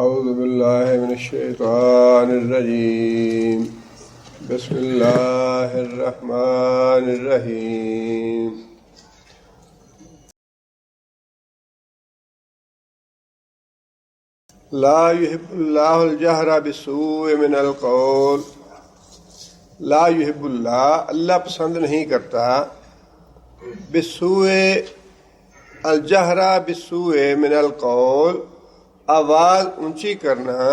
اعوذ باللہ من الشیطان الرجیم بسم اللہ الرحمن الرحیم لا يحب اللہ الجہر بالسوء من القول. لا يحب اللہ پسند نہیں کرتا بالسوء الجہر بالسوء من القول، آواز اونچی کرنا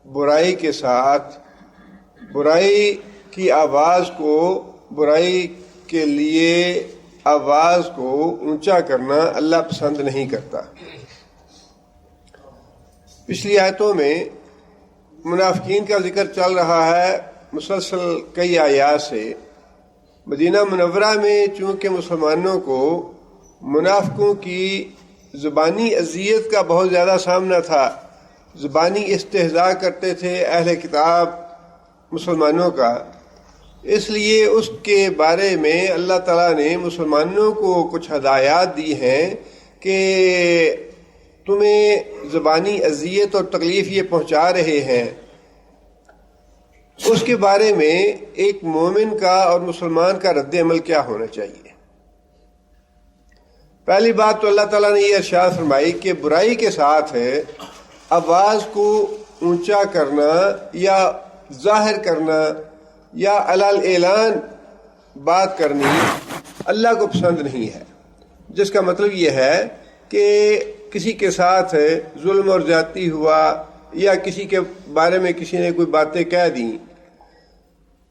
برائی کے ساتھ، برائی کی آواز کو، برائی کے لیے آواز کو اونچا کرنا اللہ پسند نہیں کرتا. پچھلی آیتوں میں منافقین کا ذکر چل رہا ہے مسلسل کئی آیات سے. مدینہ منورہ میں چونکہ مسلمانوں کو منافقوں کی زبانی اذیت کا بہت زیادہ سامنا تھا، زبانی استہزاء کرتے تھے اہل کتاب مسلمانوں کا، اس لیے اس کے بارے میں اللہ تعالیٰ نے مسلمانوں کو کچھ ہدایات دی ہیں کہ تمہیں زبانی اذیت اور تکلیف یہ پہنچا رہے ہیں، اس کے بارے میں ایک مومن کا اور مسلمان کا رد عمل کیا ہونا چاہیے. پہلی بات تو اللہ تعالیٰ نے یہ ارشاد فرمائی کہ برائی کے ساتھ ہے آواز کو اونچا کرنا یا ظاہر کرنا یا علی اعلان بات کرنی اللہ کو پسند نہیں ہے، جس کا مطلب یہ ہے کہ کسی کے ساتھ ظلم اور زیادتی ہوا یا کسی کے بارے میں کسی نے کوئی باتیں کہہ دیں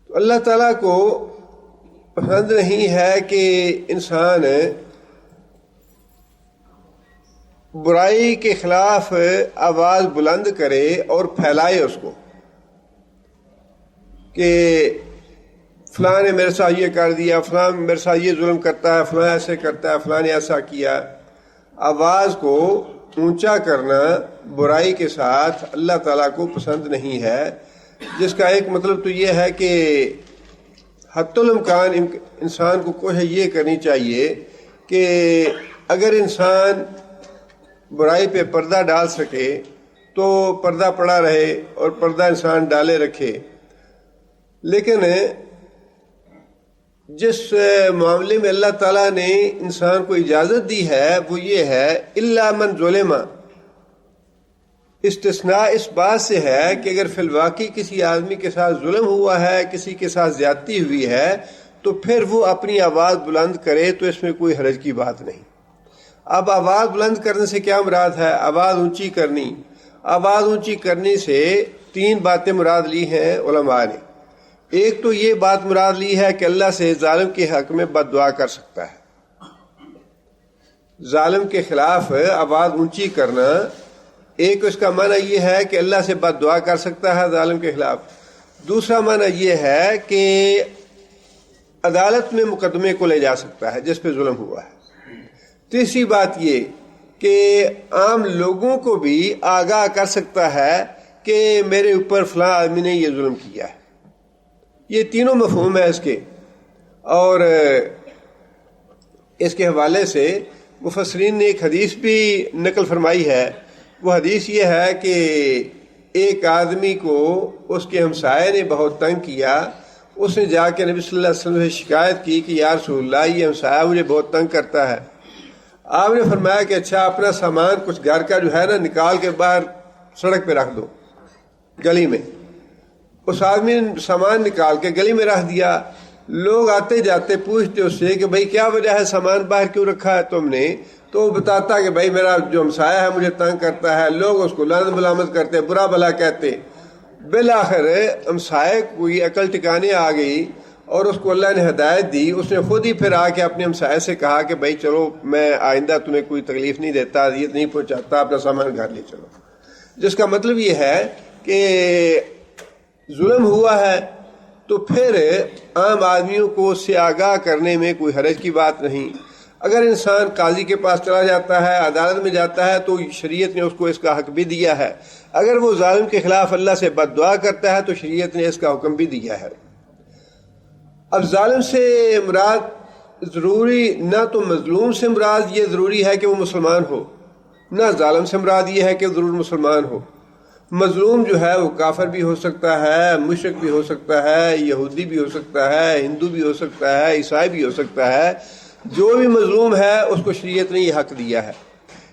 تو اللہ تعالیٰ کو پسند نہیں ہے کہ انسان برائی کے خلاف آواز بلند کرے اور پھیلائے اس کو کہ فلاں نے میرے ساتھ یہ کر دیا، فلاں میرے ساتھ یہ ظلم کرتا ہے، فلاں ایسے کرتا ہے، فلاں نے ایسا کیا. آواز کو اونچا کرنا برائی کے ساتھ اللہ تعالیٰ کو پسند نہیں ہے، جس کا ایک مطلب تو یہ ہے کہ حتی الامکان انسان کو کوشش یہ کرنی چاہیے کہ اگر انسان برائی پہ پردہ ڈال سکے تو پردہ پڑا رہے اور پردہ انسان ڈالے رکھے. لیکن جس معاملے میں اللہ تعالیٰ نے انسان کو اجازت دی ہے وہ یہ ہے الا من ظلم. استثناء اس بات سے ہے کہ اگر فی الواقع کسی آدمی کے ساتھ ظلم ہوا ہے، کسی کے ساتھ زیادتی ہوئی ہے تو پھر وہ اپنی آواز بلند کرے تو اس میں کوئی حرج کی بات نہیں. اب آواز بلند کرنے سے کیا مراد ہے؟ آواز اونچی کرنی. آواز اونچی کرنے سے تین باتیں مراد لی ہیں علماء نے. ایک تو یہ بات مراد لی ہے کہ اللہ سے ظالم کے حق میں بد دعا کر سکتا ہے. ظالم کے خلاف آواز اونچی کرنا ایک اس کا معنی یہ ہے کہ اللہ سے بد دعا کر سکتا ہے ظالم کے خلاف. دوسرا معنی یہ ہے کہ عدالت میں مقدمے کو لے جا سکتا ہے جس پہ ظلم ہوا ہے. تیسری بات یہ کہ عام لوگوں کو بھی آگاہ کر سکتا ہے کہ میرے اوپر فلاں آدمی نے یہ ظلم کیا ہے. یہ تینوں مفہوم ہے اس کے. اور اس کے حوالے سے مفسرین نے ایک حدیث بھی نقل فرمائی ہے. وہ حدیث یہ ہے کہ ایک آدمی کو اس کے ہمسائے نے بہت تنگ کیا. اس نے جا کے نبی صلی اللہ علیہ وسلم سے شکایت کی کہ یا رسول اللہ یہ ہمسایہ مجھے بہت تنگ کرتا ہے. آپ نے فرمایا کہ اچھا اپنا سامان کچھ گھر کا جو ہے نا نکال کے باہر سڑک پہ رکھ دو گلی میں. اس آدمی نے سامان نکال کے گلی میں رکھ دیا. لوگ آتے جاتے پوچھتے اس سے کہ بھائی کیا وجہ ہے سامان باہر کیوں رکھا ہے تم نے؟ تو وہ بتاتا کہ بھائی میرا جو ہمسایہ ہے مجھے تنگ کرتا ہے. لوگ اس کو لعنت ملامت کرتے، برا بھلا کہتے. بالآخر ہمسائے کوئی عقل ٹکانے آ گئی اور اس کو اللہ نے ہدایت دی. اس نے خود ہی پھر آ کے اپنے ہمسائے سے کہا کہ بھائی چلو میں آئندہ تمہیں کوئی تکلیف نہیں دیتا، اذیت نہیں پہنچاتا، اپنا سامان گھر لے چلو. جس کا مطلب یہ ہے کہ ظلم ہوا ہے تو پھر عام آدمیوں کو اس سے آگاہ کرنے میں کوئی حرج کی بات نہیں. اگر انسان قاضی کے پاس چلا جاتا ہے، عدالت میں جاتا ہے تو شریعت نے اس کو اس کا حق بھی دیا ہے. اگر وہ ظالم کے خلاف اللہ سے بد دعا کرتا ہے تو شریعت نے اس کا حکم بھی دیا ہے. اب ظالم سے مراد ضروری نہ تو مظلوم سے مراد یہ ضروری ہے کہ وہ مسلمان ہو، نہ ظالم سے مراد یہ ہے کہ ضرور مسلمان ہو. مظلوم جو ہے وہ کافر بھی ہو سکتا ہے، مشرک بھی ہو سکتا ہے، یہودی بھی ہو سکتا ہے، ہندو بھی ہو سکتا ہے، عیسائی بھی ہو سکتا ہے. جو بھی مظلوم ہے اس کو شریعت نے یہ حق دیا ہے.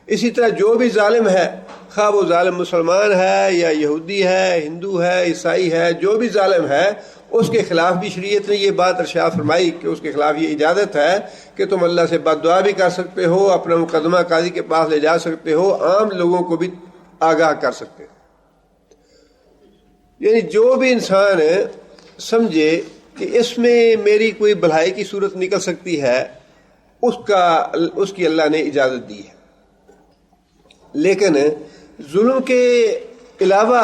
اسی طرح جو بھی ظالم ہے، خواہ وہ ظالم مسلمان ہے یا یہودی ہے، ہندو ہے، عیسائی ہے، جو بھی ظالم ہے اس کے خلاف بھی شریعت نے یہ بات ارشاد فرمائی کہ اس کے خلاف یہ اجازت ہے کہ تم اللہ سے بد دعا بھی کر سکتے ہو، اپنا مقدمہ قاضی کے پاس لے جا سکتے ہو، عام لوگوں کو بھی آگاہ کر سکتے ہو. یعنی جو بھی انسان سمجھے کہ اس میں میری کوئی بھلائی کی صورت نکل سکتی ہے، اس کی اللہ نے اجازت دی ہے. لیکن ظلم کے علاوہ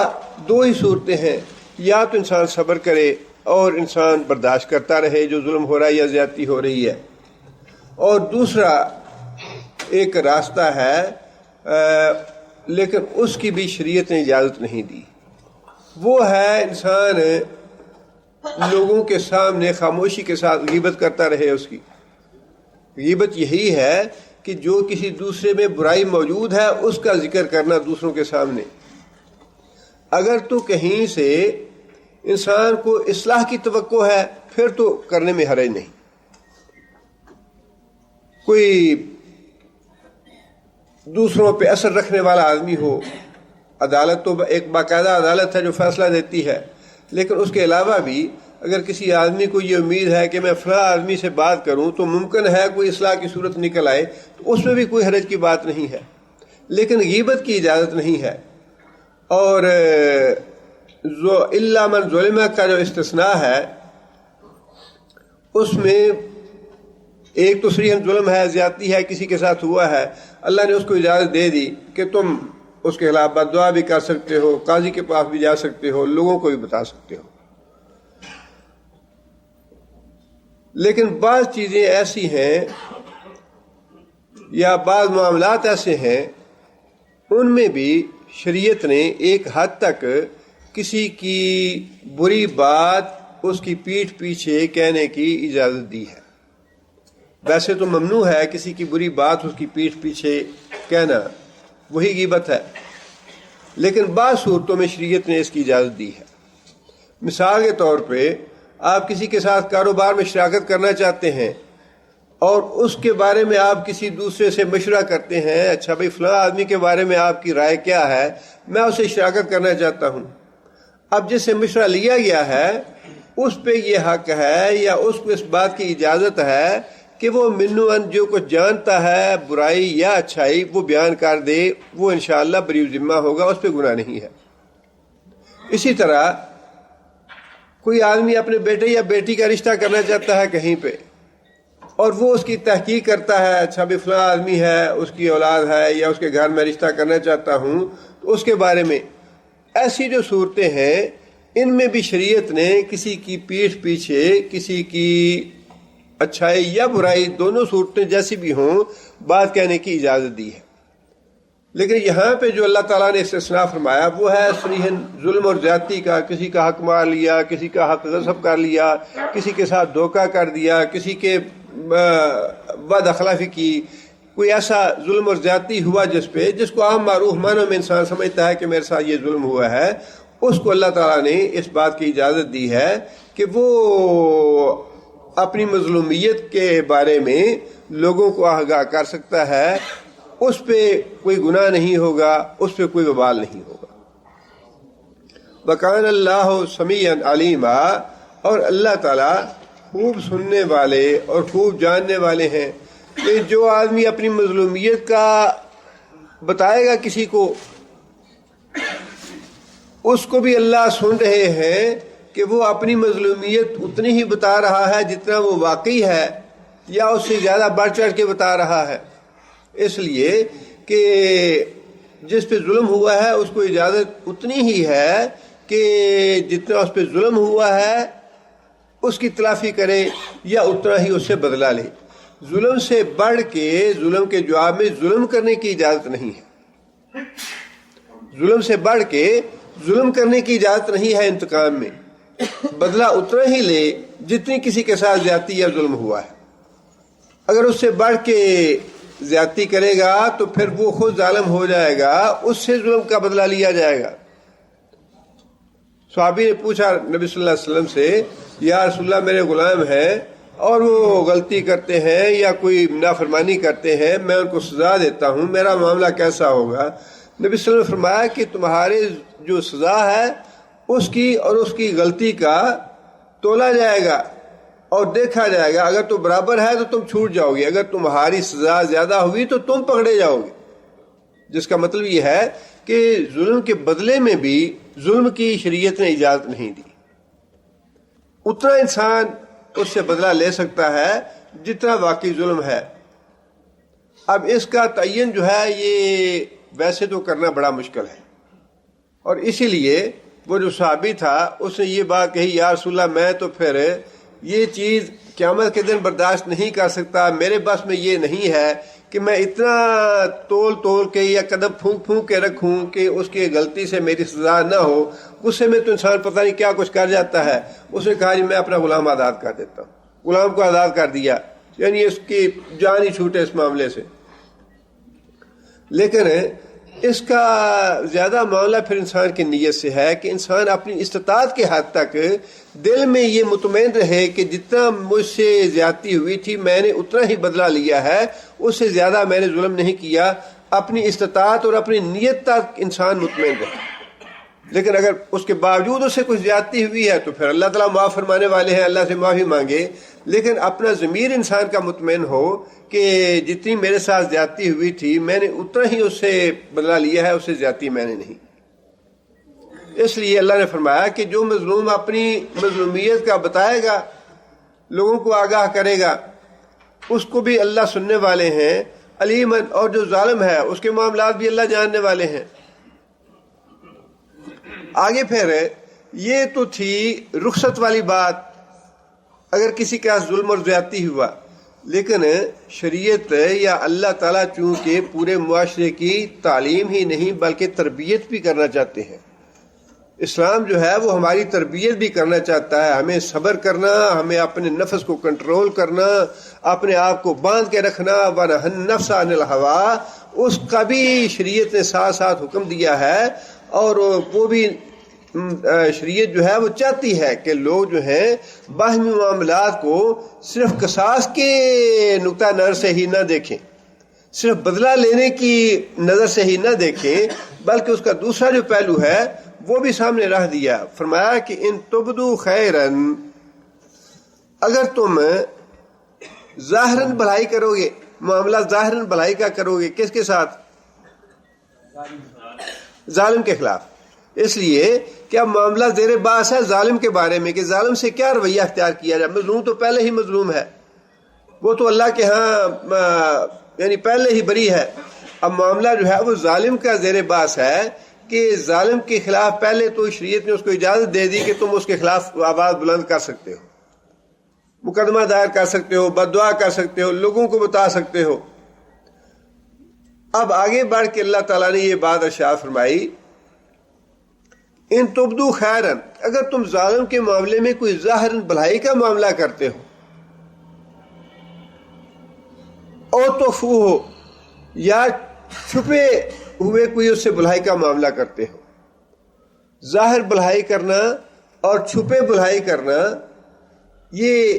دو ہی صورتیں ہیں، یا تو انسان صبر کرے اور انسان برداشت کرتا رہے جو ظلم ہو رہا ہے یا زیادتی ہو رہی ہے، اور دوسرا ایک راستہ ہے لیکن اس کی بھی شریعت نے اجازت نہیں دی، وہ ہے انسان لوگوں کے سامنے خاموشی کے ساتھ غیبت کرتا رہے. اس کی غیبت یہی ہے کہ جو کسی دوسرے میں برائی موجود ہے اس کا ذکر کرنا دوسروں کے سامنے. اگر تو کہیں سے انسان کو اصلاح کی توقع ہے پھر تو کرنے میں حرج نہیں. کوئی دوسروں پہ اثر رکھنے والا آدمی ہو، عدالت تو ایک باقاعدہ عدالت ہے جو فیصلہ دیتی ہے، لیکن اس کے علاوہ بھی اگر کسی آدمی کو یہ امید ہے کہ میں فلاں آدمی سے بات کروں تو ممکن ہے کوئی اصلاح کی صورت نکل آئے، تو اس میں بھی کوئی حرج کی بات نہیں ہے. لیکن غیبت کی اجازت نہیں ہے. اور الا من ظلم کا جو استثناء ہے اس میں ایک تو صریحاً ظلم ہے، زیادتی ہے، کسی کے ساتھ ہوا ہے، اللہ نے اس کو اجازت دے دی کہ تم اس کے خلاف بد دعا بھی کر سکتے ہو، قاضی کے پاس بھی جا سکتے ہو، لوگوں کو بھی بتا سکتے ہو. لیکن بعض چیزیں ایسی ہیں یا بعض معاملات ایسے ہیں ان میں بھی شریعت نے ایک حد تک کسی کی بری بات اس کی پیٹھ پیچھے کہنے کی اجازت دی ہے. ویسے تو ممنوع ہے کسی کی بری بات اس کی پیٹھ پیچھے کہنا، وہی غیبت ہے، لیکن بعض صورتوں میں شریعت نے اس کی اجازت دی ہے. مثال کے طور پہ آپ کسی کے ساتھ کاروبار میں شراکت کرنا چاہتے ہیں اور اس کے بارے میں آپ کسی دوسرے سے مشورہ کرتے ہیں، اچھا بھائی فلاں آدمی کے بارے میں آپ کی رائے کیا ہے، میں اسے شراکت کرنا چاہتا ہوں. اب جس سے مشورہ لیا گیا ہے اس پہ یہ حق ہے یا اس کو اس بات کی اجازت ہے کہ وہ منوً جو کچھ جانتا ہے برائی یا اچھائی وہ بیان کر دے، وہ انشاءاللہ بری ذمہ ہوگا، اس پہ گناہ نہیں ہے. اسی طرح کوئی آدمی اپنے بیٹے یا بیٹی کا رشتہ کرنا چاہتا ہے کہیں پہ اور وہ اس کی تحقیق کرتا ہے، اچھا بھی فلاں آدمی ہے، اس کی اولاد ہے یا اس کے گھر میں رشتہ کرنا چاہتا ہوں، تو اس کے بارے میں ایسی جو صورتیں ہیں ان میں بھی شریعت نے کسی کی پیٹھ پیچھے کسی کی اچھائی یا برائی دونوں صورتیں جیسی بھی ہوں بات کہنے کی اجازت دی ہے. لیکن یہاں پہ جو اللہ تعالیٰ نے استثناء فرمایا وہ ہے صریحاً ظلم اور زیادتی کا. کسی کا حق مار لیا، کسی کا حق غصب کر لیا، کسی کے ساتھ دھوکہ کر دیا، کسی کے بد اخلاقی کی، کوئی ایسا ظلم اور زیادتی ہوا جس کو عام معروف معنوں میں انسان سمجھتا ہے کہ میرے ساتھ یہ ظلم ہوا ہے، اس کو اللہ تعالیٰ نے اس بات کی اجازت دی ہے کہ وہ اپنی مظلومیت کے بارے میں لوگوں کو آگاہ کر سکتا ہے، اس پہ کوئی گناہ نہیں ہوگا، اس پہ کوئی وبال نہیں ہوگا. وَكَانَ اللَّهُ سَمِيعًا عَلِيمًا، اور اللہ تعالیٰ خوب سننے والے اور خوب جاننے والے ہیں. کہ جو آدمی اپنی مظلومیت کا بتائے گا کسی کو، اس کو بھی اللہ سن رہے ہیں کہ وہ اپنی مظلومیت اتنی ہی بتا رہا ہے جتنا وہ واقعی ہے یا اس سے زیادہ بڑھ چڑھ کے بتا رہا ہے. اس لیے کہ جس پہ ظلم ہوا ہے اس کو اجازت اتنی ہی ہے کہ جتنا اس پہ ظلم ہوا ہے اس کی تلافی کرے یا اتنا ہی اس سے بدلہ لے. ظلم سے بڑھ کے ظلم کے جواب میں ظلم کرنے کی اجازت نہیں ہے. ظلم سے بڑھ کے ظلم کرنے کی اجازت نہیں ہے. انتقام میں بدلہ اتنا ہی لے جتنی کسی کے ساتھ زیادتی یا ظلم ہوا ہے. اگر اس سے بڑھ کے زیادتی کرے گا تو پھر وہ خود ظالم ہو جائے گا، اس سے ظلم کا بدلہ لیا جائے گا۔ صحابی نے پوچھا نبی صلی اللہ علیہ وسلم سے، یا رسول اللہ میرے غلام ہیں اور وہ غلطی کرتے ہیں یا کوئی نافرمانی کرتے ہیں، میں ان کو سزا دیتا ہوں، میرا معاملہ کیسا ہوگا؟ نبی صلی اللہ علیہ وسلم نے فرمایا کہ تمہارے جو سزا ہے اس کی اور اس کی غلطی کا تولا جائے گا اور دیکھا جائے گا، اگر تو برابر ہے تو تم چھوٹ جاؤ گے، اگر تمہاری سزا زیادہ ہوئی تو تم پکڑے جاؤ گے۔ جس کا مطلب یہ ہے کہ ظلم کے بدلے میں بھی ظلم کی شریعت نے اجازت نہیں دی، اتنا انسان اس سے بدلہ لے سکتا ہے جتنا واقعی ظلم ہے۔ اب اس کا تعین جو ہے یہ ویسے تو کرنا بڑا مشکل ہے، اور اسی لیے وہ جو صحابی تھا اس نے یہ بات کہی، یا رسول اللہ میں تو پھر یہ چیز قیامت کے دن برداشت نہیں کر سکتا، میرے بس میں یہ نہیں ہے کہ میں اتنا تول کے یا قدم پھونک کے رکھوں کہ اس کی غلطی سے میری سزا نہ ہو۔ غصے میں تو انسان پتہ نہیں کیا کچھ کر جاتا ہے۔ اس نے کہا جی میں اپنا غلام آزاد کر دیتا ہوں، غلام کو آزاد کر دیا، یعنی اس کی جان ہی چھوٹے اس معاملے سے۔ لیکن اس کا زیادہ معاملہ پھر انسان کی نیت سے ہے کہ انسان اپنی استطاعت کے حد تک دل میں یہ مطمئن رہے کہ جتنا مجھ سے زیادتی ہوئی تھی میں نے اتنا ہی بدلہ لیا ہے، اس سے زیادہ میں نے ظلم نہیں کیا۔ اپنی استطاعت اور اپنی نیت تک انسان مطمئن رہے، لیکن اگر اس کے باوجود اس سے کچھ زیادتی ہوئی ہے تو پھر اللہ تعالیٰ معاف فرمانے والے ہیں، اللہ سے معافی مانگے، لیکن اپنا ضمیر انسان کا مطمئن ہو کہ جتنی میرے ساتھ زیادتی ہوئی تھی میں نے اتنا ہی اس سے بدلہ لیا ہے، اس سے زیادتی میں نے نہیں۔ اس لیے اللہ نے فرمایا کہ جو مظلوم اپنی مظلومیت کا بتائے گا، لوگوں کو آگاہ کرے گا، اس کو بھی اللہ سننے والے ہیں، علیم، اور جو ظالم ہے اس کے معاملات بھی اللہ جاننے والے ہیں۔ آگے پھر یہ تو تھی رخصت والی بات، اگر کسی کا ظلم اور زیادتی ہوا، لیکن شریعت یا اللہ تعالیٰ چونکہ پورے معاشرے کی تعلیم ہی نہیں بلکہ تربیت بھی کرنا چاہتے ہیں، اسلام جو ہے وہ ہماری تربیت بھی کرنا چاہتا ہے، ہمیں صبر کرنا، ہمیں اپنے نفس کو کنٹرول کرنا، اپنے آپ کو باندھ کے رکھنا، وَنَهَى النَّفْسَ عَنِ الْهَوَىٰ، اس کا بھی شریعت نے ساتھ ساتھ حکم دیا ہے۔ اور وہ بھی شریعت جو ہے وہ چاہتی ہے کہ لوگ جو ہیں باہمی معاملات کو صرف قصاص کے نقطہ نظر سے ہی نہ دیکھیں، صرف بدلہ لینے کی نظر سے ہی نہ دیکھیں، بلکہ اس کا دوسرا جو پہلو ہے وہ بھی سامنے رکھ دیا۔ فرمایا کہ ان تبدو خیرن، اگر تم ظاہراً بھلائی کرو گے، معاملہ ظاہراً بھلائی کا کرو گے، کس کے ساتھ؟ ظالم کے خلاف۔ اس لیے کہ اب معاملہ زیر بحث ہے ظالم کے بارے میں کہ ظالم سے کیا رویہ اختیار کیا جائے۔ مظلوم تو پہلے ہی مظلوم ہے، وہ تو اللہ کے ہاں یعنی پہلے ہی بری ہے۔ اب معاملہ جو ہے وہ ظالم کا زیر بحث ہے کہ ظالم کے خلاف پہلے تو شریعت نے اس کو اجازت دے دی کہ تم اس کے خلاف آواز بلند کر سکتے ہو، مقدمہ دائر کر سکتے ہو، بددعا کر سکتے ہو، لوگوں کو بتا سکتے ہو۔ اب آگے بڑھ کے اللہ تعالیٰ نے یہ بات ارشاد فرمائی، ان تبدو خیرن، اگر تم ظالم کے معاملے میں کوئی ظاہراً بھلائی کا معاملہ کرتے ہو، او تخفو ہو، یا چھپے ہوئے کوئی اس سے بھلائی کا معاملہ کرتے ہو۔ ظاہر بھلائی کرنا اور چھپے بھلائی کرنا یہ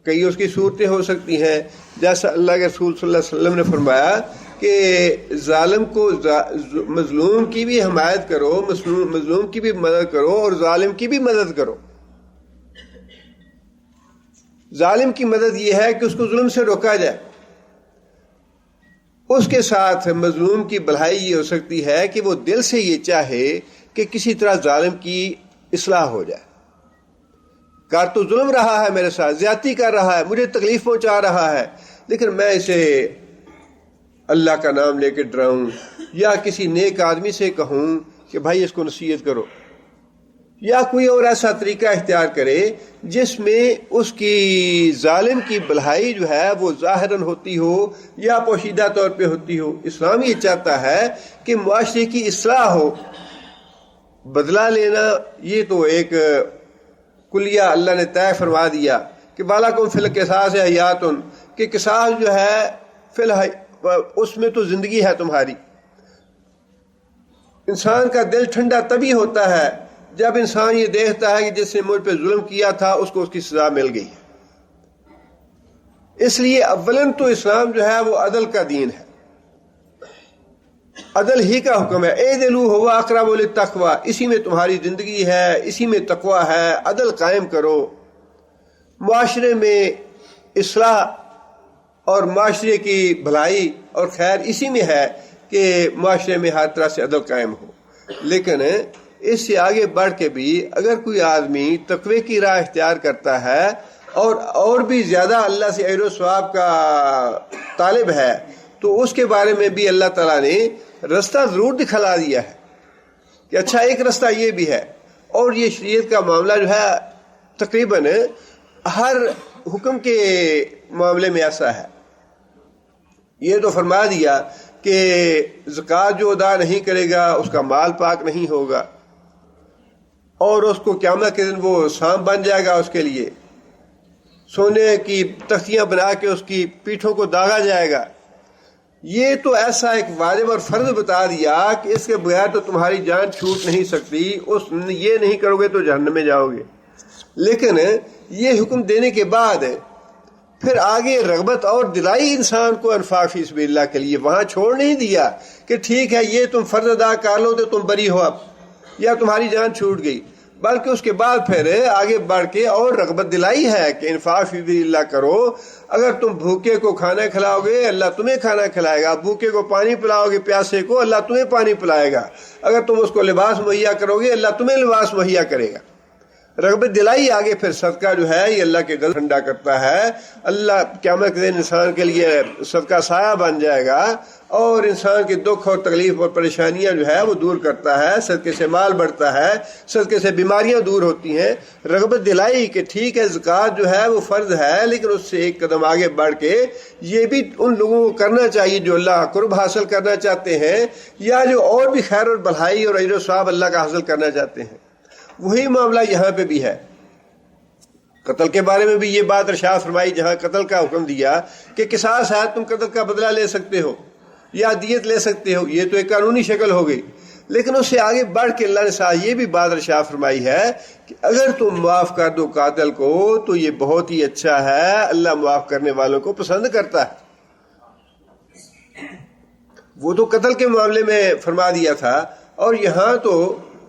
کئی اس کی صورتیں ہو سکتی ہیں، جیسا اللہ کے رسول صلی اللہ علیہ وسلم نے فرمایا کہ ظالم کو مظلوم کی بھی حمایت کرو، مظلوم کی بھی مدد کرو اور ظالم کی بھی مدد کرو۔ ظالم کی مدد یہ ہے کہ اس کو ظلم سے روکا جائے، اس کے ساتھ مظلوم کی بھلائی یہ ہو سکتی ہے کہ وہ دل سے یہ چاہے کہ کسی طرح ظالم کی اصلاح ہو جائے۔ کار تو ظلم رہا ہے میرے ساتھ، زیادتی کر رہا ہے، مجھے تکلیف پہنچا رہا ہے، لیکن میں اسے اللہ کا نام لے کے ڈراؤں یا کسی نیک آدمی سے کہوں کہ بھائی اس کو نصیحت کرو، یا کوئی اور ایسا طریقہ اختیار کرے جس میں اس کی ظالم کی بھلائی جو ہے وہ ظاہراً ہوتی ہو یا پوشیدہ طور پہ ہوتی ہو۔ اسلام یہ چاہتا ہے کہ معاشرے کی اصلاح ہو۔ بدلہ لینا یہ تو ایک کلیہ اللہ نے طے فرما دیا کہ بالاکم فی القصاص حیاتن، کہ قصاص جو ہے فی الحال اس میں تو زندگی ہے تمہاری. انسان کا دل ٹھنڈا تبھی ہوتا ہے جب انسان یہ دیکھتا ہے کہ جس نے مجھ پہ ظلم کیا تھا اس کو اس کی سزا مل گئی ہے. اس لیے اولاً تو اسلام جو ہے وہ عدل کا دین ہے، عدل ہی کا حکم ہے. اعدلوا هو اقرب للتقوی، اسی میں تمہاری زندگی ہے، اسی میں تقوی ہے. عدل قائم کرو. معاشرے میں اصلاح اور معاشرے کی بھلائی اور خیر اسی میں ہے کہ معاشرے میں ہر طرح سے عدل قائم ہو. لیکن اس سے آگے بڑھ کے بھی اگر کوئی آدمی تقوی کی راہ اختیار کرتا ہے اور بھی زیادہ اللہ سے اجر و ثواب کا طالب ہے تو اس کے بارے میں بھی اللہ تعالیٰ نے رستہ ضرور دکھلا دیا ہے کہ اچھا ایک رستہ یہ بھی ہے. اور یہ شریعت کا معاملہ جو ہے تقریباً ہر حکم کے معاملے میں ایسا ہے. یہ تو فرما دیا کہ زکوٰۃ جو ادا نہیں کرے گا اس کا مال پاک نہیں ہوگا اور اس کو قیامت کے دن وہ سام بن جائے گا، اس کے لیے سونے کی تختیاں بنا کے اس کی پیٹھوں کو داغا جائے گا. یہ تو ایسا ایک واجب اور فرض بتا دیا کہ اس کے بغیر تو تمہاری جان چھوٹ نہیں سکتی، یہ نہیں کرو گے تو جہنم میں جاؤ گے. لیکن یہ حکم دینے کے بعد پھر آگے رغبت اور دلائی انسان کو انفاق فی سبیل اللہ کے لیے. وہاں چھوڑ نہیں دیا کہ ٹھیک ہے یہ تم فرض ادا کر لو تو تم بری ہو اب یا تمہاری جان چھوٹ گئی، بلکہ اس کے بعد پھر آگے بڑھ کے اور رغبت دلائی ہے کہ انفاق فی سبیل اللہ کرو. اگر تم بھوکے کو کھانا کھلاؤ گے اللہ تمہیں کھانا کھلائے گا، بھوکے کو پانی پلاؤ گے پیاسے کو اللہ تمہیں پانی پلائے گا، اگر تم اس کو لباس مہیا کرو گے اللہ تمہیں لباس مہیا کرے گا. رغبت دلائی آگے پھر صدقہ جو ہے یہ اللہ کے غضب ٹھنڈا کرتا ہے. اللہ قیامت کے دن انسان کے لیے صدقہ سایہ بن جائے گا اور انسان کے دکھ اور تکلیف اور پریشانیاں جو ہے وہ دور کرتا ہے. صدقے سے مال بڑھتا ہے، صدقے سے بیماریاں دور ہوتی ہیں. رغبت دلائی کہ ٹھیک ہے زکوٰۃ جو ہے وہ فرض ہے لیکن اس سے ایک قدم آگے بڑھ کے یہ بھی ان لوگوں کو کرنا چاہیے جو اللہ کا قرب حاصل کرنا چاہتے ہیں یا جو اور بھی خیر اور بھلائی اور اجر و ثواب اللہ کا حاصل کرنا چاہتے ہیں. وہی معاملہ یہاں پہ بھی ہے. قتل کے بارے میں بھی یہ بات ارشاد فرمائی جہاں قتل کا حکم دیا کہ قصاص ہے، تم قتل کا بدلہ لے سکتے ہو یا دیت لے سکتے ہو. یہ تو ایک قانونی شکل ہو گئی. لیکن اس سے آگے بڑھ کے اللہ نے ساتھ یہ بھی بات ارشاد فرمائی ہے کہ اگر تم معاف کر دو قاتل کو تو یہ بہت ہی اچھا ہے، اللہ معاف کرنے والوں کو پسند کرتا ہے. وہ تو قتل کے معاملے میں فرما دیا تھا اور یہاں تو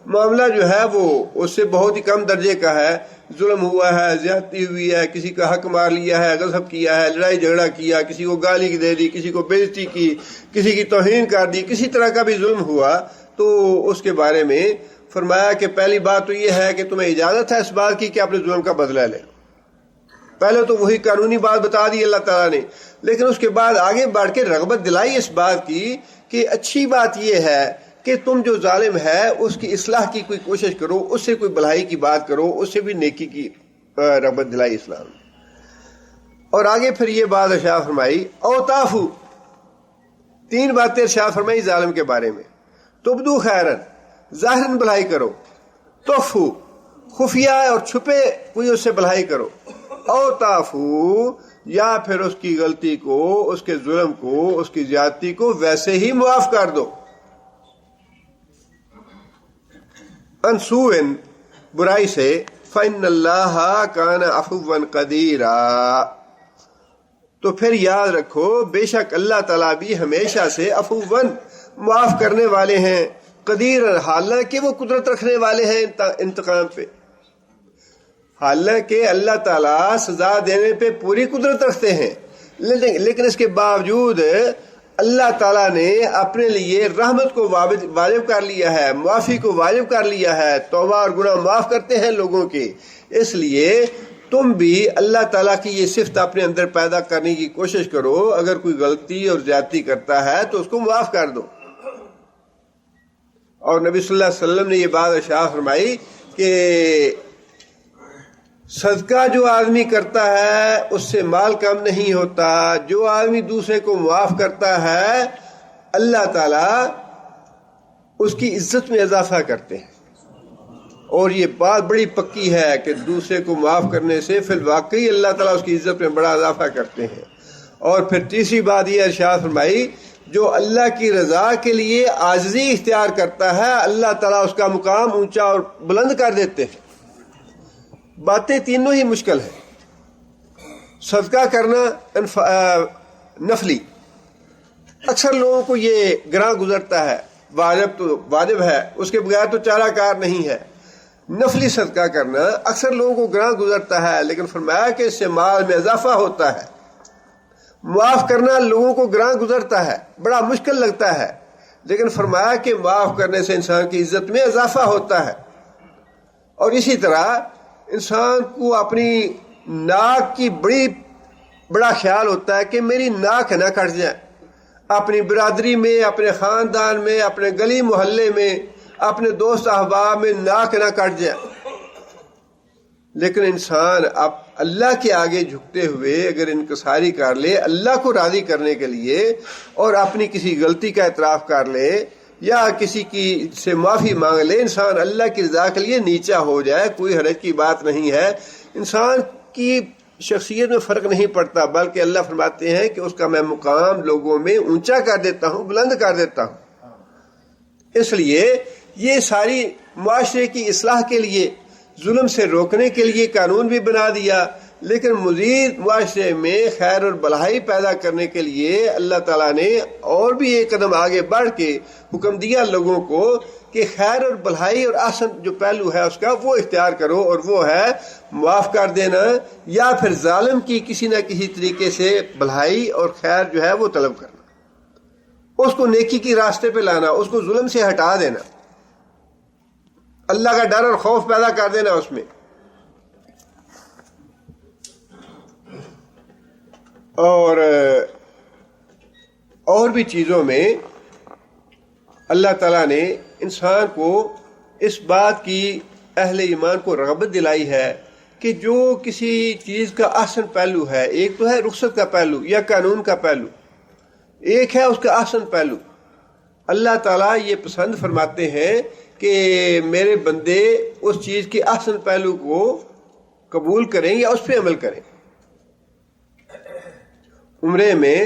معاملہ جو ہے وہ اس سے بہت ہی کم درجے کا ہے. ظلم ہوا ہے، زیادتی ہوئی ہے، کسی کا حق مار لیا ہے، غصب کیا ہے، لڑائی جھگڑا کیا، کسی کو گالی دے دی، کسی کو بے عزتی کی، کسی کی توہین کر دی، کسی طرح کا بھی ظلم ہوا تو اس کے بارے میں فرمایا کہ پہلی بات تو یہ ہے کہ تمہیں اجازت ہے اس بات کی کہ اپنے ظلم کا بدلہ لے. پہلے تو وہی قانونی بات بتا دی اللہ تعالیٰ نے، لیکن اس کے بعد آگے بڑھ کے رغبت دلائی اس بات کی کہ اچھی بات یہ ہے کہ تم جو ظالم ہے اس کی اصلاح کی کوئی کوشش کرو، اس سے کوئی بھلائی کی بات کرو، اس سے بھی نیکی کی رغبت دلائی اسلام. اور آگے پھر یہ بات ارشاد فرمائی اوتافو، 3 باتیں ارشاد فرمائی ظالم کے بارے میں. تبدو خیرن، ظاہراً بھلائی کرو. توفو، خفیہ اور چھپے کوئی اس سے بھلائی کرو. اوتافو، یا پھر اس کی غلطی کو، اس کے ظلم کو، اس کی زیادتی کو ویسے ہی معاف کر دو. انسوئن، برائی سے. فَإِنَّ اللَّهَ كَانَ عَفُوًّا قَدِيرًا، تو پھر یاد رکھو بے شک اللہ تعالیٰ بھی ہمیشہ سے عفوًا معاف کرنے والے ہیں، قدیر حالانکہ وہ قدرت رکھنے والے ہیں انتقام پہ. حالانکہ اللہ تعالیٰ سزا دینے پہ پوری قدرت رکھتے ہیں لیکن اس کے باوجود اللہ تعالیٰ نے اپنے لیے رحمت کو واجب کر لیا ہے، معافی کو واجب کر لیا ہے، توبہ اور گناہ معاف کرتے ہیں لوگوں کے. اس لیے تم بھی اللہ تعالیٰ کی یہ صفت اپنے اندر پیدا کرنے کی کوشش کرو. اگر کوئی غلطی اور زیادتی کرتا ہے تو اس کو معاف کر دو. اور نبی صلی اللہ علیہ وسلم نے یہ بات ارشاد فرمائی کہ صدقہ جو آدمی کرتا ہے اس سے مال کم نہیں ہوتا. جو آدمی دوسرے کو معاف کرتا ہے اللہ تعالیٰ اس کی عزت میں اضافہ کرتے ہیں. اور یہ بات بڑی پکی ہے کہ دوسرے کو معاف کرنے سے فی الواقعی اللہ تعالیٰ اس کی عزت میں بڑا اضافہ کرتے ہیں. اور پھر تیسری بات یہ ارشاد فرمائی جو اللہ کی رضا کے لیے عاجزی اختیار کرتا ہے اللہ تعالیٰ اس کا مقام اونچا اور بلند کر دیتے ہیں. باتیں تینوں ہی مشکل ہیں. صدقہ کرنا نفلی اکثر لوگوں کو یہ گراں گزرتا ہے. واجب تو واجب ہے, اس کے بغیر تو چارہ کار نہیں ہے. نفلی صدقہ کرنا اکثر لوگوں کو گراں گزرتا ہے, لیکن فرمایا کہ اس سے مال میں اضافہ ہوتا ہے. معاف کرنا لوگوں کو گراں گزرتا ہے, بڑا مشکل لگتا ہے, لیکن فرمایا کہ معاف کرنے سے انسان کی عزت میں اضافہ ہوتا ہے. اور اسی طرح انسان کو اپنی ناک کی بڑا خیال ہوتا ہے کہ میری ناک نہ کٹ جائے. اپنی برادری میں, اپنے خاندان میں, اپنے گلی محلے میں, اپنے دوست احباب میں ناک نہ کٹ جائے. لیکن انسان اب اللہ کے آگے جھکتے ہوئے اگر انکساری کر لے اللہ کو راضی کرنے کے لیے, اور اپنی کسی غلطی کا اعتراف کر لے یا کسی کی سے معافی مانگ لے, انسان اللہ کی رضا کے لیے نیچا ہو جائے, کوئی حرج کی بات نہیں ہے. انسان کی شخصیت میں فرق نہیں پڑتا, بلکہ اللہ فرماتے ہیں کہ اس کا میں مقام لوگوں میں اونچا کر دیتا ہوں, بلند کر دیتا ہوں. اس لیے یہ ساری معاشرے کی اصلاح کے لیے, ظلم سے روکنے کے لیے قانون بھی بنا دیا, لیکن مزید معاشرے میں خیر اور بھلائی پیدا کرنے کے لیے اللہ تعالیٰ نے اور بھی ایک قدم آگے بڑھ کے حکم دیا لوگوں کو کہ خیر اور بھلائی اور احسن جو پہلو ہے اس کا وہ اختیار کرو, اور وہ ہے معاف کر دینا یا پھر ظالم کی کسی نہ کسی طریقے سے بھلائی اور خیر جو ہے وہ طلب کرنا, اس کو نیکی کی راستے پہ لانا, اس کو ظلم سے ہٹا دینا, اللہ کا ڈر اور خوف پیدا کر دینا اس میں. اور بھی چیزوں میں اللہ تعالیٰ نے انسان کو اس بات کی اہل ایمان کو رغبت دلائی ہے کہ جو کسی چیز کا احسن پہلو ہے, ایک تو ہے رخصت کا پہلو یا قانون کا پہلو, ایک ہے اس کا احسن پہلو. اللہ تعالیٰ یہ پسند فرماتے ہیں کہ میرے بندے اس چیز کے احسن پہلو کو قبول کریں یا اس پہ عمل کریں. عمرے میں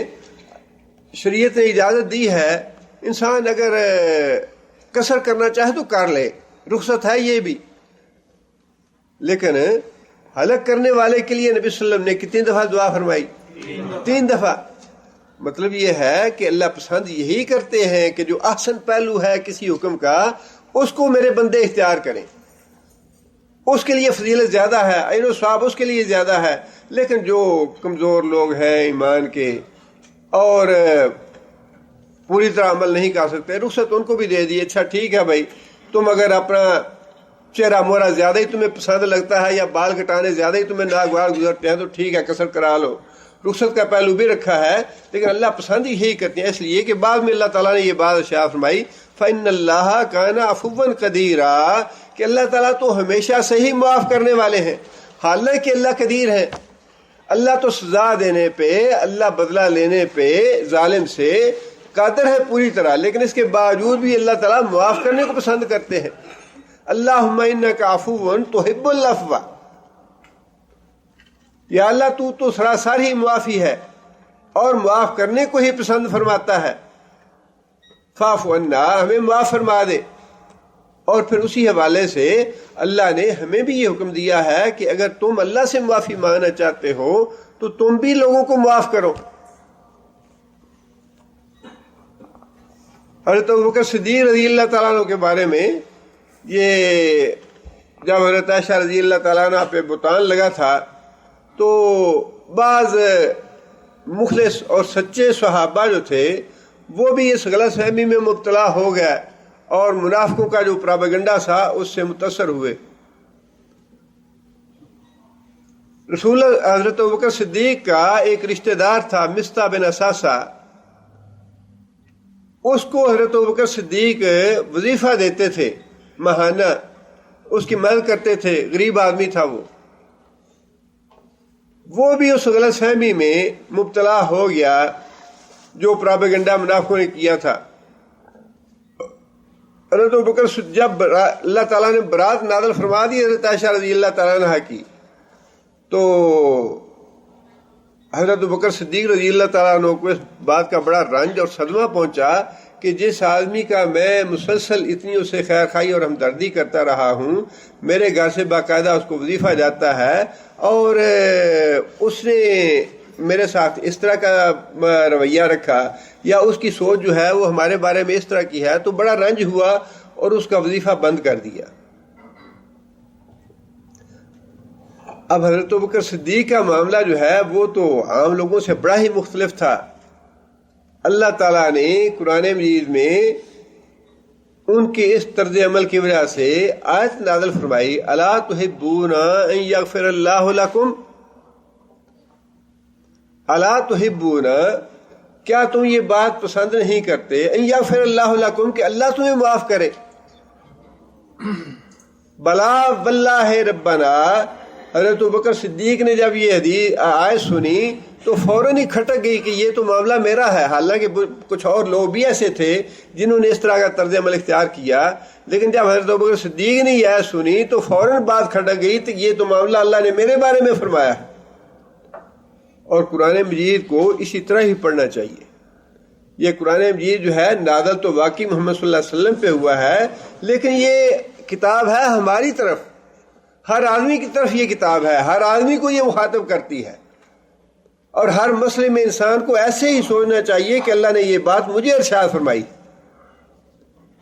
شریعت نے اجازت دی ہے, انسان اگر قصر کرنا چاہے تو کر لے, رخصت ہے یہ بھی. لیکن حلق کرنے والے کے لیے نبی صلی اللہ علیہ وسلم نے کتنی دفعہ دعا فرمائی؟ 3 دفعہ. مطلب یہ ہے کہ اللہ پسند یہی کرتے ہیں کہ جو احسن پہلو ہے کسی حکم کا اس کو میرے بندے اختیار کریں. اس کے لیے فضیلت زیادہ ہے, اجر و ثواب اس کے لیے زیادہ ہے. لیکن جو کمزور لوگ ہیں ایمان کے اور پوری طرح عمل نہیں کر سکتے, رخصت ان کو بھی دے دی. اچھا ٹھیک ہے بھائی, تم اگر اپنا چہرہ مورا زیادہ ہی تمہیں پسند لگتا ہے یا بال کٹانے زیادہ ہی تمہیں ناگوار گزرتے ہیں تو ٹھیک ہے قصر کرا لو. رخصت کا پہلو بھی رکھا ہے, لیکن اللہ پسند ہی یہی کرتے ہیں. اس لیے کہ بعد میں اللہ تعالیٰ نے یہ بات ارشاد فرمائی فَإِنَّ اللَّهَ كَانَ عَفُوًّا قَدِيرًا, کہ اللہ تعالیٰ تو ہمیشہ سے ہی معاف کرنے والے ہیں. حالانکہ اللہ قدیر ہے, اللہ تو سزا دینے پہ, اللہ بدلہ لینے پہ ظالم سے قادر ہے پوری طرح, لیکن اس کے باوجود بھی اللہ تعالیٰ معاف کرنے کو پسند کرتے ہیں. اللہم انک عفو تحب العفو, یا اللہ تو سراسر ہی معافی ہے اور معاف کرنے کو ہی پسند فرماتا ہے. فاعف عنا, ہمیں معاف فرما دے. اور پھر اسی حوالے سے اللہ نے ہمیں بھی یہ حکم دیا ہے کہ اگر تم اللہ سے معافی مانگنا چاہتے ہو تو تم بھی لوگوں کو معاف کرو. حضرت ابوبکر صدیق رضی اللہ تعالیٰ عنہ کے بارے میں یہ جب حضرت عائشہ رضی اللہ تعالیٰ عنہ پہ بہتان لگا تھا تو بعض مخلص اور سچے صحابہ جو تھے وہ بھی اس غلط فہمی میں مبتلا ہو گیا اور منافقوں کا جو پراپیگنڈا تھا اس سے متاثر ہوئے. رسول حضرت ابوبکر صدیق کا ایک رشتہ دار تھا مصطح بن اساسہ, اس کو حضرت ابوبکر صدیق وظیفہ دیتے تھے ماہانہ, اس کی مدد کرتے تھے, غریب آدمی تھا وہ بھی اس غلط فہمی میں مبتلا ہو گیا جو پراپیگنڈا منافقوں نے کیا تھا. حضرت ابوبکر جب اللہ تعالیٰ نے برات نازل فرما دی حضرت عائشہ رضی اللہ تعالیٰ عنہ کی, تو حضرت ابوبکر صدیق رضی اللہ تعالیٰ عنہ کو اس بات کا بڑا رنج اور صدمہ پہنچا کہ جس آدمی کا میں مسلسل اتنی اسے خیر خواہی اور ہمدردی کرتا رہا ہوں، میرے گھر سے باقاعدہ اس کو وظیفہ جاتا ہے، اور اس نے میرے ساتھ اس طرح کا رویہ رکھا یا اس کی سوچ جو ہے وہ ہمارے بارے میں اس طرح کی ہے، تو بڑا رنج ہوا اور اس کا وظیفہ بند کر دیا۔ اب حضرت ابوبکر صدیق کا معاملہ جو ہے وہ تو عام لوگوں سے بڑا ہی مختلف تھا۔ اللہ تعالیٰ نے قرآن مجید میں ان کے اس طرز عمل کی وجہ سے آیت نازل فرمائی، الا تحبون ان یغفر اللہ لکم، الا تحبون، کیا تم یہ بات پسند نہیں کرتے، ان یغفر اللہ لکم، کہ اللہ تمہیں معاف کرے۔ بلا واللہ ربنا، حضرت ابوبکر صدیق نے جب یہ حدیث آیت سنی تو فوراً ہی کھٹک گئی کہ یہ تو معاملہ میرا ہے۔ حالانکہ کچھ اور لوگ بھی ایسے تھے جنہوں نے اس طرح کا طرز عمل اختیار کیا، لیکن جب حضرت ابوبکر صدیق نے یہ آیت سنی تو فوراً بات کھٹک گئی کہ یہ تو معاملہ اللہ نے میرے بارے میں فرمایا ہے۔ اور قرآن مجید کو اسی طرح ہی پڑھنا چاہیے۔ یہ قرآن مجید جو ہے نازل تو واقعی محمد صلی اللہ علیہ وسلم پہ ہوا ہے، لیکن یہ کتاب ہے ہماری طرف، ہر آدمی کی طرف یہ کتاب ہے، ہر آدمی کو یہ مخاطب کرتی ہے، اور ہر مسئلے میں انسان کو ایسے ہی سوچنا چاہیے کہ اللہ نے یہ بات مجھے ارشاد فرمائی۔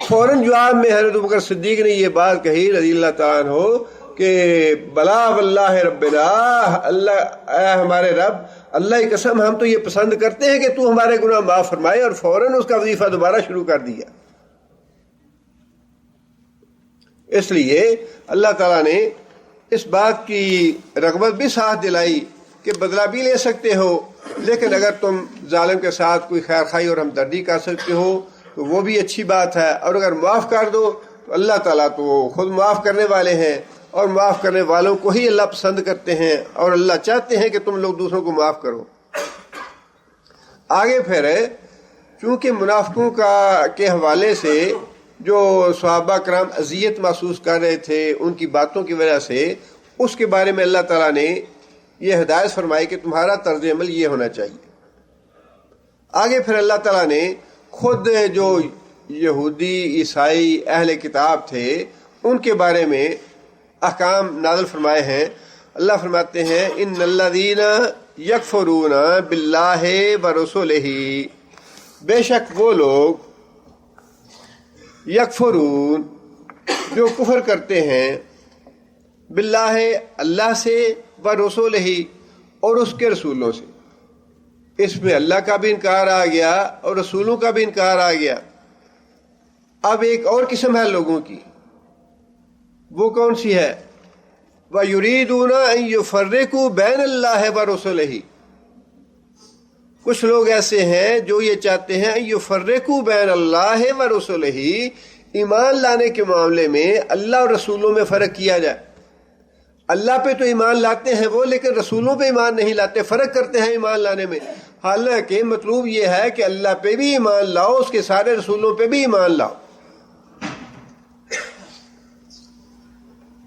فوراً جواب میں حضرت ابوبکر صدیق نے یہ بات کہی رضی اللہ تعالیٰ عنہ کہ بلا واللہ ربنا، اللہ اے ہمارے رب، اللہ کی قسم ہم تو یہ پسند کرتے ہیں کہ تو ہمارے گناہ معاف فرمائے، اور فوراً اس کا وظیفہ دوبارہ شروع کر دیا۔ اس لیے اللہ تعالیٰ نے اس بات کی رغبت بھی ساتھ دلائی کہ بدلہ بھی لے سکتے ہو، لیکن اگر تم ظالم کے ساتھ کوئی خیر خواہی اور ہمدردی کر سکتے ہو تو وہ بھی اچھی بات ہے، اور اگر معاف کر دو تو اللہ تعالیٰ تو خود معاف کرنے والے ہیں، اور معاف کرنے والوں کو ہی اللہ پسند کرتے ہیں، اور اللہ چاہتے ہیں کہ تم لوگ دوسروں کو معاف کرو۔ آگے پھر چونکہ منافقوں کے حوالے سے جو صحابہ کرام اذیت محسوس کر رہے تھے ان کی باتوں کی وجہ سے، اس کے بارے میں اللہ تعالیٰ نے یہ ہدایت فرمائی کہ تمہارا طرز عمل یہ ہونا چاہیے۔ آگے پھر اللہ تعالیٰ نے خود جو یہودی عیسائی اہل کتاب تھے ان کے بارے میں احکام نازل فرمائے ہیں۔ اللہ فرماتے ہیں ان الذین یکفرون باللہ ورسلہ، بے شک وہ لوگ یکفرون جو کفر کرتے ہیں، باللہ اللہ سے، ورسلہ اور اس کے رسولوں سے۔ اس میں اللہ کا بھی انکار آ گیا اور رسولوں کا بھی انکار آ گیا۔ اب ایک اور قسم ہے لوگوں کی، وہ کون سی ہے؟ وَيُرِيدُونَ أَن يُفَرِّقُوا بَيْنَ اللَّهِ وَرُسُلِهِ، کچھ لوگ ایسے ہیں جو یہ چاہتے ہیں يُفَرِّقُوا بَيْنَ اللَّهِ وَرُسُلِهِ، ایمان لانے کے معاملے میں اللہ اور رسولوں میں فرق کیا جائے۔ اللہ پہ تو ایمان لاتے ہیں وہ، لیکن رسولوں پہ ایمان نہیں لاتے، فرق کرتے ہیں ایمان لانے میں۔ حالانکہ مطلوب یہ ہے کہ اللہ پہ بھی ایمان لاؤ، اس کے سارے رسولوں پہ بھی ایمان لاؤ۔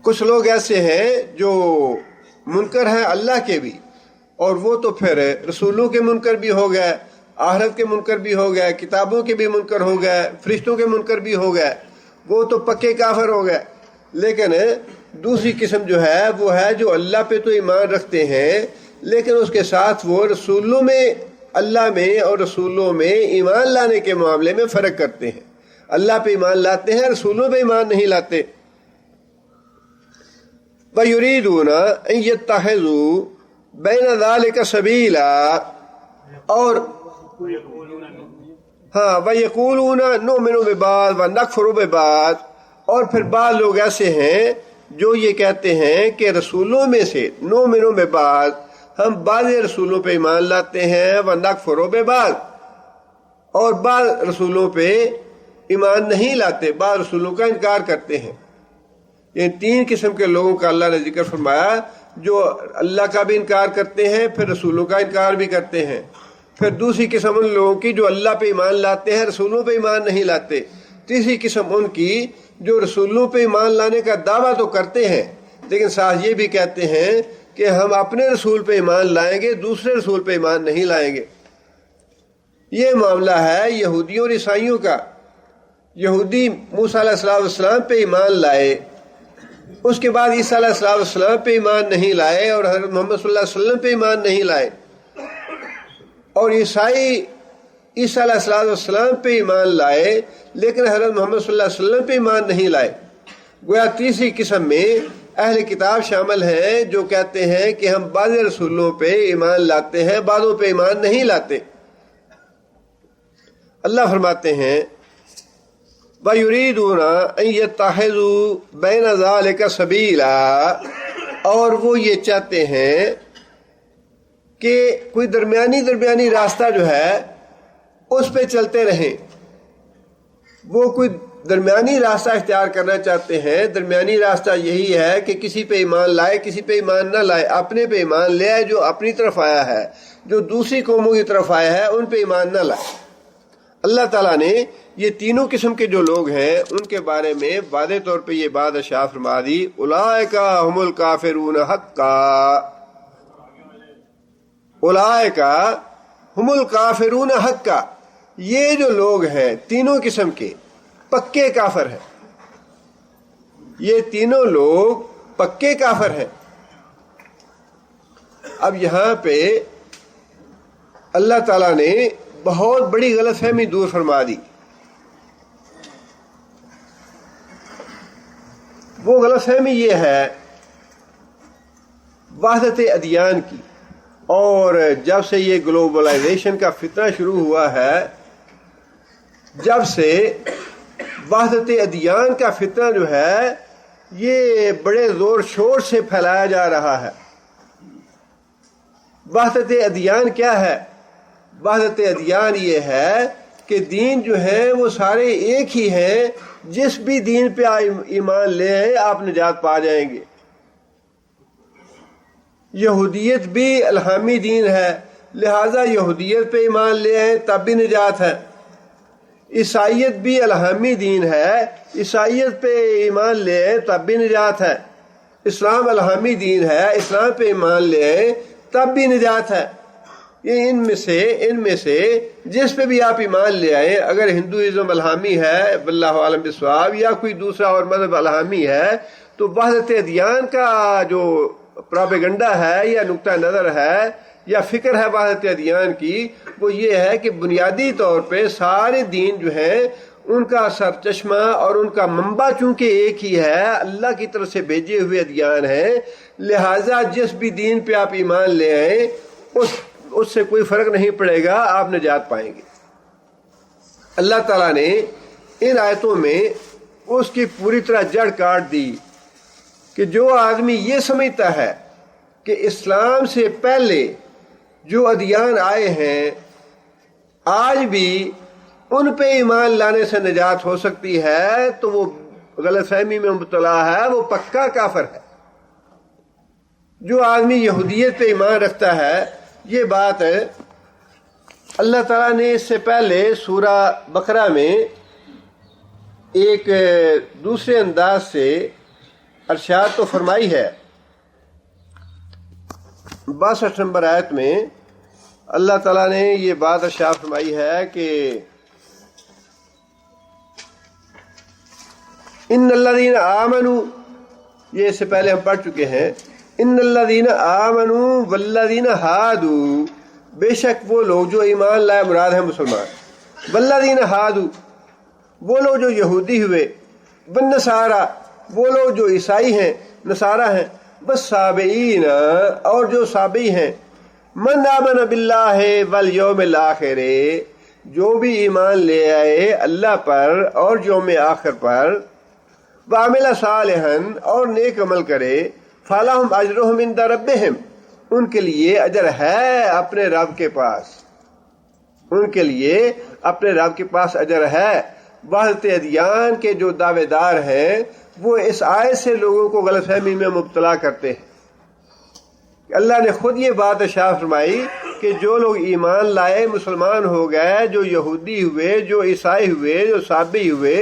کچھ لوگ ایسے ہیں جو منکر ہیں اللہ کے بھی، اور وہ تو پھر رسولوں کے منکر بھی ہو گئے، آخرت کے منکر بھی ہو گئے، کتابوں کے بھی منکر ہو گئے، فرشتوں کے منکر بھی ہو گئے، وہ تو پکے کافر ہو گئے۔ لیکن دوسری قسم جو ہے وہ ہے جو اللہ پہ تو ایمان رکھتے ہیں، لیکن اس کے ساتھ وہ رسولوں میں، اللہ میں اور رسولوں میں ایمان لانے کے معاملے میں فرق کرتے ہیں۔ اللہ پہ ایمان لاتے ہیں، رسولوں پہ ایمان نہیں لاتے۔ وَيُرِيدُونَ أَن يَتَّخِذُوا بَيْنَ ذَلِكَ سَبِيلًا، اور وَيَقُولُونَ نُؤْمِنُ بِبَعْضٍ وَنَكْفُرُ بِبَعْضٍ، اور پھر بعض لوگ ایسے ہیں جو یہ کہتے ہیں کہ رسولوں میں سے نُؤْمِنُ بِبَعْضٍ، ہم بعض رسولوں پہ ایمان لاتے ہیں، وَنَكْفُرُ بِبَعْضٍ، اور بعض رسولوں پہ ایمان نہیں لاتے، بعض رسولوں کا انکار کرتے ہیں۔ یہ تین قسم کے لوگوں کا اللہ نے ذکر فرمایا، جو اللہ کا بھی انکار کرتے ہیں، پھر رسولوں کا انکار بھی کرتے ہیں۔ پھر دوسری قسم ان لوگوں کی جو اللہ پہ ایمان لاتے ہیں، رسولوں پہ ایمان نہیں لاتے۔ تیسری قسم ان کی جو رسولوں پہ ایمان لانے کا دعویٰ تو کرتے ہیں، لیکن ساتھ یہ بھی کہتے ہیں کہ ہم اپنے رسول پہ ایمان لائیں گے، دوسرے رسول پہ ایمان نہیں لائیں گے۔ یہ معاملہ ہے یہودیوں اور عیسائیوں کا۔ یہودی موسیٰ علیہ السلام پہ ایمان لائے، اس کے بعد عیسیٰ علیہ السلام پہ ایمان نہیں لائے اور حضرت محمد صلی اللہ علیہ وسلم پہ ایمان نہیں لائے، اور عیسائی عیسیٰ علیہ السلام پہ ایمان لائے لیکن حضرت محمد صلی اللہ علیہ وسلم پہ ایمان نہیں لائے۔ گویا تیسری قسم میں اہل کتاب شامل ہیں جو کہتے ہیں کہ ہم بعض رسولوں پہ ایمان لاتے ہیں، بعضوں پہ ایمان نہیں لاتے۔ اللہ فرماتے ہیں وَيُرِيدُونَ أَن يَتَّخِذُوا بَيْنَ ذَلِكَ سَبِيلًا، اور وہ یہ چاہتے ہیں کہ کوئی درمیانی راستہ جو ہے اس پہ چلتے رہیں۔ وہ کوئی درمیانی راستہ اختیار کرنا چاہتے ہیں۔ درمیانی راستہ یہی ہے کہ کسی پہ ایمان لائے، کسی پہ ایمان نہ لائے، اپنے پہ ایمان لے آئے جو اپنی طرف آیا ہے، جو دوسری قوموں کی طرف آیا ہے ان پہ ایمان نہ لائے۔ اللہ تعالیٰ نے یہ تینوں قسم کے جو لوگ ہیں ان کے بارے میں واضح طور پہ یہ بات ارشاد فرما دی، اولئک ھم الکافرون حقا، اولئک ھم الکافرون حقا، یہ جو لوگ ہیں تینوں قسم کے پکے کافر ہیں، یہ تینوں لوگ پکے کافر ہیں۔ اب یہاں پہ اللہ تعالیٰ نے بہت بڑی غلط فہمی دور فرما دی۔ وہ غلط فہمی یہ ہے وحدت ادیان کی، اور جب سے یہ گلوبلائزیشن کا فتنہ شروع ہوا ہے، جب سے وحدت ادیان کا فتنہ جو ہے یہ بڑے زور شور سے پھیلایا جا رہا ہے۔ وحدت ادیان کیا ہے؟ وحدت ادیان یہ ہے کہ دین جو ہیں وہ سارے ایک ہی ہیں، جس بھی دین پہ ایمان لے آئیں آپ نجات پا جائیں گے۔ یہودیت بھی الہامی دین ہے، لہذا یہودیت پہ ایمان لے آئیں تب بھی نجات ہے۔ عیسائیت بھی الہامی دین ہے، عیسائیت پہ ایمان لے آئیں تب بھی نجات ہے۔ اسلام الہامی دین ہے، اسلام پہ ایمان لے آئیں تب بھی نجات ہے۔ یہ ان میں سے جس پہ بھی آپ ایمان لے آئیں، اگر ہندوازم الہامی ہے واللہ عالم بالصواب، یا کوئی دوسرا اور مذہب الہامی ہے، تو وحدت ادیان کا جو پراپیگنڈا ہے یا نقطہ نظر ہے یا فکر ہے وحدت ادیان کی، وہ یہ ہے کہ بنیادی طور پہ سارے دین جو ہیں ان کا سر چشمہ اور ان کا منبع چونکہ ایک ہی ہے، اللہ کی طرف سے بھیجے ہوئے ادیان ہیں، لہٰذا جس بھی دین پہ آپ ایمان لے آئیں اس سے کوئی فرق نہیں پڑے گا، آپ نجات پائیں گے۔ اللہ تعالیٰ نے ان آیتوں میں اس کی پوری طرح جڑ کاٹ دی کہ جو آدمی یہ سمجھتا ہے کہ اسلام سے پہلے جو ادیان آئے ہیں آج بھی ان پہ ایمان لانے سے نجات ہو سکتی ہے، تو وہ غلط فہمی میں مبتلا ہے، وہ پکا کافر ہے۔ جو آدمی یہودیت پہ ایمان رکھتا ہے، یہ بات اللہ تعالیٰ نے اس سے پہلے سورہ بقرہ میں ایک دوسرے انداز سے ارشاد تو فرمائی ہے۔ 62 نمبر آیت میں اللہ تعالیٰ نے یہ بات ارشاد فرمائی ہے کہ ان الذین آمنوا، یہ اس سے پہلے ہم پڑھ چکے ہیں، ان الذین آمنوا والذین ہادوا، بے شک وہ لوگ جو ایمان لائے، مراد ہے مسلمان، والذین ہادوا وہ لوگ جو یہودی ہوئے، والنصارى وہ لوگ جو عیسائی ہیں، نصارہ ہیں، والصابئین اور جو صابئی ہیں، من آمن باللہ والیوم الآخر جو بھی ایمان لے آئے اللہ پر اور یوم آخر پر، وعمل صالحا اور نیک عمل کرے، فلہم اجرہم عند ربہم ان کے لیے اجر ہے اپنے رب کے پاس، ان کے لیے اپنے رب کے پاس اجر ہے۔ وحدت ادیان کے جو دعوے دار ہیں وہ اس آیت سے لوگوں کو غلط فہمی میں مبتلا کرتے ہیں۔ اللہ نے خود یہ بات ارشاد فرمائی کہ جو لوگ ایمان لائے، مسلمان ہو گئے، جو یہودی ہوئے، جو عیسائی ہوئے، جو صابئی ہوئے،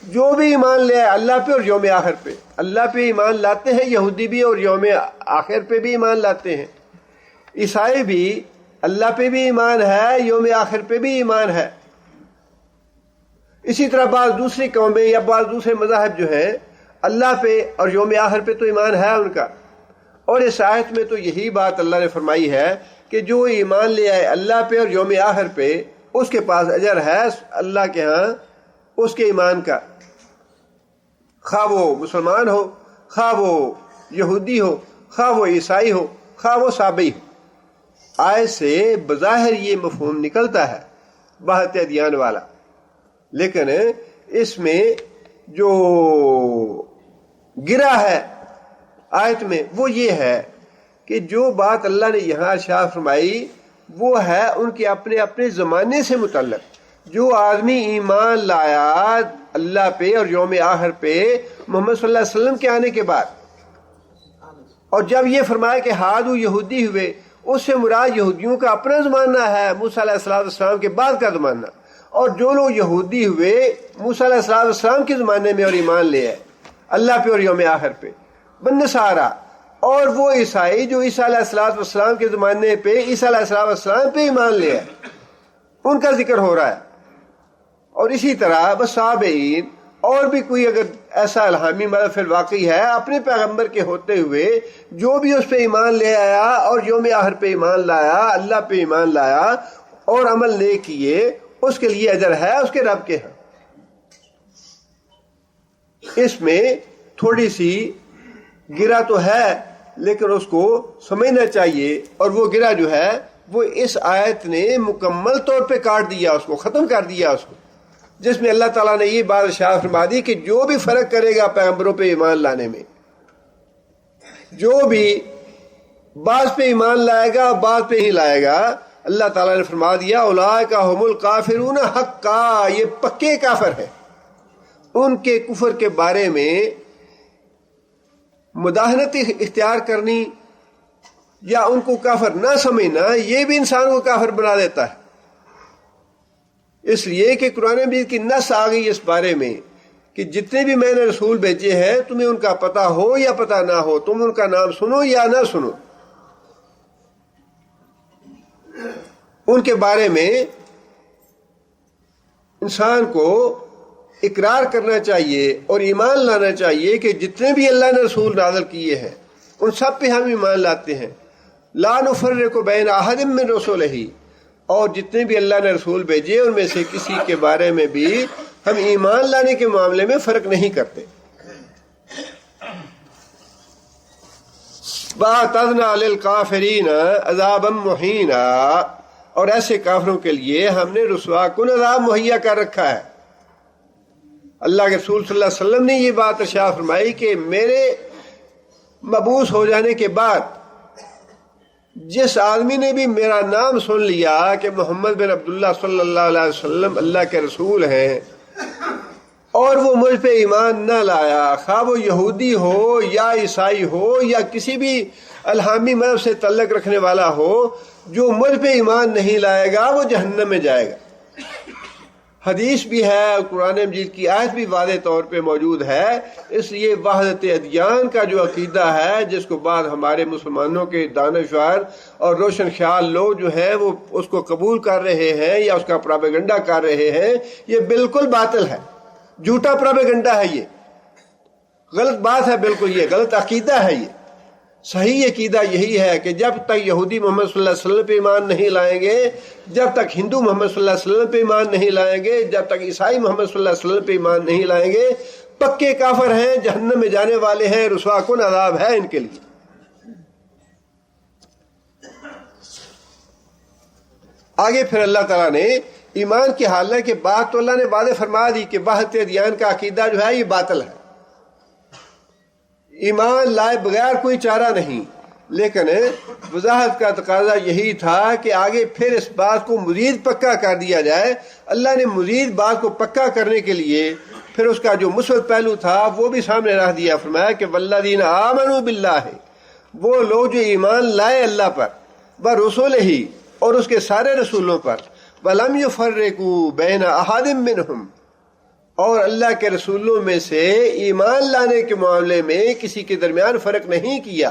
جو بھی ایمان لے آئے اللہ پہ اور یوم آخر پہ، اللہ پہ ایمان لاتے ہیں یہودی بھی، اور یوم آخر پہ بھی ایمان لاتے ہیں، عیسائی بھی اللہ پہ بھی ایمان ہے، یوم آخر پہ بھی ایمان ہے۔ اسی طرح بعض دوسری قومیں یا بعض دوسرے مذاہب جو ہیں اللہ پہ اور یوم آخر پہ تو ایمان ہے ان کا، اور اس آیت میں تو یہی بات اللہ نے فرمائی ہے کہ جو ایمان لے آئے اللہ پہ اور یوم آخر پہ اس کے پاس اجر ہے اللہ کے ہاں اس کے ایمان کا، خواہ وہ مسلمان ہو، خواہ وہ یہودی ہو، خواہ وہ عیسائی ہو، خواہ وہ صابئی ہو۔ آیت سے بظاہر یہ مفہوم نکلتا ہے وحدت ادیان والا، لیکن اس میں جو گرا ہے آیت میں وہ یہ ہے کہ جو بات اللہ نے یہاں ارشاد فرمائی وہ ہے ان کے اپنے اپنے زمانے سے متعلق۔ جو آدمی ایمان لایا اللہ پہ اور یوم آخر پہ محمد صلی اللہ علیہ وسلم کے آنے کے بعد، اور جب یہ فرمایا کہ ہادو یہودی ہوئے، اس سے مراد یہودیوں کا اپنا زمانہ ہے، موسیٰ علیہ السلام کے بعد کا زمانہ، اور جو لوگ یہودی ہوئے موسیٰ علیہ السلام کے زمانے میں اور ایمان لے آئے اللہ پہ اور یوم آخر پہ، بنصارہ، اور وہ عیسائی جو عیسیٰ علیہ السلام کے زمانے پہ عیسیٰ علیہ السلام پہ ایمان لے آئے، ان کا ذکر ہو رہا ہے۔ اور اسی طرح بصابئین، اور بھی کوئی اگر ایسا الہامی مذہب فی الواقع ہے اپنے پیغمبر کے ہوتے ہوئے جو بھی اس پہ ایمان لے آیا اور یوم آخر پہ ایمان لایا، اللہ پہ ایمان لایا اور عمل نیک کیے، اس کے لیے اجر ہے اس کے رب کے ہاں۔ اس میں تھوڑی سی گرا تو ہے لیکن اس کو سمجھنا چاہیے، اور وہ گرا جو ہے وہ اس آیت نے مکمل طور پہ کاٹ دیا، اس کو ختم کر دیا اس کو، جس میں اللہ تعالیٰ نے یہ بات ارشاد فرما دی کہ جو بھی فرق کرے گا پیغمبروں پہ ایمان لانے میں، جو بھی بعض پہ ایمان لائے گا بعض پہ ہی لائے گا، اللہ تعالیٰ نے فرما دیا اولئک هم الکافرون حقا، یہ پکے کافر ہیں۔ ان کے کفر کے بارے میں مداہنت اختیار کرنی یا ان کو کافر نہ سمجھنا، یہ بھی انسان کو کافر بنا دیتا ہے، اس لیے کہ قرآن مجید کی نص آ گئی اس بارے میں کہ جتنے بھی میں نے رسول بھیجے ہیں تمہیں ان کا پتہ ہو یا پتہ نہ ہو، تم ان کا نام سنو یا نہ سنو، ان کے بارے میں انسان کو اقرار کرنا چاہیے اور ایمان لانا چاہیے کہ جتنے بھی اللہ نے رسول نازل کیے ہیں ان سب پہ ہم ایمان لاتے ہیں، لا نفرق بین احد من رسلہ، اور جتنے بھی اللہ نے رسول بھیجے ان میں سے کسی کے بارے میں بھی ہم ایمان لانے کے معاملے میں فرق نہیں کرتے۔ وَأَعْتَدْنَا لِلْكَافِرِينَ عَذَابًا مُّهِينًا، اور ایسے کافروں کے لیے ہم نے رسوا کن عذاب مہیا کر رکھا ہے۔ اللہ کے رسول صلی اللہ علیہ وسلم نے یہ بات ارشاد فرمائی کہ میرے مبعوث ہو جانے کے بعد جس آدمی نے بھی میرا نام سن لیا کہ محمد بن عبداللہ صلی اللہ علیہ وسلم اللہ کے رسول ہیں، اور وہ مجھ پہ ایمان نہ لایا، خواہ وہ یہودی ہو یا عیسائی ہو یا کسی بھی الہامی مذہب سے تعلق رکھنے والا ہو، جو مجھ پہ ایمان نہیں لائے گا وہ جہنم میں جائے گا۔ حدیث بھی ہے، قرآن مجید کی آیت بھی واضح طور پہ موجود ہے، اس لیے وحدت ادیان کا جو عقیدہ ہے جس کو بعد ہمارے مسلمانوں کے دانشور اور روشن خیال لوگ جو ہیں وہ اس کو قبول کر رہے ہیں یا اس کا پروپیگنڈا کر رہے ہیں، یہ بالکل باطل ہے، جھوٹا پروپیگنڈا ہے، یہ غلط بات ہے، بالکل یہ غلط عقیدہ ہے۔ یہ صحیح عقیدہ یہی ہے کہ جب تک یہودی محمد صلی اللہ علیہ وسلم پہ ایمان نہیں لائیں گے، جب تک ہندو محمد صلی اللہ علیہ وسلم پہ ایمان نہیں لائیں گے، جب تک عیسائی محمد صلی اللہ علیہ وسلم پہ ایمان نہیں لائیں گے، پکے کافر ہیں، جہنم میں جانے والے ہیں، رسوا کن عذاب ہے ان کے لیے۔ آگے پھر اللہ تعالیٰ نے ایمان کے حالت کے بعد تو اللہ نے واضح فرما دی کہ وحدت ادیان کا عقیدہ جو ہے یہ باطل ہے، ایمان لائے بغیر کوئی چارہ نہیں، لیکن وضاحت کا تقاضا یہی تھا کہ آگے پھر اس بات کو مزید پکا کر دیا جائے۔ اللہ نے مزید بات کو پکا کرنے کے لیے پھر اس کا جو مثبت پہلو تھا وہ بھی سامنے رکھ دیا، فرمایا کہ والذین آمنوا باللہ، وہ لوگ جو ایمان لائے اللہ پر، ورسلہ، اور اس کے سارے رسولوں پر، ولم یفرقوا بین احد منہم، اور اللہ کے رسولوں میں سے ایمان لانے کے معاملے میں کسی کے درمیان فرق نہیں کیا.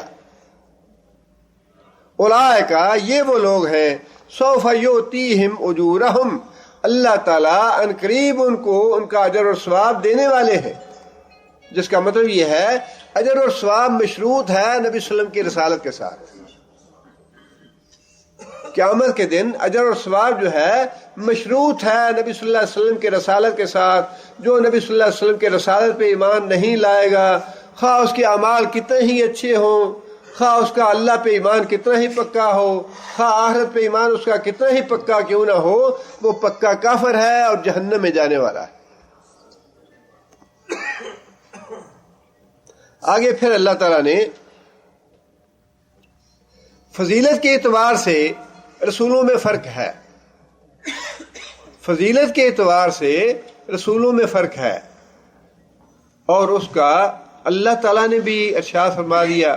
اولئک یہ وہ لوگ ہیں سوف یؤتیہم اجورہم اللہ تعالیٰ ان قریب ان کو ان کا اجر اور ثواب دینے والے ہیں. جس کا مطلب یہ ہے اجر اور ثواب مشروط ہے نبی صلی اللہ علیہ وسلم کی رسالت کے ساتھ. قیامت کے دن اجر اور ثواب جو ہے مشروط ہے نبی صلی اللہ علیہ وسلم کے رسالت کے ساتھ. جو نبی صلی اللہ علیہ وسلم کے رسالت پہ ایمان نہیں لائے گا، خواہ اس کے اعمال کتنے ہی اچھے ہوں، خواہ اس کا اللہ پہ ایمان کتنا ہی پکا ہو، خواہ آخرت پہ ایمان اس کا کتنا ہی پکا کیوں نہ ہو، وہ پکا کافر ہے اور جہنم میں جانے والا ہے. آگے پھر اللہ تعالیٰ نے فضیلت کے اعتبار سے رسولوں میں فرق ہے. فضیلت کے اعتبار سے رسولوں میں فرق ہے، اور اس کا اللہ تعالیٰ نے بھی ارشاد فرما دیا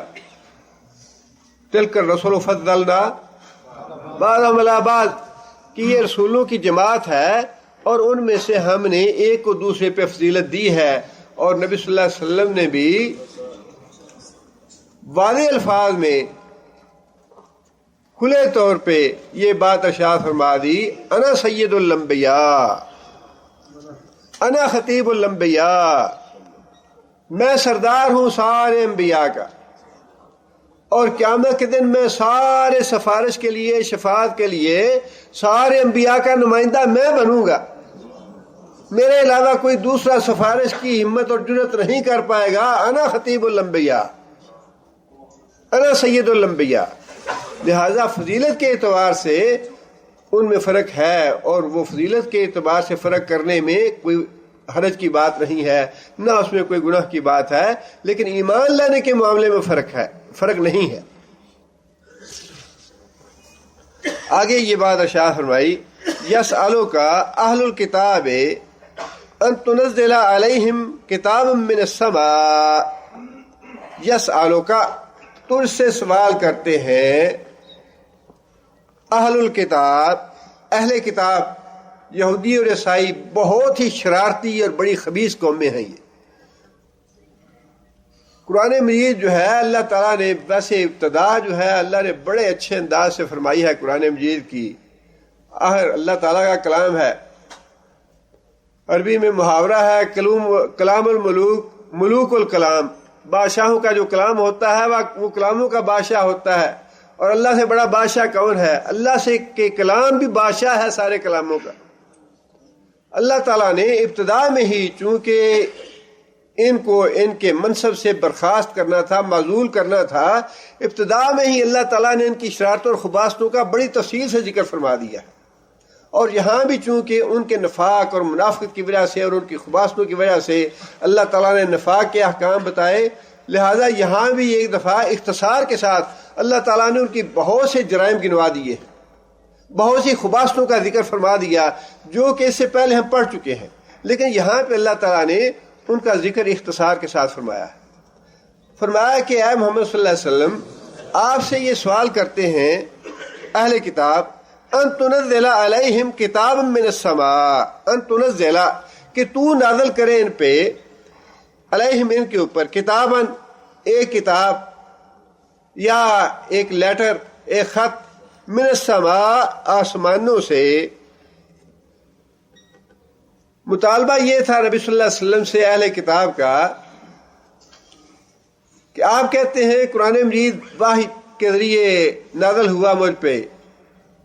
تلک الرسل فضلنا بعضهم علی بعض کہ یہ رسولوں کی جماعت ہے اور ان میں سے ہم نے ایک کو دوسرے پہ فضیلت دی ہے. اور نبی صلی اللہ علیہ وسلم نے بھی واضح الفاظ میں کھلے طور پہ یہ بات ارشاد فرما دی انا سید الانبیاء انا خطیب الانبیاء، میں سردار ہوں سارے انبیاء کا، اور قیامت کے دن میں سارے سفارش کے لیے شفاعت کے لیے سارے انبیاء کا نمائندہ میں بنوں گا. میرے علاوہ کوئی دوسرا سفارش کی ہمت اور جرت نہیں کر پائے گا. انا خطیب الانبیاء انا سید الانبیاء. لہذا فضیلت کے اعتبار سے ان میں فرق ہے، اور وہ فضیلت کے اعتبار سے فرق کرنے میں کوئی حرج کی بات نہیں ہے، نہ اس میں کوئی گناہ کی بات ہے. لیکن ایمان لانے کے معاملے میں فرق نہیں ہے. آگے یہ بات ارشاد فرمائی یسألک اہل الکتاب ان تنزل علیہم کتابا من السماء. یسألک تجھ سے سوال کرتے ہیں اہل الکتاب، اہل کتاب یہودی اور عیسائی بہت ہی شرارتی اور بڑی خبیث قومیں ہیں. یہ قرآن مجید جو ہے اللہ تعالیٰ نے ویسے ابتدا جو ہے اللہ نے بڑے اچھے انداز سے فرمائی ہے. قرآن مجید کی اللہ تعالیٰ کا کلام ہے، عربی میں محاورہ ہے کلام الملوک ملوک الکلام. بادشاہوں کا جو کلام ہوتا ہے وہ کلاموں کا بادشاہ ہوتا ہے. اور اللہ سے بڑا بادشاہ کون ہے؟ اللہ سے کے کلام بھی بادشاہ ہے سارے کلاموں کا. اللہ تعالیٰ نے ابتدا میں ہی چونکہ ان کو ان کے منصب سے برخاست کرنا تھا، معزول کرنا تھا، ابتدا میں ہی اللہ تعالیٰ نے ان کی شرارتوں اور خباثتوں کا بڑی تفصیل سے ذکر فرما دیا. اور یہاں بھی چونکہ ان کے نفاق اور منافقت کی وجہ سے اور ان کی خباثتوں کی وجہ سے اللہ تعالیٰ نے نفاق کے احکام بتائے، لہٰذا یہاں بھی ایک دفعہ اختصار کے ساتھ اللہ تعالیٰ نے ان کی بہت سے جرائم گنوا دیے، بہت سی خباثتوں کا ذکر فرما دیا جو کہ اس سے پہلے ہم پڑھ چکے ہیں. لیکن یہاں پہ اللہ تعالیٰ نے ان کا ذکر اختصار کے ساتھ فرمایا کہ اے محمد صلی اللہ علیہ وسلم آپ سے یہ سوال کرتے ہیں اہل کتاب ان تنزل علیہم کتابا من السماء، ان تنزل کہ تو نازل کرے ان پہ، علیہم ان کے اوپر، کتاباً ایک کتاب یا ایک لیٹر ایک خط، من السماء آسمانوں سے. مطالبہ یہ تھا نبی صلی اللہ علیہ وسلم سے اہل کتاب کا کہ آپ کہتے ہیں قرآن مجید وحی کے ذریعے نازل ہوا، مجھ پہ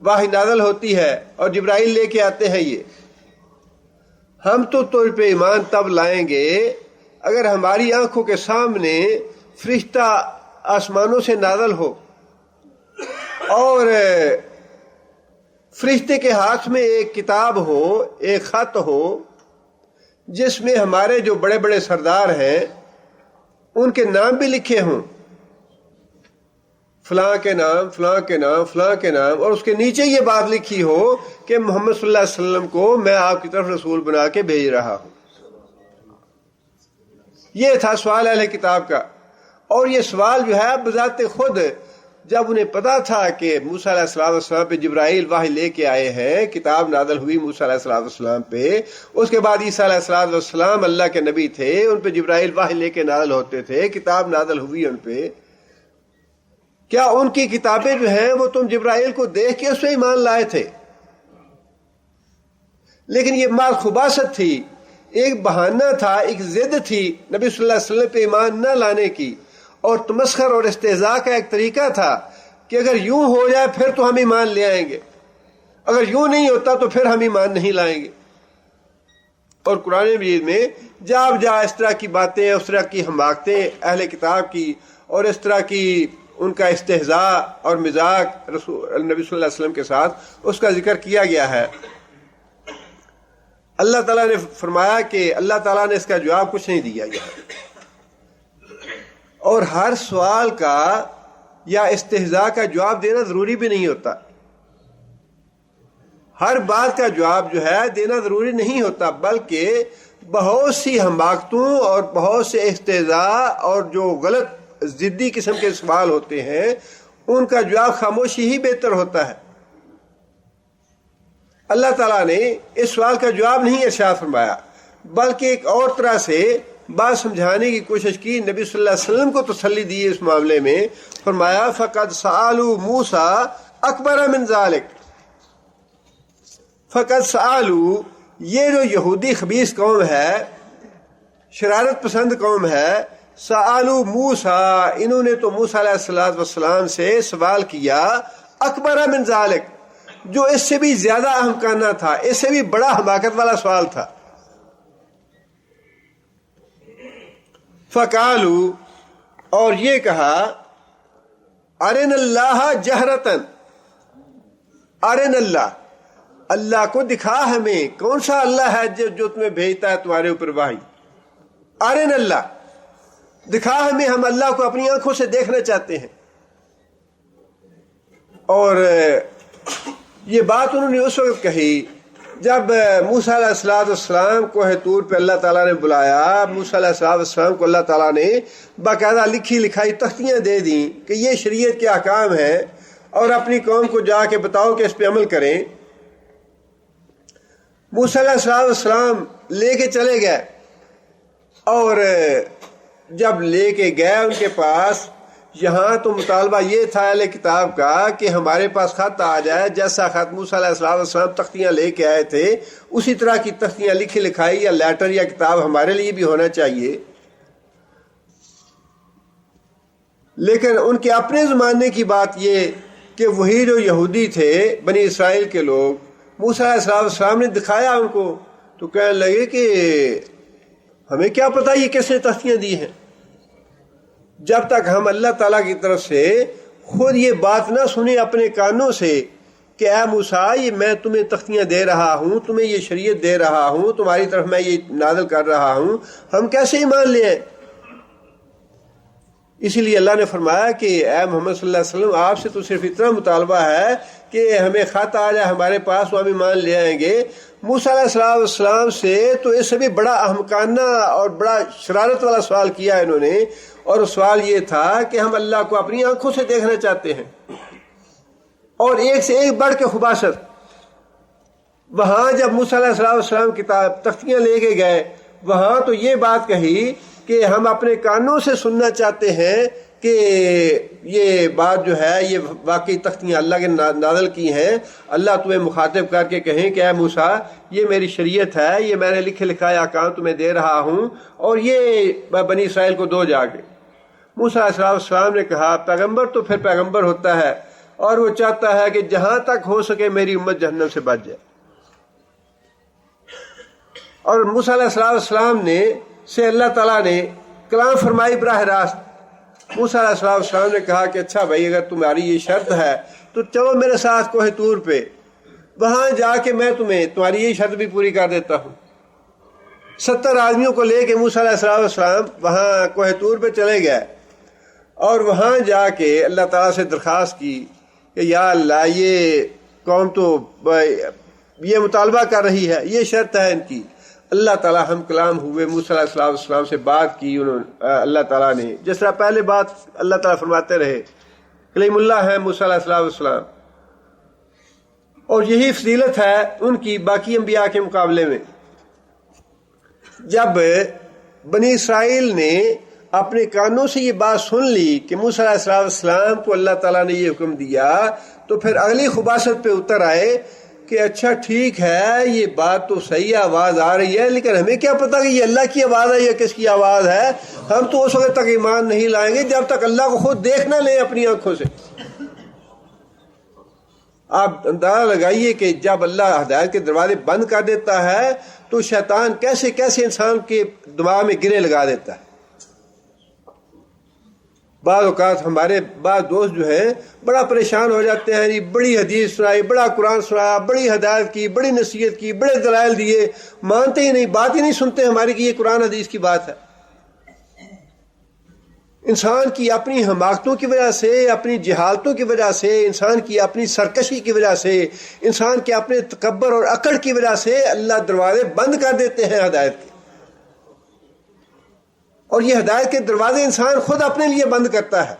وحی نازل ہوتی ہے اور جبرائیل لے کے آتے ہیں. یہ ہم تو تجھ پہ ایمان تب لائیں گے اگر ہماری آنکھوں کے سامنے فرشتہ آسمانوں سے نازل ہو اور فرشتے کے ہاتھ میں ایک کتاب ہو، ایک خط ہو جس میں ہمارے جو بڑے بڑے سردار ہیں ان کے نام بھی لکھے ہوں، فلاں کے نام فلاں کے نام فلاں کے نام، اور اس کے نیچے یہ بات لکھی ہو کہ محمد صلی اللہ علیہ وسلم کو میں آپ کی طرف رسول بنا کے بھیج رہا ہوں. یہ تھا سوال اہل کتاب کا. اور یہ سوال جو ہے بذات خود جب انہیں پتا تھا کہ موسیٰ علیہ السلام پہ جبرائیل وحی لے کے آئے ہیں، کتاب نازل ہوئی موسیٰ علیہ السلام پہ، اس کے بعد عیسیٰ علیہ السلام اللہ کے نبی تھے، ان پہ جبرائیل وحی لے کے نازل ہوتے تھے، کتاب نازل ہوئی ان پہ، کیا ان کی کتابیں جو ہیں وہ تم جبرائیل کو دیکھ کے اس پہ ایمان لائے تھے؟ لیکن یہ مال خباثت تھی، ایک بہانہ تھا، ایک ضد تھی نبی صلی اللہ علیہ وسلم پہ ایمان نہ لانے کی، اور تمسخر اور استہزاء کا ایک طریقہ تھا کہ اگر یوں ہو جائے پھر تو ہم ایمان لے آئیں گے، اگر یوں نہیں ہوتا تو پھر ہم ایمان نہیں لائیں گے۔ اور قرآن مجید میں جا اس طرح کی باتیں، اس طرح کی حماقتیں اہل کتاب کی، اور اس طرح کی ان کا استہزاء اور مذاق رسول نبی صلی اللہ علیہ وسلم کے ساتھ، اس کا ذکر کیا گیا ہے۔ اللہ تعالیٰ نے فرمایا کہ اللہ تعالیٰ نے اس کا جواب کچھ نہیں دیا یہاں، اور ہر سوال کا یا استہزاء کا جواب دینا ضروری بھی نہیں ہوتا، ہر بات کا جواب جو ہے دینا ضروری نہیں ہوتا، بلکہ بہت سی حماقتوں اور بہت سے استہزاء اور جو غلط ضدی قسم کے سوال ہوتے ہیں ان کا جواب خاموشی ہی بہتر ہوتا ہے۔ اللہ تعالیٰ نے اس سوال کا جواب نہیں ارشاد فرمایا، بلکہ ایک اور طرح سے بات سمجھانے کی کوشش کی، نبی صلی اللہ علیہ وسلم کو تسلی دی اس معاملے میں، فرمایا فَقَدْ سَأَلُوا مُوسَىٰ أَكْبَرَ مِنْ ذَلِكَ۔ فقط سألو، یہ جو یہودی خبیث قوم ہے، شرارت پسند قوم ہے، سألو موسیٰ، انہوں نے تو موسیٰ علیہ السلام سے سوال کیا، اکبر من ذالک، جو اس سے بھی زیادہ احمقانہ تھا، اس سے بھی بڑا حماقت والا سوال تھا۔ فقالو، اور یہ کہا، ارن اللہ جہرتن، ارن اللہ، اللہ کو دکھا ہمیں، کون سا اللہ ہے جو تمہیں بھیجتا ہے تمہارے اوپر وحی، ارن اللہ، دکھا ہمیں، ہم اللہ کو اپنی آنکھوں سے دیکھنا چاہتے ہیں۔ اور یہ بات انہوں نے اس وقت کہی جب موسیٰ علیہ السلام کوہ طور پہ اللہ تعالیٰ نے بلایا، موسیٰ علیہ السلام کو اللہ تعالیٰ نے باقاعدہ لکھی لکھائی تختیاں دے دیں کہ یہ شریعت کے احکام ہیں اور اپنی قوم کو جا کے بتاؤ کہ اس پہ عمل کریں۔ موسیٰ علیہ السلام لے کے چلے گئے، اور جب لے کے گئے ان کے پاس، یہاں تو مطالبہ یہ تھا اہل کتاب کا کہ ہمارے پاس خط آ جائے، جیسا خط موسیٰ علیہ السلام تختیاں لے کے آئے تھے اسی طرح کی تختیاں لکھی لکھائی یا لیٹر یا کتاب ہمارے لیے بھی ہونا چاہیے۔ لیکن ان کے اپنے زمانے کی بات یہ کہ وہی جو یہودی تھے بنی اسرائیل کے لوگ، موسیٰ علیہ السلام نے دکھایا ان کو تو کہنے لگے کہ ہمیں کیا پتہ یہ کس نے تختیاں دی ہیں، جب تک ہم اللہ تعالیٰ کی طرف سے خود یہ بات نہ سنیں اپنے کانوں سے کہ اے موسیٰ، یہ میں تمہیں تختیاں دے رہا ہوں، تمہیں یہ شریعت دے رہا ہوں، تمہاری طرف میں یہ نازل کر رہا ہوں، ہم کیسے ایمان لے آئیں؟ اسی لیے اللہ نے فرمایا کہ اے محمد صلی اللہ علیہ وسلم، آپ سے تو صرف اتنا مطالبہ ہے کہ ہمیں خط آ جائے ہمارے پاس تو ہم ایمان لے آئیں گے۔ موسیٰ علیہ السلام سے تو اس سے بھی بڑا احمقانہ اور بڑا شرارت والا سوال کیا انہوں نے، اور سوال یہ تھا کہ ہم اللہ کو اپنی آنکھوں سے دیکھنا چاہتے ہیں، اور ایک سے ایک بڑھ کے خباثت۔ وہاں جب موسیٰ علیہ السلام کتاب تختیاں لے کے گئے، وہاں تو یہ بات کہی کہ ہم اپنے کانوں سے سننا چاہتے ہیں کہ یہ بات جو ہے یہ واقعی تختیاں اللہ کے نازل کی ہیں، اللہ تمہیں مخاطب کر کے کہیں کہ اے موسیٰ، یہ میری شریعت ہے، یہ میں نے لکھے لکھائے احکام تمہیں دے رہا ہوں، اور یہ بنی اسرائیل کو دو جا کے۔ موسیٰ علیہ السلام نے کہا پیغمبر تو پھر پیغمبر ہوتا ہے، اور وہ چاہتا ہے کہ جہاں تک ہو سکے میری امت جہنم سے بچ جائے۔ اور موسیٰ علیہ السلام نے سے اللہ تعالیٰ نے کلام فرمائی براہ راست۔ موسیٰ علیہ السلام نے کہا کہ اچھا بھائی، اگر تمہاری یہ شرط ہے تو چلو میرے ساتھ کوہ طور پہ، وہاں جا کے میں تمہاری یہ شرط بھی پوری کر دیتا ہوں۔ 70 آدمیوں کو لے کے موسیٰ علیہ السلام وہاں کوہ طور پہ چلے گئے، اور وہاں جا کے اللہ تعالیٰ سے درخواست کی کہ یا اللہ، یہ قوم تو یہ مطالبہ کر رہی ہے، یہ شرط ہے ان کی۔ اللہ تعالیٰ ہم کلام ہوئے، موسیٰ علیہ السلام سے بات کی اللہ تعالیٰ نے، جس طرح پہلے بات اللہ تعالیٰ فرماتے رہے کلیم اللہ ہیں موسیٰ علیہ السلام، اور یہی فضیلت ہے ان کی باقی انبیاء کے مقابلے میں۔ جب بنی اسرائیل نے اپنے کانوں سے یہ بات سن لی کہ موسیٰ علیہ السلام کو اللہ تعالیٰ نے یہ حکم دیا، تو پھر اگلی خباثت پہ اتر آئے کہ اچھا ٹھیک ہے، یہ بات تو صحیح آواز آ رہی ہے، لیکن ہمیں کیا پتا کہ یہ اللہ کی آواز ہے یا کس کی آواز ہے؟ ہم تو اس وقت تک ایمان نہیں لائیں گے جب تک اللہ کو خود دیکھ نہ لیں اپنی آنکھوں سے۔ آپ اندازہ لگائیے کہ جب اللہ ہدایت کے دروازے بند کر دیتا ہے تو شیطان کیسے کیسے انسان کے دماغ میں گرے لگا دیتا ہے۔ بعض اوقات ہمارے بعض دوست جو ہیں بڑا پریشان ہو جاتے ہیں، جی بڑی حدیث سنائی، بڑا قرآن سنایا، بڑی ہدایت کی، بڑی نصیحت کی، بڑے دلائل دیے، مانتے ہی نہیں، بات ہی نہیں سنتے ہماری کہ یہ قرآن حدیث کی بات ہے۔ انسان کی اپنی حماقتوں کی وجہ سے، اپنی جہالتوں کی وجہ سے، انسان کی اپنی سرکشی کی وجہ سے، انسان کے اپنے تکبر اور اکڑ کی وجہ سے اللہ دروازے بند کر دیتے ہیں ہدایت کے، اور یہ ہدایت کے دروازے انسان خود اپنے لیے بند کرتا ہے۔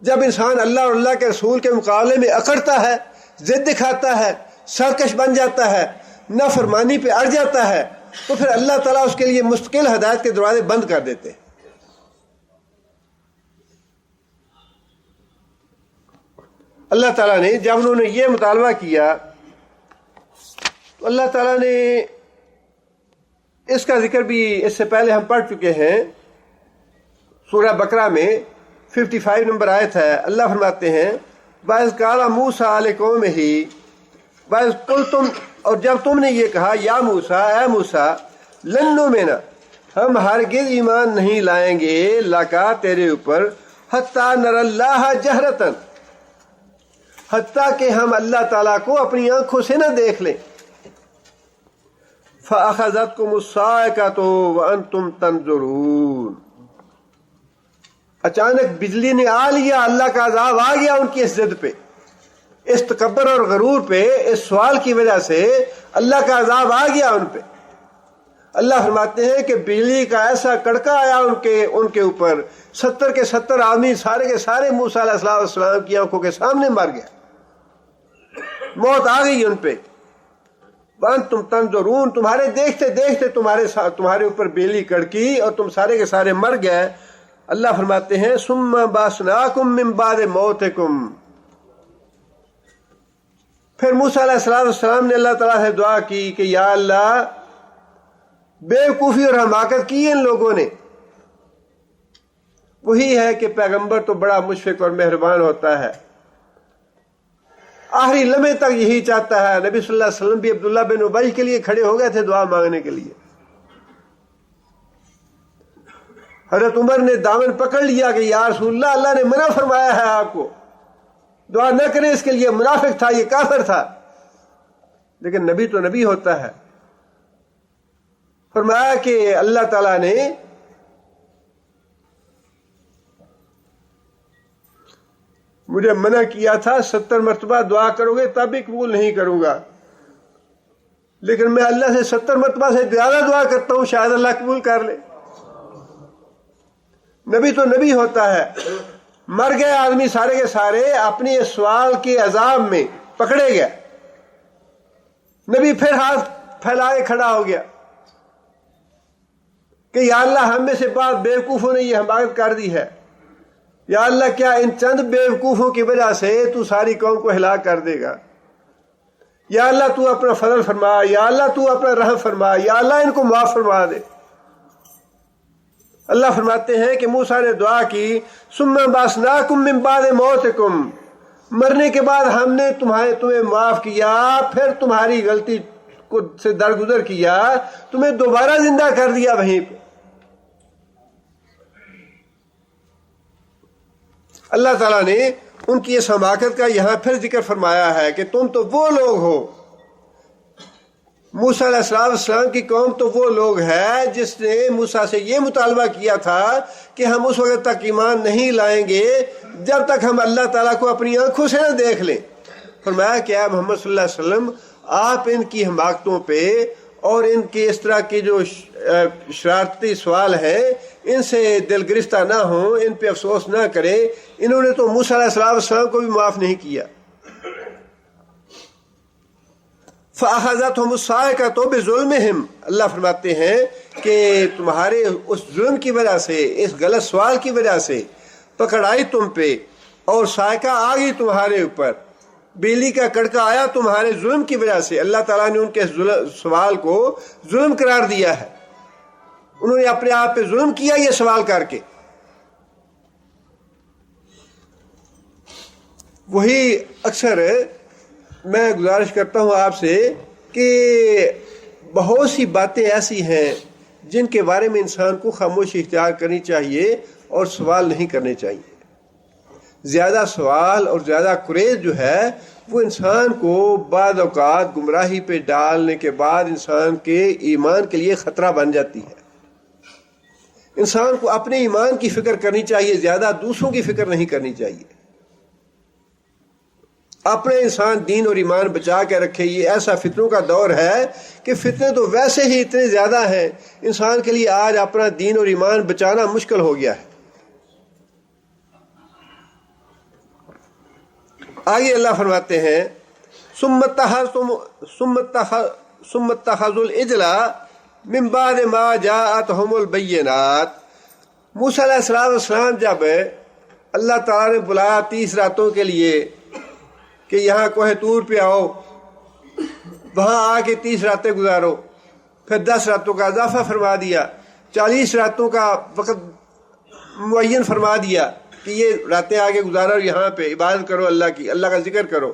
جب انسان اللہ اور اللہ کے رسول کے مقابلے میں اکڑتا ہے، ضد دکھاتا ہے، سرکش بن جاتا ہے، نافرمانی پہ اڑ جاتا ہے، تو پھر اللہ تعالیٰ اس کے لیے مستقل ہدایت کے دروازے بند کر دیتے ہیں۔ اللہ تعالیٰ نے جب انہوں نے یہ مطالبہ کیا تو اللہ تعالیٰ نے اس کا ذکر بھی اس سے پہلے ہم پڑھ چکے ہیں، سورہ بقرہ میں 55 نمبر آیت ہے۔ اللہ فرماتے ہیں وَإِذْ قَالَ مُوسَىٰ لِقَوْمِهِ وَإِذْ قُلْتُمْ، اور جب تم نے یہ کہا یا موسیٰ، اے موسیٰ، لَن نُؤْمِنَ، ہم ہرگز ایمان نہیں لائیں گے لَکَ تیرے اوپر، حَتَّىٰ نَرَى اللَّهَ جَهْرَةً، حتیٰ کہ ہم اللہ تعالیٰ کو اپنی آنکھوں سے نہ دیکھ لیں۔ فَأَخَذَتْكُمُ الصَّاعِقَةُ وَأَنْتُمْ تَنظُرُونَ، اچانک بجلی نے آ لیا، اللہ کا عذاب آ گیا ان کی اس ضد پہ، اس تکبر اور غرور پہ، اس سوال کی وجہ سے اللہ کا عذاب آ گیا ان پہ۔ اللہ فرماتے ہیں کہ بجلی کا ایسا کڑکا آیا ان کے اوپر، 70 کے 70 آدمی سارے کے سارے موسیٰ علیہ السلام کی آنکھوں کے سامنے مر گئے، موت آ گئی ان پہ۔ وَأَنْتُمْ تَنظُرُونَ، تمہارے دیکھتے دیکھتے تمہارے اوپر بجلی کڑکی اور تم سارے کے سارے مر گئے۔ اللہ فرماتے ہیں ثُمَّ بَعَثْنَاكُم مِّن بَعْدِ مَوْتِكُمْ، پھر موسیٰ علیہ السلام نے اللہ تعالیٰ سے دعا کی کہ یا اللہ، بیوقوفی اور حماقت کی ان لوگوں نے۔ وہی ہے کہ پیغمبر تو بڑا مشفق اور مہربان ہوتا ہے، آخری لمحے تک یہی چاہتا ہے۔ نبی صلی اللہ علیہ وسلم بھی عبداللہ بن ابی کے لیے کھڑے ہو گئے تھے دعا مانگنے کے لیے۔ حضرت عمر نے دامن پکڑ لیا کہ یا رسول اللہ، اللہ نے منع فرمایا ہے آپ کو، دعا نہ کریں اس کے لیے، منافق تھا، یہ کافر تھا، لیکن نبی تو نبی ہوتا ہے۔ فرمایا کہ اللہ تعالیٰ نے مجھے منع کیا تھا 70 مرتبہ دعا کرو گے تب بھی قبول نہیں کروں گا، لیکن میں اللہ سے 70 مرتبہ سے زیادہ دعا کرتا ہوں، شاید اللہ قبول کر لے۔ نبی تو نبی ہوتا ہے۔ مر گئے آدمی سارے کے سارے اپنی اس سوال کے عذاب میں پکڑے گئے۔ نبی پھر ہاتھ پھیلائے کھڑا ہو گیا کہ یا اللہ، ہم میں سے بعض بیوقوفوں نے یہ حماقت کر دی ہے، یا اللہ کیا ان چند بیوقوفوں کی وجہ سے تو ساری قوم کو ہلاک کر دے گا؟ یا اللہ تو اپنا فضل فرما، یا اللہ تو اپنا رحم فرما، یا اللہ ان کو معاف فرما دے۔ اللہ فرماتے ہیں کہ موسیٰ نے دعا کی ثم بَعَثْنَاكُم مِّن بَعْدِ مَوْتِكُم، مرنے کے بعد ہم نے تمہیں معاف کیا، پھر تمہاری غلطی سے درگزر کیا، تمہیں دوبارہ زندہ کر دیا وہیں پہ۔ اللہ تعالیٰ نے ان کی اس حماقت کا یہاں پھر ذکر فرمایا ہے کہ تم تو وہ لوگ ہو، موسیٰ علیہ السلام کی قوم تو وہ لوگ ہے جس نے موسیٰ سے یہ مطالبہ کیا تھا کہ ہم اس وقت تک ایمان نہیں لائیں گے جب تک ہم اللہ تعالیٰ کو اپنی آنکھوں سے نہ دیکھ لیں۔ فرمایا کہ اے محمد صلی اللہ علیہ وسلم، آپ ان کی حماقتوں پہ اور ان کے اس طرح کے جو شرارتی سوال ہیں ان سے دل گرفتہ نہ ہوں، ان پہ افسوس نہ کریں۔ انہوں نے تو موسیٰ علیہ السلام کو بھی معاف نہیں کیا۔ فَأَخَذَتْهُمُ الصَّاعِقَةُ بِظُلْمِهِمْ، اللہ فرماتے ہیں کہ تمہارے اس ظلم کی وجہ سے، اس غلط سوال کی وجہ سے پکڑ آئی تم پہ، اور صاعقہ آ گئی تمہارے اوپر، بجلی کا کڑکا آیا تمہارے ظلم کی وجہ سے۔ اللہ تعالیٰ نے ان کے سوال کو ظلم قرار دیا ہے، انہوں نے اپنے آپ پہ ظلم کیا یہ سوال کر کے۔ وہی اکثر میں گزارش کرتا ہوں آپ سے کہ بہت سی باتیں ایسی ہیں جن کے بارے میں انسان کو خاموشی اختیار کرنی چاہیے اور سوال نہیں کرنے چاہیے۔ زیادہ سوال اور زیادہ کریز جو ہے وہ انسان کو بعض اوقات گمراہی پہ ڈالنے کے بعد انسان کے ایمان کے لیے خطرہ بن جاتی ہے۔ انسان کو اپنے ایمان کی فکر کرنی چاہیے، زیادہ دوسروں کی فکر نہیں کرنی چاہیے۔ اپنے انسان دین اور ایمان بچا کے رکھے۔ یہ ایسا فتنوں کا دور ہے کہ فتنے تو ویسے ہی اتنے زیادہ ہیں، انسان کے لیے آج اپنا دین اور ایمان بچانا مشکل ہو گیا ہے۔ آگے اللہ فرماتے ہیں ثم اتخذوا العجل من بعد ما جاءتهم البینات۔ موسیٰ علیہ السلام جب اللہ تعالیٰ نے بلایا 30 راتوں کے لیے کہ یہاں کوہ طور پہ آؤ، وہاں آ کے 30 راتیں گزارو، پھر 10 راتوں کا اضافہ فرما دیا، 40 راتوں کا وقت معین فرما دیا کہ یہ راتیں آگے گزارو، یہاں پہ عبادت کرو اللہ کی، اللہ کا ذکر کرو۔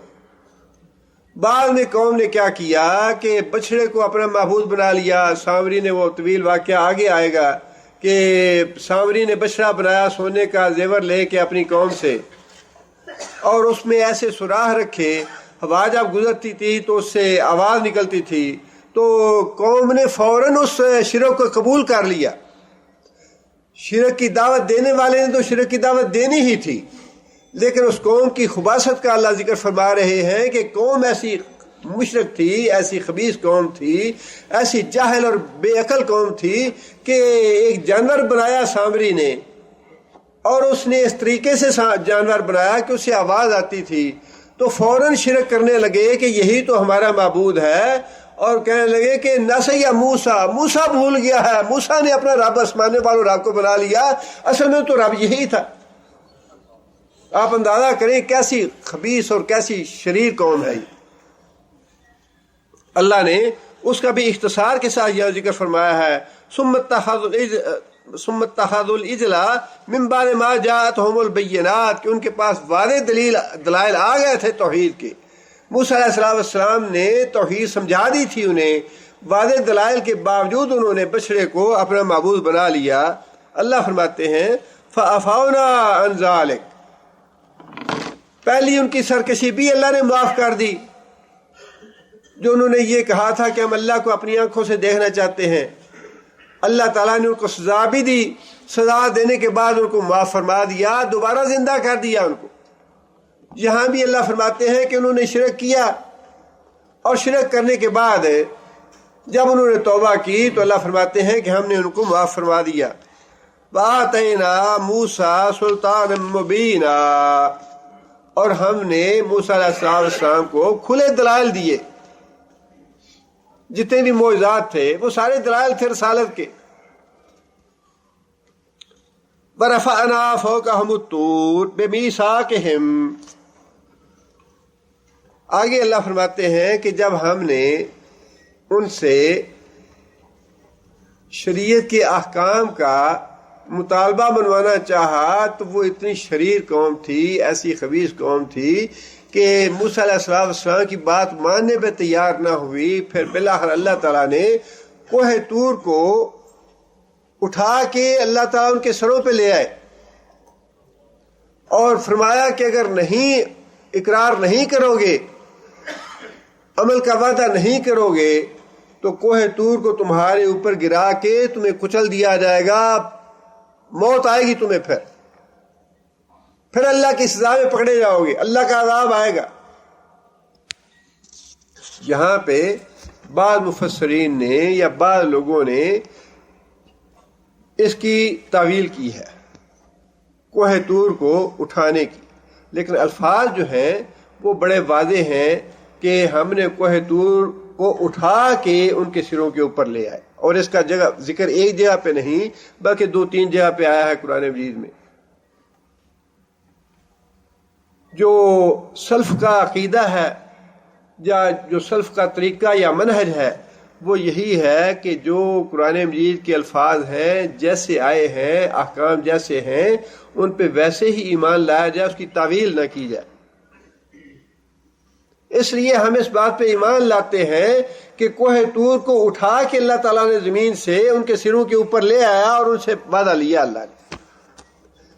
بعد میں قوم نے کیا کیا کہ بچڑے کو اپنا معبود بنا لیا۔ سامری نے، وہ طویل واقعہ آگے آئے گا کہ سامری نے بچڑا بنایا سونے کا زیور لے کے اپنی قوم سے، اور اس میں ایسے سوراخ رکھے، ہوا جب گزرتی تھی تو اس سے آواز نکلتی تھی، تو قوم نے فوراً اس شرک کو قبول کر لیا۔ شرک کی دعوت دینے والے نے تو شرک کی دعوت دینی ہی تھی، لیکن اس قوم کی خباثت کا اللہ ذکر فرما رہے ہیں کہ قوم ایسی مشرک تھی، ایسی خبیث قوم تھی، ایسی جاہل اور بے عقل قوم تھی کہ ایک جانور بنایا سامری نے، اور اس نے اس طریقے سے جانور بنایا کہ اسے آواز آتی تھی، تو فوراً شرک کرنے لگے کہ یہی تو ہمارا معبود ہے، اور کہنے لگے کہ نسیا موسیٰ بھول گیا ہے، موسیٰ نے اپنا رب آسمانے والوں رب کو بنا لیا، اصل میں تو رب یہی تھا۔ آپ اندازہ کریں کیسی خبیث اور کیسی شریر قوم ہے۔ اللہ نے اس کا بھی اختصار کے ساتھ یہ ذکر فرمایا ہے ثم اتخذوا العجل من بعد ما جاءتهم البینات، کہ ان کے پاس واضح دلائل آ گئے تھے توحید کے۔ موسیٰ علیہ السلام نے توحید سمجھا دی تھی انہیں، واضح دلائل کے باوجود انہوں نے بچڑے کو اپنا معبود بنا لیا۔ اللہ فرماتے ہیں فعفونا عن ذلک، پہلی ان کی سرکشی بھی اللہ نے معاف کر دی، جو انہوں نے یہ کہا تھا کہ ہم اللہ کو اپنی آنکھوں سے دیکھنا چاہتے ہیں۔ اللہ تعالیٰ نے ان کو سزا بھی دی، سزا دینے کے بعد ان کو معاف فرما دیا، دوبارہ زندہ کر دیا ان کو۔ یہاں بھی اللہ فرماتے ہیں کہ انہوں نے شرک کیا، اور شرک کرنے کے بعد جب انہوں نے توبہ کی تو اللہ فرماتے ہیں کہ ہم نے ان کو معاف فرما دیا۔ وَآتَيْنَا مُوسَىٰ سُلْطَانًا مُبِينًا، اور ہم نے موسیٰ علیہ السلام کو کھلے دلائل دیے، جتنے بھی معجزات تھے وہ سارے دلائل تھے رسالت کے۔ وَرَفَعْنَا فَوْقَهُمُ الطُّورَ بِمِيثَاقِهِمْ، آگے اللہ فرماتے ہیں کہ جب ہم نے ان سے شریعت کے احکام کا مطالبہ منوانا چاہا تو وہ اتنی شریر قوم تھی، ایسی خبیث قوم تھی کہ موسیٰ علیہ السلام کی بات ماننے پہ تیار نہ ہوئی۔ پھر بالآخر اللہ تعالیٰ نے کوہ طور کو اٹھا کے اللہ تعالیٰ ان کے سروں پہ لے آئے، اور فرمایا کہ اگر اقرار نہیں کرو گے، عمل کا وعدہ نہیں کرو گے، تو کوہ طور کو تمہارے اوپر گرا کے تمہیں کچل دیا جائے گا، موت آئے گی تمہیں، پھر اللہ کی سزا میں پکڑے جاؤ گے، اللہ کا عذاب آئے گا۔ یہاں پہ بعض مفسرین نے یا بعض لوگوں نے اس کی تعویل کی ہے کوہ طور کو اٹھانے کی، لیکن الفاظ جو ہیں وہ بڑے واضح ہیں کہ ہم نے کوہ طور کو اٹھا کے ان کے سروں کے اوپر لے آئے، اور اس کا ذکر ایک جگہ پہ نہیں بلکہ 2-3 جگہ پہ آیا ہے قرآن مجید میں۔ جو سلف کا عقیدہ ہے یا جو سلف کا طریقہ یا منہج ہے وہ یہی ہے کہ جو قرآن مجید کے الفاظ ہیں جیسے آئے ہیں، احکام جیسے ہیں ان پہ ویسے ہی ایمان لایا جائے، اس کی تعویل نہ کی جائے۔ اس لیے ہم اس بات پہ ایمان لاتے ہیں کہ کوہ طور کو اٹھا کے اللہ تعالیٰ نے زمین سے ان کے سروں کے اوپر لے آیا اور ان سے وعدہ لیا اللہ نے۔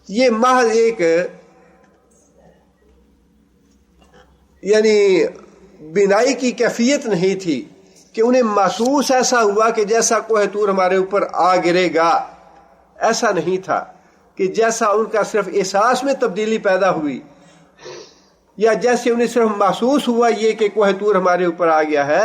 یہ محض ایک یعنی بینائی کی کیفیت نہیں تھی کہ انہیں محسوس ایسا ہوا کہ جیسا کوہ طور ہمارے اوپر آ گرے گا، ایسا نہیں تھا کہ جیسا ان کا صرف احساس میں تبدیلی پیدا ہوئی یا جیسے انہیں صرف محسوس ہوا یہ کہ کوہ طور ہمارے اوپر آ گیا ہے،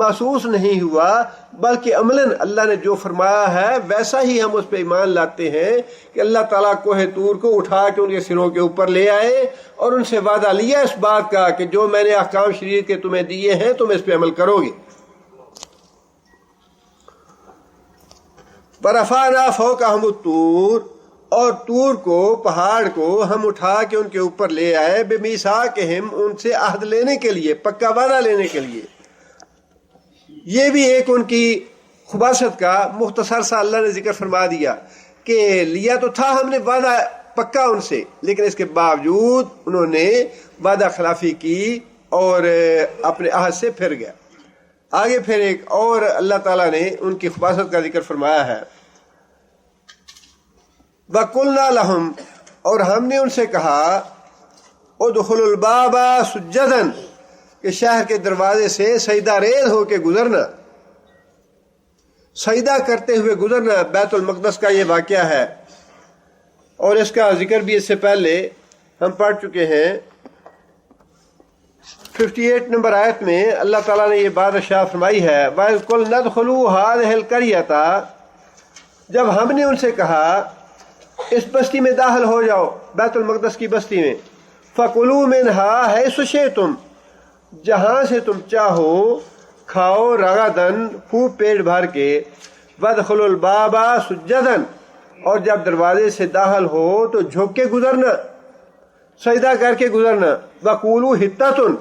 محسوس نہیں ہوا بلکہ عملاً اللہ نے جو فرمایا ہے ویسا ہی ہم اس پہ ایمان لاتے ہیں کہ اللہ تعالیٰ کوہ طور کو اٹھا کے ان کے سروں کے اوپر لے آئے اور ان سے وعدہ لیا اس بات کا کہ جو میں نے احکام شریعت کے تمہیں دیے ہیں تم اس پہ عمل کرو گے۔ وَرَفَعْنَا فَوْقَهُمُ الطُّورَ، اور طور کو، پہاڑ کو ہم اٹھا کے ان کے اوپر لے آئے، بِمِيثَاقِهِمْ، ان سے عہد لینے کے لیے، پکا وعدہ لینے کے لیے۔ یہ بھی ایک ان کی خباثت کا مختصر سا اللہ نے ذکر فرما دیا کہ لیا تو تھا ہم نے وعدہ پکا ان سے، لیکن اس کے باوجود انہوں نے وعدہ خلافی کی اور اپنے عہد سے پھر گیا۔ آگے پھر ایک اور اللہ تعالیٰ نے ان کی خباثت کا ذکر فرمایا ہے، وَقُلْنَا لَهُمْ، اور ہم نے ان سے کہا، اُدْخُلُوا الْبَابَ سُجَّدًا، کہ شہر کے دروازے سے سجدہ ریز ہو کے گزرنا، سجدہ کرتے ہوئے گزرنا۔ بیت المقدس کا یہ واقعہ ہے اور اس کا ذکر بھی اس سے پہلے ہم پڑھ چکے ہیں۔ 58 نمبر آیت میں اللہ تعالیٰ نے یہ بات ارشاد فرمائی ہے، وَإِذْ قُلْنَا ادْخُلُوا هَٰذِهِ الْقَرْيَةَ، جب ہم نے ان سے کہا اس بستی میں داخل ہو جاؤ، بیت المقدس کی بستی میں، فَكُلُوا مِنْهَا حَيْثُ شِئْتُمْ، جہاں سے تم چاہو کھاؤ، رغداً، خوب پیٹ بھر کے، وَادْخُلُوا الْبَابَ سُجَّدًا، اور جب دروازے سے داخل ہو تو جھک کے گزرنا، سجدہ کر کے گزرنا۔ وَقُولُوا حِطَّةٌ،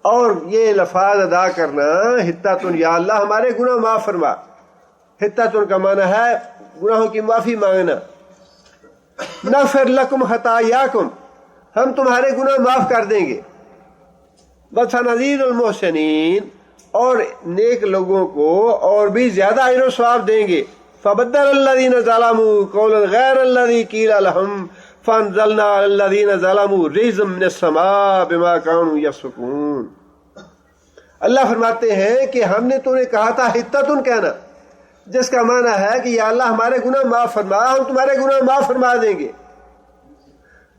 اور یہ لفظ ادا کرنا، حِطَّةٌ، یا اللہ ہمارے گناہ معاف فرما۔ حِطَّةٌ کا معنی ہے گناہوں کی معافی مانگنا۔ نغفر لکم خطایاکم، ہم تمہارے گناہ معاف کر دیں گے۔ وسنزید المحسنین، اور نیک لوگوں کو اور بھی زیادہ اجر و ثواب دیں گے۔ فبدل الذین ظلموا قولا غیر الذی قیل لهم فانزلنا علی الذین ظلموا رجزا من السماء بما كانوا یفسقون۔ اللہ فرماتے ہیں کہ ہم نے تو نے کہا تھا حطتن کہنا، جس کا معنی ہے کہ یا اللہ ہمارے گناہ معاف فرما، ہم تمہارے گناہ معاف فرما دیں گے،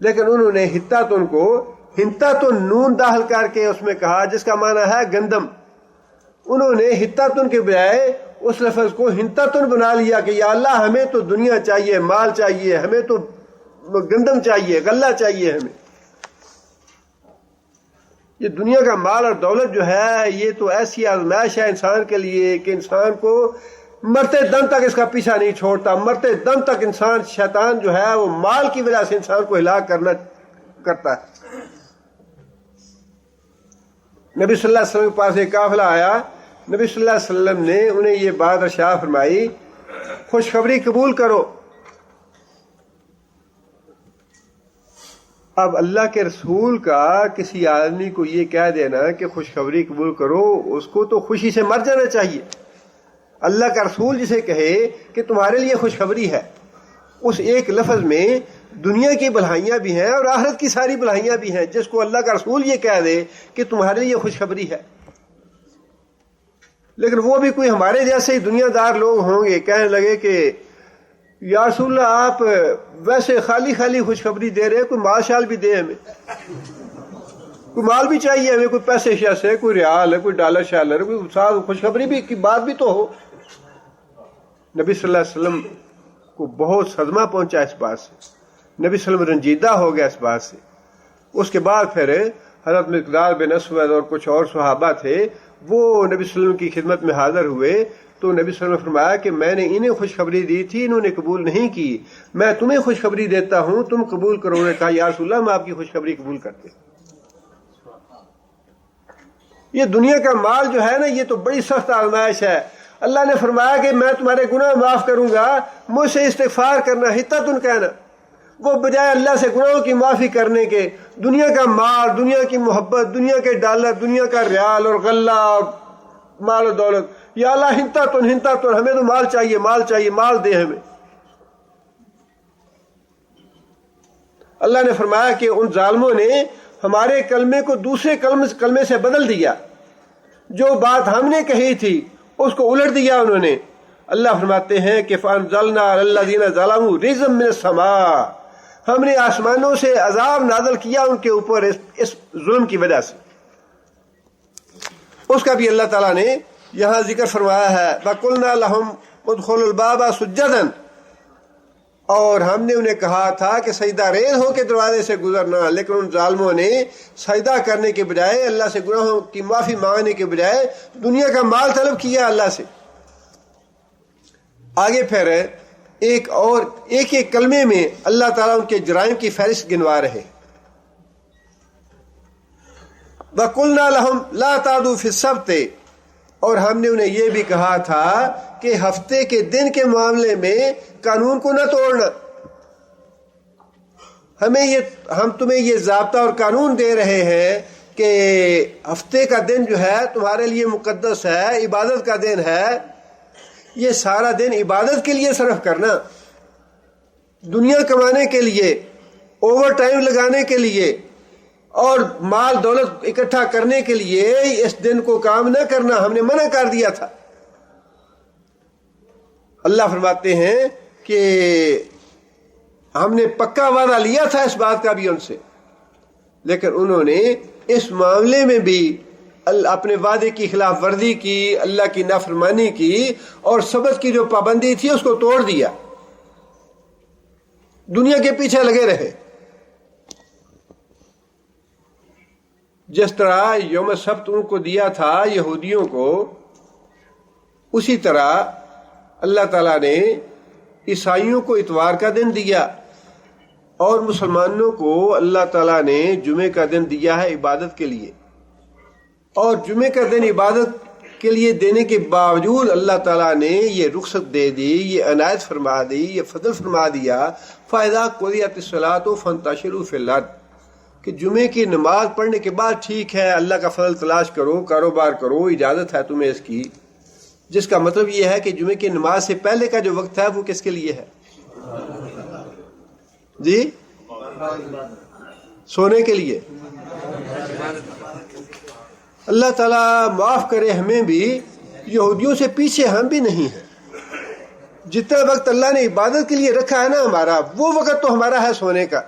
لیکن انہوں نے حطتن کو ہنتتن نون داخل کر کے اس میں کہا جس کا معنی ہے گندم۔ انہوں نے حطتن کے بجائے اس لفظ کو ہنتتن بنا لیا کہ یا اللہ ہمیں تو دنیا چاہیے، مال چاہیے، ہمیں تو گندم چاہیے، غلہ چاہیے ہمیں۔ یہ دنیا کا مال اور دولت جو ہے یہ تو ایسی آزمائش ہے انسان کے لیے کہ انسان کو مرتے دم تک اس کا پیچھا نہیں چھوڑتا۔ مرتے دم تک انسان، شیطان جو ہے وہ مال کی وجہ سے انسان کو ہلاک کرتا ہے۔ نبی صلی اللہ علیہ وسلم کے پاس ایک قافلہ آیا، نبی صلی اللہ علیہ وسلم نے انہیں یہ بات ارشاد فرمائی، خوشخبری قبول کرو۔ اب اللہ کے رسول کا کسی آدمی کو یہ کہہ دینا کہ خوشخبری قبول کرو، اس کو تو خوشی سے مر جانا چاہیے۔ اللہ کا رسول جسے کہے کہ تمہارے لیے خوشخبری ہے، اس ایک لفظ میں دنیا کی بھلائیاں بھی ہیں اور آخرت کی ساری بھلائیاں بھی ہیں، جس کو اللہ کا رسول یہ کہہ دے کہ تمہارے لیے خوشخبری ہے۔ لیکن وہ بھی کوئی ہمارے جیسے ہی دنیا دار لوگ ہوں گے، کہنے لگے کہ یا رسول اللہ آپ ویسے خالی خالی خوشخبری دے رہے ہیں، کوئی مال شال بھی دے ہمیں۔ کوئی مال بھی چاہیے ہمیں، کوئی پیسے شیسے، کوئی ریال ہے، کوئی ڈالر شالر، کوئی ساتھ خوشخبری بھی کی بات بھی تو ہو۔ نبی صلی اللہ علیہ وسلم کو بہت صدمہ پہنچا اس بات سے، نبی صلی اللہ علیہ وسلم رنجیدہ ہو گیا اس بات سے۔ اس کے بعد پھر حضرت مقداد بن اسود اور کچھ اور صحابہ تھے، وہ نبی صلی اللہ علیہ وسلم کی خدمت میں حاضر ہوئے تو نبی صلی اللہ علیہ وسلم نے فرمایا کہ میں نے انہیں خوشخبری دی تھی، انہوں نے قبول نہیں کی، میں تمہیں خوشخبری دیتا ہوں، تم قبول کرو۔ نے کہا یا رسول اللہ ہم آپ کی خوشخبری قبول کرتے۔ یہ دنیا کا مال جو ہے نا، یہ تو بڑی سخت آزمائش ہے۔ اللہ نے فرمایا کہ میں تمہارے گناہ معاف کروں گا، مجھ سے استغفار کرنا، حتتن کہنا، وہ بجائے اللہ سے گناہوں کی معافی کرنے کے دنیا کا مال، دنیا کی محبت، دنیا کے ڈالر، دنیا کا ریال اور غلہ اور مال و دولت، یا اللہ حتتن ہمیں تو مال چاہیے، مال چاہیے، مال دے ہمیں۔ اللہ نے فرمایا کہ ان ظالموں نے ہمارے کلمے کو دوسرے کلمے سے بدل دیا، جو بات ہم نے کہی تھی اس کو الٹ دیا انہوں نے۔ اللہ فرماتے ہیں کہ فَأَنزَلْنَا عَلَى الَّذِينَ ظَلَمُوا رِجْزًا مِّنَ السَّمَاءِ، ہم نے آسمانوں سے عذاب نازل کیا ان کے اوپر اس ظلم کی وجہ سے۔ اس کا بھی اللہ تعالیٰ نے یہاں ذکر فرمایا ہے، وَقُلْنَا لَهُمْ ادْخُلُوا الْبَابَ سُجَّدًا، اور ہم نے انہیں کہا تھا کہ سجدہ ریز ہو کے دروازے سے گزرنا، لیکن ان ظالموں نے سجدہ کرنے کے بجائے، اللہ سے گناہوں کی معافی مانگنے کے بجائے دنیا کا مال طلب کیا اللہ سے۔ آگے پھر ایک کلمے میں اللہ تعالیٰ ان کے جرائم کی فہرست گنوا رہے۔ وَقُلْنَا لَهُمْ لَا تَعْدُوا فِي السَّبْتِ، اور ہم نے انہیں یہ بھی کہا تھا کہ ہفتے کے دن کے معاملے میں قانون کو نہ توڑنا، ہم تمہیں یہ ضابطہ اور قانون دے رہے ہیں کہ ہفتے کا دن جو ہے تمہارے لیے مقدس ہے، عبادت کا دن ہے، یہ سارا دن عبادت کے لیے صرف کرنا، دنیا کمانے کے لیے، اوور ٹائم لگانے کے لیے اور مال دولت اکٹھا کرنے کے لیے اس دن کو کام نہ کرنا ہم نے منع کر دیا تھا۔ اللہ فرماتے ہیں کہ ہم نے پکا وعدہ لیا تھا اس بات کا بھی ان سے، لیکن انہوں نے اس معاملے میں بھی اپنے وعدے کی خلاف ورزی کی، اللہ کی نافرمانی کی، اور سبت کی جو پابندی تھی اس کو توڑ دیا، دنیا کے پیچھے لگے رہے۔ جس طرح یوم سبت ان کو دیا تھا یہودیوں کو، اسی طرح اللہ تعالیٰ نے عیسائیوں کو اتوار کا دن دیا، اور مسلمانوں کو اللہ تعالیٰ نے جمعے کا دن دیا ہے عبادت کے لیے۔ اور جمعے کا دن عبادت کے لیے دینے کے باوجود اللہ تعالیٰ نے یہ رخصت دے دی، یہ عنایت فرما دی، یہ فضل فرما دیا، فَإِذَا قُضِيَتِ الصَّلَاةُ فَانتَشِرُوا فِي الْأَرْضِ، کہ جمعے کی نماز پڑھنے کے بعد ٹھیک ہے اللہ کا فضل تلاش کرو، کاروبار کرو، اجازت ہے تمہیں اس کی، جس کا مطلب یہ ہے کہ جمعے کی نماز سے پہلے کا جو وقت ہے وہ کس کے لیے ہے؟ جی، سونے کے لیے۔ اللہ تعالیٰ معاف کرے ہمیں بھی، یہودیوں سے پیچھے ہم بھی نہیں ہیں۔ جتنا وقت اللہ نے عبادت کے لیے رکھا ہے نا ہمارا، وہ وقت تو ہمارا ہے سونے کا۔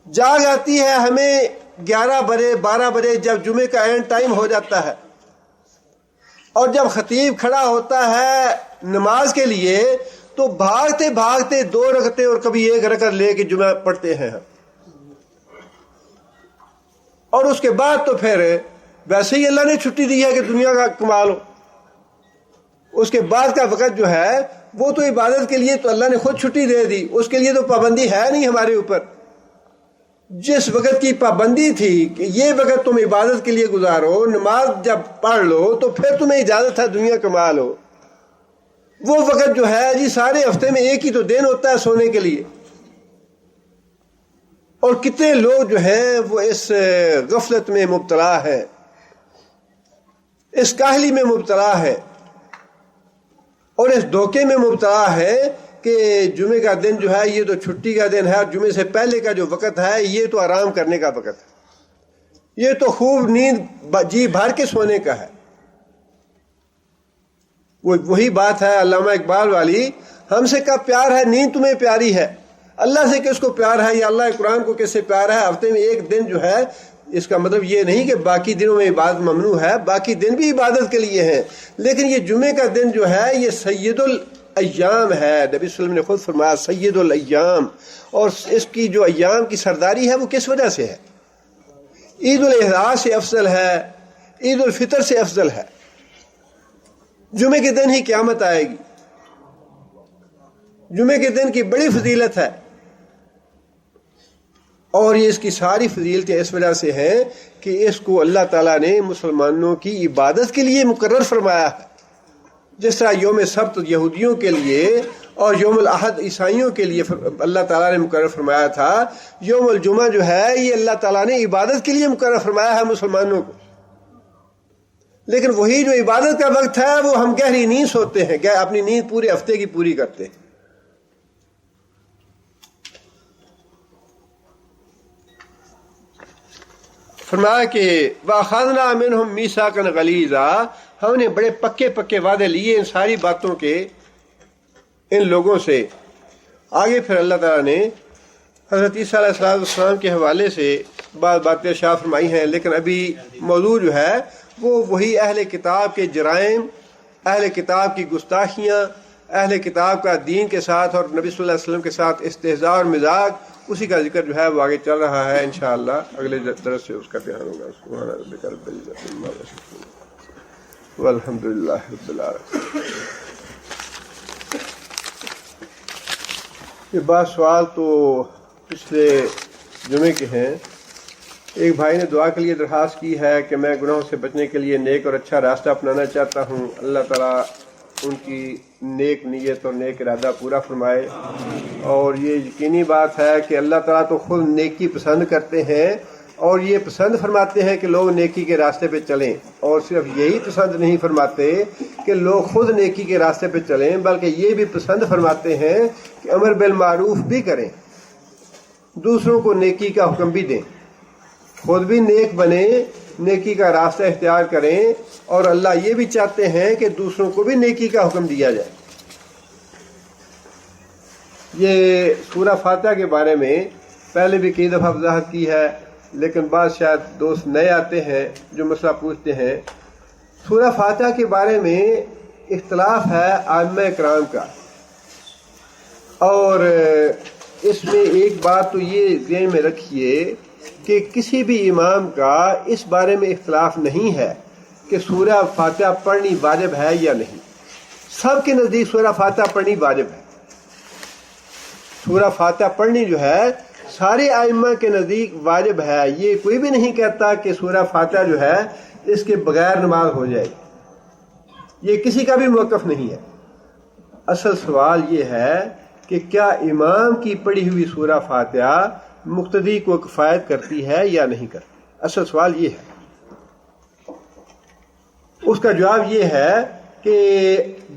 جاگ آتی ہے ہمیں 11 بجے 12 بجے جب جمعے کا اینڈ ٹائم ہو جاتا ہے، اور جب خطیب کھڑا ہوتا ہے نماز کے لیے تو بھاگتے بھاگتے 2 رکعتیں اور کبھی 1 رکعت لے کے جمعہ پڑھتے ہیں، اور اس کے بعد تو پھر ویسے ہی اللہ نے چھٹی دی ہے کہ دنیا کا کما لو۔ اس کے بعد کا وقت جو ہے وہ تو عبادت کے لیے تو اللہ نے خود چھٹی دے دی، اس کے لیے تو پابندی ہے نہیں ہمارے اوپر۔ جس وقت کی پابندی تھی کہ یہ وقت تم عبادت کے لیے گزارو، نماز جب پڑھ لو تو پھر تمہیں اجازت ہے دنیا کما لو، وہ وقت جو ہے جی سارے ہفتے میں ایک ہی تو دن ہوتا ہے سونے کے لیے۔ اور کتنے لوگ جو ہیں وہ اس غفلت میں مبتلا ہے، اس کاہلی میں مبتلا ہے، اور اس دھوکے میں مبتلا ہے کہ جمعے کا دن جو ہے یہ تو چھٹی کا دن ہے، اور جمعے سے پہلے کا جو وقت ہے یہ تو آرام کرنے کا وقت ہے، یہ تو خوب نیند جی بھر کے سونے کا ہے۔ وہی بات ہے علامہ اقبال والی، ہم سے کب پیار ہے نیند تمہیں پیاری ہے، اللہ سے کس کو پیار ہے یا اللہ قرآن کو کس سے پیار ہے۔ ہفتے میں ایک دن جو ہے اس کا مطلب یہ نہیں کہ باقی دنوں میں عبادت ممنوع ہے، باقی دن بھی عبادت کے لیے ہیں، لیکن یہ جمعے کا دن جو ہے یہ سید الایام ہے۔ نبی صلی اللہ علیہ وسلم نے خود فرمایا سید الایام، اور اس کی جو ایام کی سرداری ہے وہ کس وجہ سے ہے؟ عید الاضحیٰ سے افضل ہے، عید الفطر سے افضل ہے۔ جمعے کے دن ہی قیامت آئے گی، جمعے کے دن کی بڑی فضیلت ہے، اور یہ اس کی ساری فضیلتیں اس وجہ سے ہیں کہ اس کو اللہ تعالیٰ نے مسلمانوں کی عبادت کے لیے مقرر فرمایا ہے۔ جس طرح یوم سبت یہودیوں کے لیے اور یوم الاحد عیسائیوں کے لیے اللہ تعالیٰ نے مقرر فرمایا تھا، یوم الجمعہ جو ہے یہ اللہ تعالیٰ نے عبادت کے لیے مقرر فرمایا ہے مسلمانوں کو۔ لیکن وہی جو عبادت کا وقت ہے وہ ہم گہری نیند سوتے ہیں، اپنی نیند پورے ہفتے کی پوری کرتے ہیں۔ فرمایا کہ وَأَخَذْنَا مِنْهُمْ مِيثَاقًا غَلِيظًا، ہم نے بڑے پکے پکے وعدے لیے ان ساری باتوں کے ان لوگوں سے۔ آگے پھر اللہ تعالیٰ نے حضرت عیسیٰ علیہ السلام کے حوالے سے بعض باتیں ارشاد فرمائی ہیں، لیکن ابھی موضوع جو ہے وہ وہی اہل کتاب کے جرائم، اہل کتاب کی گستاخیاں، اہل کتاب کا دین کے ساتھ اور نبی صلی اللہ علیہ وسلم کے ساتھ استہزاء اور مذاق، اسی کا ذکر جو ہے وہ آگے چل رہا ہے۔ انشاءاللہ اگلے درس سے اس کا بیان ہوگا۔ سبحان ربک رب العزۃ عما یصفون والحمد للہ رب العالمین۔ یہ بعض سوال تو پچھلے جمعے کے ہیں۔ ایک بھائی نے دعا کے لیے درخواست کی ہے کہ میں گناہوں سے بچنے کے لیے نیک اور اچھا راستہ اپنانا چاہتا ہوں، اللہ تعالیٰ ان کی نیک نیت اور نیک ارادہ پورا فرمائے۔ اور یہ یقینی بات ہے کہ اللہ تعالیٰ تو خود نیکی پسند کرتے ہیں، اور یہ پسند فرماتے ہیں کہ لوگ نیکی کے راستے پہ چلیں، اور صرف یہی پسند نہیں فرماتے کہ لوگ خود نیکی کے راستے پہ چلیں، بلکہ یہ بھی پسند فرماتے ہیں کہ امر بالمعروف بھی کریں، دوسروں کو نیکی کا حکم بھی دیں، خود بھی نیک بنیں، نیکی کا راستہ اختیار کریں، اور اللہ یہ بھی چاہتے ہیں کہ دوسروں کو بھی نیکی کا حکم دیا جائے۔ یہ سورہ فاتحہ کے بارے میں پہلے بھی کئی دفعہ وضاحت کی ہے، لیکن بعض شاید دوست نئے آتے ہیں جو مسئلہ پوچھتے ہیں۔ سورہ فاتحہ کے بارے میں اختلاف ہے ائمہ کرام کا، اور اس میں ایک بات تو یہ ذہن میں رکھیے کہ کسی بھی امام کا اس بارے میں اختلاف نہیں ہے کہ سورہ فاتحہ پڑھنی واجب ہے یا نہیں۔ سب کے نزدیک سورہ فاتحہ پڑھنی واجب ہے۔ سورہ فاتحہ پڑھنی جو ہے سارے ائمہ کے نزدیک واجب ہے۔ یہ کوئی بھی نہیں کہتا کہ سورہ فاتحہ جو ہے اس کے بغیر نماز ہو جائے، یہ کسی کا بھی موقف نہیں ہے۔ اصل سوال یہ ہے کہ کیا امام کی پڑھی ہوئی سورہ فاتحہ مقتدی کو کفایت کرتی ہے یا نہیں کرتی؟ اصل سوال یہ ہے۔ اس کا جواب یہ ہے کہ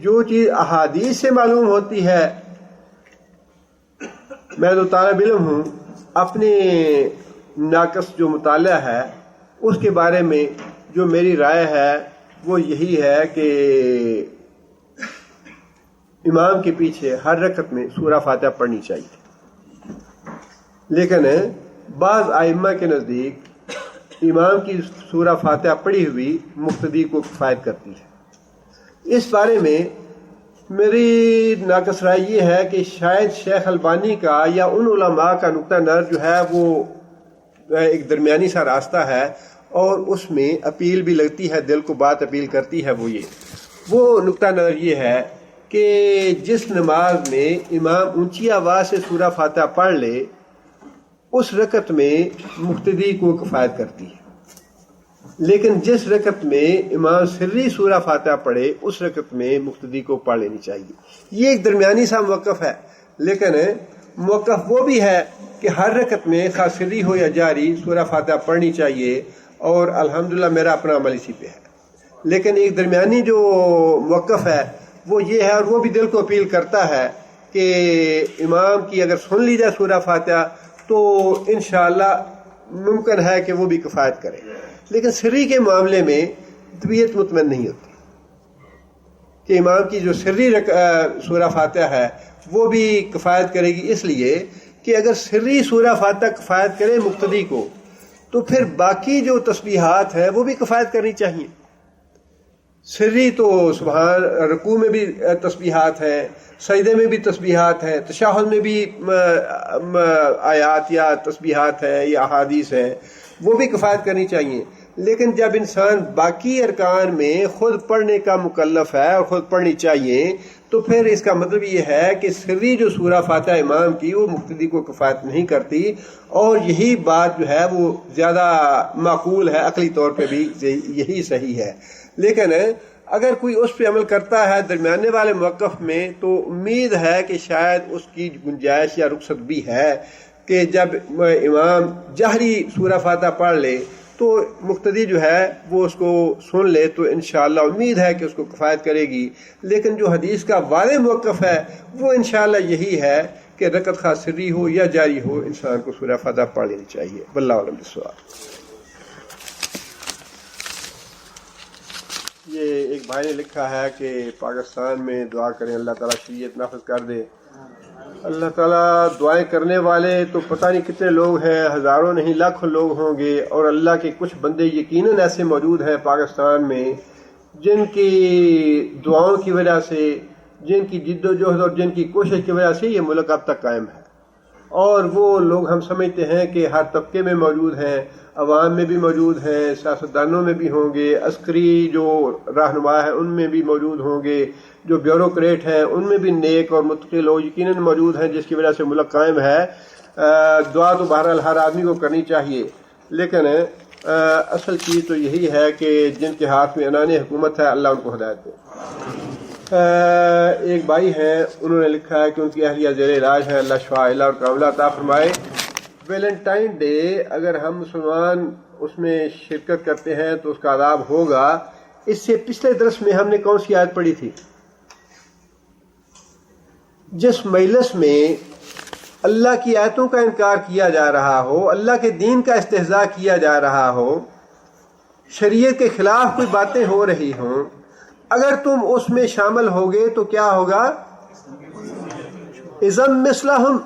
جو چیز احادیث سے معلوم ہوتی ہے، میں تو طالب علم ہوں، اپنے ناقص جو مطالعہ ہے اس کے بارے میں جو میری رائے ہے وہ یہی ہے کہ امام کے پیچھے ہر رکعت میں سورہ فاتحہ پڑھنی چاہیے، لیکن بعض ائمہ کے نزدیک امام کی سورہ فاتحہ پڑھی ہوئی مقتدی کو کفایت کرتی ہے۔ اس بارے میں میری ناقص رائے یہ ہے کہ شاید شیخ البانی کا یا ان علماء کا نقطہ نظر جو ہے وہ ایک درمیانی سا راستہ ہے، اور اس میں اپیل بھی لگتی ہے، دل کو بات اپیل کرتی ہے۔ وہ نقطہ نظر یہ ہے کہ جس نماز میں امام اونچی آواز سے سورہ فاتحہ پڑھ لے اس رکعت میں مقتدی کو کفایت کرتی ہے، لیکن جس رکعت میں امام سری سورہ فاتحہ پڑھے اس رکعت میں مقتدی کو پڑھ لینی چاہیے۔ یہ ایک درمیانی سا موقف ہے، لیکن موقف وہ بھی ہے کہ ہر رکعت میں خواہ سری ہو یا جاری سورہ فاتحہ پڑھنی چاہیے، اور الحمدللہ میرا اپنا عمل اسی پہ ہے۔ لیکن ایک درمیانی جو موقف ہے وہ یہ ہے، اور وہ بھی دل کو اپیل کرتا ہے کہ امام کی اگر سن لی جائے سورہ فاتحہ تو انشاءاللہ ممکن ہے کہ وہ بھی کفایت کرے، لیکن سری کے معاملے میں طبیعت مطمئن نہیں ہوتی کہ امام کی جو سری سورہ فاتحہ ہے وہ بھی کفایت کرے گی، اس لیے کہ اگر سری سورہ فاتحہ کفایت کرے مقتدی کو تو پھر باقی جو تسبیحات ہیں وہ بھی کفایت کرنی چاہیے. سری تو سبحان رکوع میں بھی تسبیحات ہیں، سجدے میں بھی تسبیحات ہیں، تشہد میں بھی آیات یا تسبیحات ہیں یا احادیث ہیں، وہ بھی کفایت کرنی چاہیے. لیکن جب انسان باقی ارکان میں خود پڑھنے کا مکلف ہے اور خود پڑھنی چاہیے، تو پھر اس کا مطلب یہ ہے کہ سری جو سورہ فاتحہ امام کی وہ مقتدی کو کفایت نہیں کرتی، اور یہی بات جو ہے وہ زیادہ معقول ہے، عقلی طور پہ بھی یہی صحیح ہے. لیکن اگر کوئی اس پہ عمل کرتا ہے درمیانے والے موقف میں، تو امید ہے کہ شاید اس کی گنجائش یا رخصت بھی ہے کہ جب امام جہری سورہ فاتحہ پڑھ لے تو مقتدی جو ہے وہ اس کو سن لے، تو انشاءاللہ امید ہے کہ اس کو کفایت کرے گی. لیکن جو حدیث کا واضح موقف ہے وہ انشاءاللہ یہی ہے کہ رکعت خواہ سری ہو یا جاری ہو، انسان کو سورہ فاتحہ پڑھ لینی چاہیے. واللہ اعلم بالصواب. یہ ایک بھائی نے لکھا ہے کہ پاکستان میں دعا کریں اللہ تعالیٰ شریعت نافذ کر دے. اللہ تعالیٰ دعائیں کرنے والے تو پتہ نہیں کتنے لوگ ہیں، ہزاروں نہیں لاکھوں لوگ ہوں گے، اور اللہ کے کچھ بندے یقیناً ایسے موجود ہیں پاکستان میں جن کی دعاؤں کی وجہ سے، جن کی جد و جہد اور جن کی کوشش کی وجہ سے یہ ملک اب تک قائم ہے. اور وہ لوگ ہم سمجھتے ہیں کہ ہر طبقے میں موجود ہیں، عوام میں بھی موجود ہیں، سیاستدانوں میں بھی ہوں گے، عسکری جو رہنما ہیں ان میں بھی موجود ہوں گے، جو بیوروکریٹ ہیں ان میں بھی نیک اور متقی لوگ یقیناً موجود ہیں جس کی وجہ سے ملک قائم ہے. دعا تو بہرحال ہر آدمی کو کرنی چاہیے، لیکن اصل چیز تو یہی ہے کہ جن کے ہاتھ میں عنان حکومت ہے اللہ ان کو ہدایت دے. ایک بھائی ہیں، انہوں نے لکھا ہے کہ ان کی اہلیہ زیر علاج ہے، اللہ شفا علا اور کاملہ عطا فرمائے. ویلنٹائن ڈے اگر ہم مسلمان اس میں شرکت کرتے ہیں تو اس کا عذاب ہوگا. اس سے پچھلے درس میں ہم نے کون سی آیت پڑھی تھی؟ جس مجلس میں اللہ کی آیتوں کا انکار کیا جا رہا ہو، اللہ کے دین کا استہزاء کیا جا رہا ہو، شریعت کے خلاف کوئی باتیں ہو رہی ہوں، اگر تم اس میں شامل ہوگے تو کیا ہوگا؟ اذم مثلہم،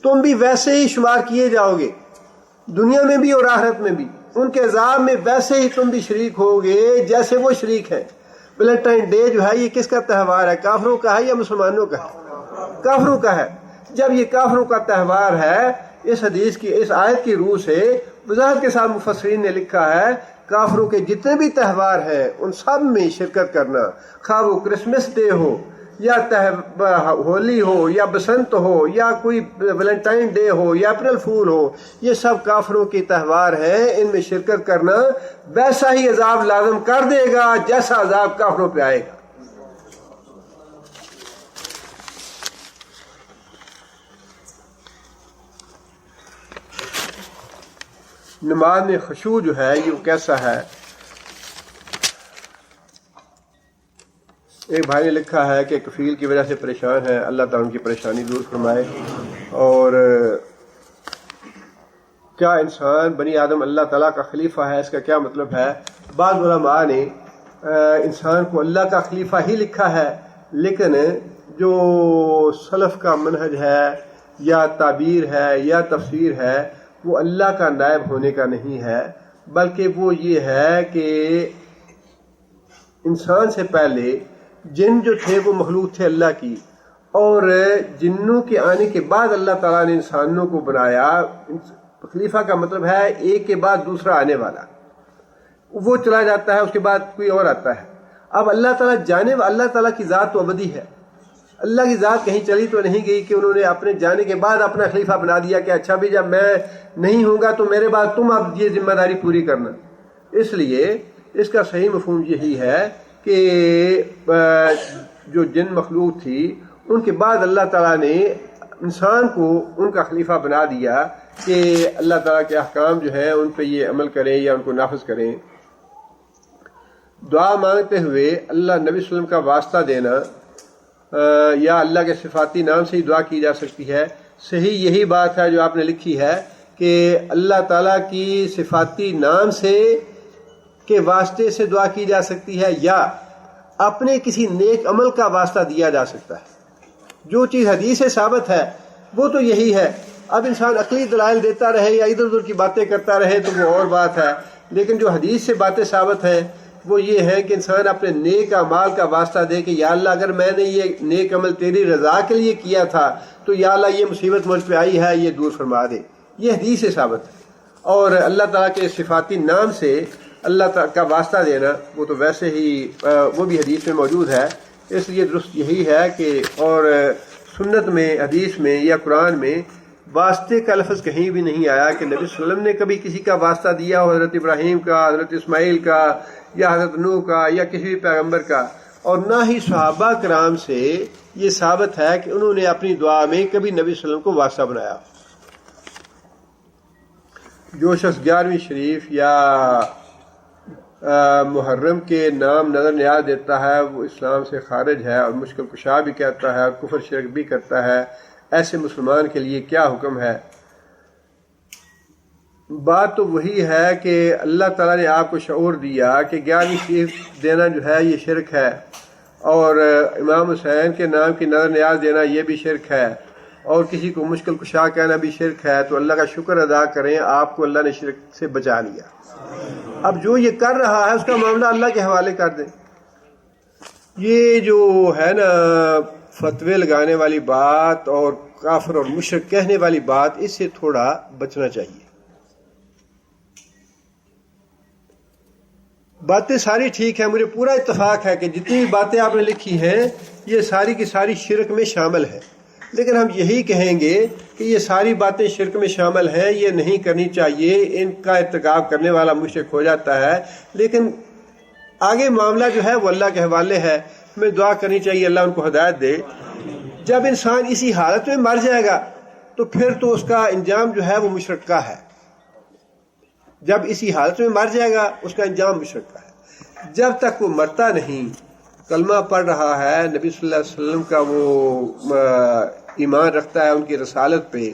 تم بھی ویسے ہی شمار کیے جاؤ گے، دنیا میں بھی اور آخرت میں بھی. ان کے عذاب میں ویسے ہی تم بھی شریک ہوگے جیسے وہ شریک ہیں. ویلنٹائن ڈے جو ہے یہ کس کا تہوار ہے؟ کافروں کا ہے یا مسلمانوں کا ہے؟ کافروں کا ہے. جب یہ کافروں کا تہوار ہے، اس حدیث کی اس آیت کی روح سے وضاحت کے ساتھ مفسرین نے لکھا ہے کافروں کے جتنے بھی تہوار ہیں ان سب میں شرکت کرنا، خواہ وہ کرسمس ڈے ہو یا ہولی ہو یا بسنت ہو یا کوئی ویلنٹائن ڈے ہو یا اپریل فول ہو، یہ سب کافروں کے تہوار ہیں. ان میں شرکت کرنا ویسا ہی عذاب لازم کر دے گا جیسا عذاب کافروں پہ آئے گا. نماز میں خشوع جو ہے یہ کیسا ہے؟ ایک بھائی نے لکھا ہے کہ کفیل کی وجہ سے پریشان ہے، اللہ تعالیٰ ان کی پریشانی دور فرمائے. اور کیا انسان بنی آدم اللہ تعالیٰ کا خلیفہ ہے؟ اس کا کیا مطلب ہے؟ بعض علماء نے انسان کو اللہ کا خلیفہ ہی لکھا ہے، لیکن جو سلف کا منہج ہے یا تعبیر ہے یا تفسیر ہے وہ اللہ کا نائب ہونے کا نہیں ہے، بلکہ وہ یہ ہے کہ انسان سے پہلے جن جو تھے وہ مخلوق تھے اللہ کی، اور جنوں کے آنے کے بعد اللہ تعالیٰ نے انسانوں کو بنایا. خلیفہ کا مطلب ہے ایک کے بعد دوسرا آنے والا، وہ چلا جاتا ہے اس کے بعد کوئی اور آتا ہے. اب اللہ تعالیٰ کی ذات تو ابدی ہے، اللہ کی ذات کہیں چلی تو نہیں گئی کہ انہوں نے اپنے جانے کے بعد اپنا خلیفہ بنا دیا کہ اچھا بھی جب میں نہیں ہوں گا تو میرے بعد تم اب یہ ذمہ داری پوری کرنا. اس لیے اس کا صحیح مفہوم یہی ہے کہ جو جن مخلوق تھی ان کے بعد اللہ تعالیٰ نے انسان کو ان کا خلیفہ بنا دیا کہ اللہ تعالیٰ کے احکام جو ہیں ان پہ یہ عمل کریں یا ان کو نافذ کریں. دعا مانگتے ہوئے اللہ نبی صلی اللہ علیہ وسلم کا واسطہ دینا یا اللہ کے صفاتی نام سے ہی دعا کی جا سکتی ہے. صحیح یہی بات ہے جو آپ نے لکھی ہے کہ اللہ تعالیٰ کی صفاتی نام سے کے واسطے سے دعا کی جا سکتی ہے یا اپنے کسی نیک عمل کا واسطہ دیا جا سکتا ہے. جو چیز حدیث سے ثابت ہے وہ تو یہی ہے اب انسان عقلی دلائل دیتا رہے یا ادھر ادھر کی باتیں کرتا رہے تو وہ اور بات ہے، لیکن جو حدیث سے باتیں ثابت ہیں وہ یہ ہے کہ انسان اپنے نیک اعمال کا واسطہ دے کہ یا اللہ اگر میں نے یہ نیک عمل تیری رضا کے لیے کیا تھا تو یا اللہ یہ مصیبت مجھ پہ آئی ہے یہ دور فرما دے، یہ حدیث سے ثابت ہے۔ اور اللہ تعالیٰ کے صفاتی نام سے اللہ تعالیٰ کا واسطہ دینا وہ تو ویسے ہی وہ بھی حدیث میں موجود ہے، اس لیے درست یہی ہے کہ اور سنت میں حدیث میں یا قرآن میں واسطے کا لفظ کہیں بھی نہیں آیا کہ نبی صلی اللہ علیہ وسلم نے کبھی کسی کا واسطہ دیا ہو، حضرت ابراہیم کا، حضرت اسماعیل کا یا حضرت نوح کا یا کسی بھی پیغمبر کا، اور نہ ہی صحابہ کرام سے یہ ثابت ہے کہ انہوں نے اپنی دعا میں کبھی نبی صلی اللہ علیہ وسلم کو واسطہ بنایا۔ جو شخص 11ویں شریف یا محرم کے نام نظر نیاز دیتا ہے وہ اسلام سے خارج ہے اور مشکل کشا بھی کہتا ہے اور کفر شرک بھی کرتا ہے، ایسے مسلمان کے لیے کیا حکم ہے؟ بات تو وہی ہے کہ اللہ تعالیٰ نے آپ کو شعور دیا کہ 11ویں شریف دینا جو ہے یہ شرک ہے، اور امام حسین کے نام کی نظر نیاز دینا یہ بھی شرک ہے، اور کسی کو مشکل کشا کہنا بھی شرک ہے، تو اللہ کا شکر ادا کریں آپ کو اللہ نے شرک سے بچا لیا۔ اب جو یہ کر رہا ہے اس کا معاملہ اللہ کے حوالے کر دیں۔ یہ جو ہے نا فتوے لگانے والی بات اور کافر اور مشرک کہنے والی بات، اس سے تھوڑا بچنا چاہیے۔ باتیں ساری ٹھیک ہیں، مجھے پورا اتفاق ہے کہ جتنی بھی باتیں آپ نے لکھی ہیں یہ ساری کی ساری شرک میں شامل ہیں، لیکن ہم یہی کہیں گے کہ یہ ساری باتیں شرک میں شامل ہیں، یہ نہیں کرنی چاہیے، ان کا ارتکاب کرنے والا مشرک ہو جاتا ہے، لیکن آگے معاملہ جو ہے وہ اللہ کے حوالے ہے، ہمیں دعا کرنی چاہیے اللہ ان کو ہدایت دے۔ جب انسان اسی حالت میں مر جائے گا تو پھر تو اس کا انجام جو ہے وہ مشرک کا ہے، جب اسی حالت میں مر جائے گا اس کا انجام مشرک کا ہے۔ جب تک وہ مرتا نہیں، کلمہ پڑھ رہا ہے، نبی صلی اللہ علیہ وسلم کا وہ ایمان رکھتا ہے، ان کی رسالت پہ،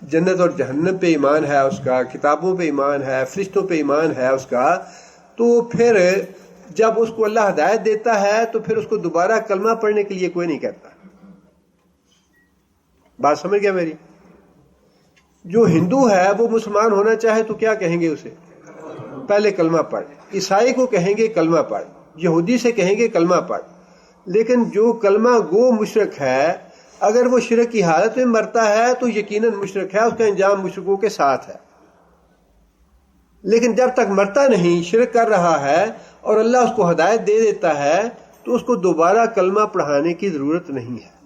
جنت اور جہنم پہ ایمان ہے اس کا، کتابوں پہ ایمان ہے، فرشتوں پہ ایمان ہے اس کا، تو پھر جب اس کو اللہ ہدایت دیتا ہے تو پھر اس کو دوبارہ کلمہ پڑھنے کے لیے کوئی نہیں کہتا۔ بات سمجھ گیا میری؟ جو ہندو ہے وہ مسلمان ہونا چاہے تو کیا کہیں گے اسے؟ پہلے کلمہ پڑھ۔ عیسائی کو کہیں گے کلمہ پڑھ، یہودی سے کہیں گے کلمہ پڑھ، لیکن جو کلمہ گو مشرک ہے اگر وہ شرک کی حالت میں مرتا ہے تو یقیناً مشرک ہے، اس کا انجام مشرکوں کے ساتھ ہے۔ لیکن جب تک مرتا نہیں، شرک کر رہا ہے اور اللہ اس کو ہدایت دے دیتا ہے تو اس کو دوبارہ کلمہ پڑھانے کی ضرورت نہیں ہے۔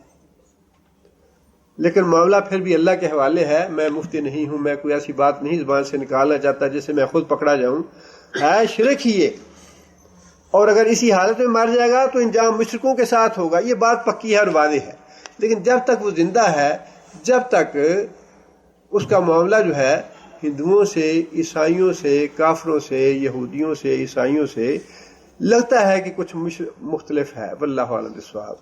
لیکن معاملہ پھر بھی اللہ کے حوالے ہے، میں مفتی نہیں ہوں، میں کوئی ایسی بات نہیں زبان سے نکالنا چاہتا جس سے میں خود پکڑا جاؤں، ہے شرک ہی یہ، اور اگر اسی حالت میں مر جائے گا تو انجام مشرکوں کے ساتھ ہوگا، یہ بات پکی ہے اور واضح ہے۔ لیکن جب تک وہ زندہ ہے، جب تک اس کا معاملہ جو ہے ہندوؤں سے، عیسائیوں سے، کافروں سے، یہودیوں سے، عیسائیوں سے لگتا ہے کہ کچھ مختلف ہے، واللہ اعلم بالصواب۔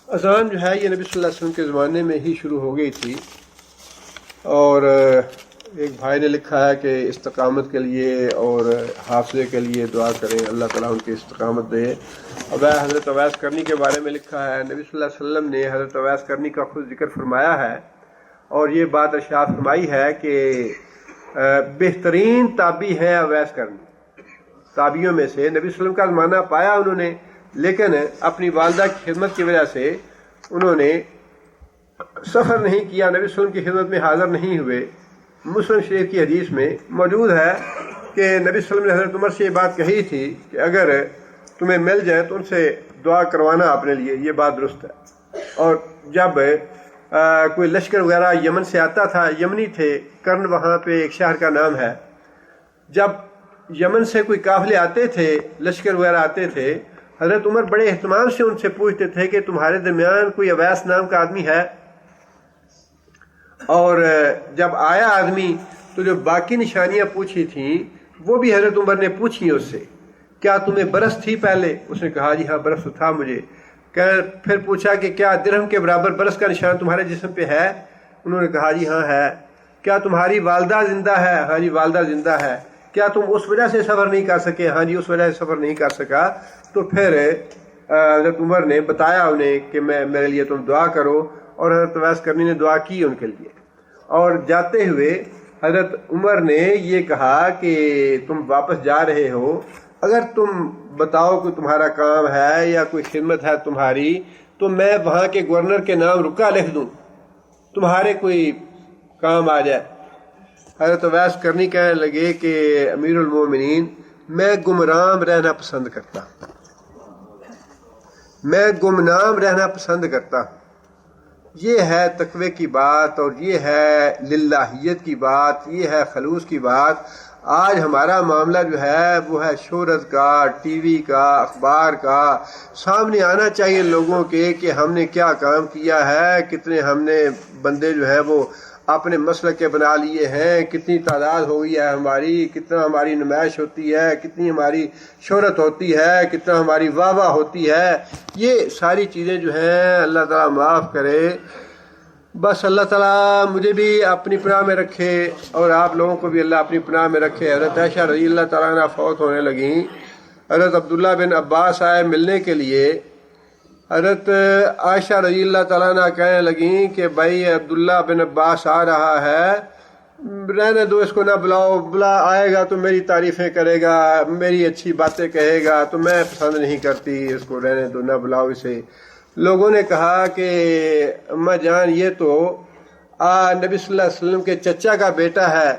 اذان جو ہے یہ نبی صلی اللہ علیہ وسلم کے زمانے میں ہی شروع ہو گئی تھی، اور ایک بھائی نے لکھا ہے کہ استقامت کے لیے اور حافظے کے لیے دعا کریں، اللہ تعالیٰ ان کی استقامت دے۔ حضرت اویس کرنی کے بارے میں لکھا ہے، نبی صلی اللہ علیہ وسلم نے حضرت اویس کرنی کا خود ذکر فرمایا ہے، اور یہ بات ارشاد فرمائی ہے کہ بہترین تابعی ہیں اویس کرنی، تابعیوں میں سے۔ نبی صلی اللہ علیہ وسلم کا زمانہ پایا انہوں نے، لیکن اپنی والدہ کی خدمت کی وجہ سے انہوں نے سفر نہیں کیا، نبی صلی اللہ علیہ وسلم کی خدمت میں حاضر نہیں ہوئے۔ مسلم شریف کی حدیث میں موجود ہے کہ نبی صلی اللہ علیہ وسلم نے حضرت عمر سے یہ بات کہی تھی کہ اگر تمہیں مل جائیں تو ان سے دعا کروانا اپنے لیے، یہ بات درست ہے۔ اور جب کوئی لشکر وغیرہ یمن سے آتا تھا، یمنی تھے، کرن وہاں پہ ایک شہر کا نام ہے، جب یمن سے کوئی قافلے آتے تھے، لشکر وغیرہ آتے تھے، حضرت عمر بڑے اہتمام سے ان سے پوچھتے تھے کہ تمہارے درمیان کوئی اویس نام کا آدمی ہے؟ اور جب آیا آدمی تو جو باقی نشانیاں پوچھی تھیں وہ بھی حضرت عمر نے پوچھی اس سے، کیا تمہیں برس تھی پہلے؟ اس نے کہا جی ہاں برس تو تھا مجھے۔ پھر پوچھا کہ کیا درہم کے برابر برس کا نشان تمہارے جسم پہ ہے؟ انہوں نے کہا جی ہاں ہے۔ کیا تمہاری والدہ زندہ ہے؟ ہاں جی والدہ زندہ ہے۔ کیا تم اس وجہ سے سفر نہیں کر سکے؟ ہاں جی اس وجہ سے سفر نہیں کر سکا۔ تو پھر حضرت عمر نے بتایا انہیں کہ میرے لیے تم دعا کرو، اور حضرت اویس کرنی نے دعا کی ان کے لیے. اور جاتے ہوئے حضرت عمر نے یہ کہا کہ تم واپس جا رہے ہو، اگر تم بتاؤ کہ تمہارا کام ہے یا کوئی خدمت ہے تمہاری تو میں وہاں کے گورنر کے نام رکا لکھ دوں، تمہارے کوئی کام آ جائے. حضرت اویس کرنی کہنے لگے کہ امیر المومنین میں گمنام رہنا پسند کرتا ہوں، میں گمنام رہنا پسند کرتا ہوں. یہ ہے تقوی کی بات اور یہ ہے للہیت کی بات، یہ ہے خلوص کی بات. آج ہمارا معاملہ جو ہے وہ ہے شہرت کا، ٹی وی کا، اخبار کا. سامنے آنا چاہیے لوگوں کے کہ ہم نے کیا کام کیا ہے، کتنے ہم نے بندے جو ہے وہ اپنے مسلک کے بنا لیے ہیں، کتنی تعداد ہو گئی ہے ہماری، کتنا ہماری نمائش ہوتی ہے، کتنی ہماری شہرت ہوتی ہے، کتنا ہماری واہ واہ ہوتی ہے. یہ ساری چیزیں جو ہیں اللہ تعالیٰ معاف کرے. بس اللہ تعالیٰ مجھے بھی اپنی پناہ میں رکھے اور آپ لوگوں کو بھی اللہ اپنی پناہ میں رکھے. حضرت عائشہ رضی اللہ تعالیٰ عنہ فوت ہونے لگیں. حضرت عبداللہ بن عباس آئے ملنے کے لیے. حضرت عائشہ رضی اللہ تعالیٰ عنہ کہنے لگیں کہ بھائی عبداللہ بن عباس آ رہا ہے، رہنے دو اس کو، نہ بلاؤ، بلا آئے گا تو میری تعریفیں کرے گا، میری اچھی باتیں کہے گا تو میں پسند نہیں کرتی، اس کو رہنے دو، نہ بلاؤ اسے. لوگوں نے کہا کہ اماں جان یہ تو نبی صلی اللہ علیہ وسلم کے چچا کا بیٹا ہے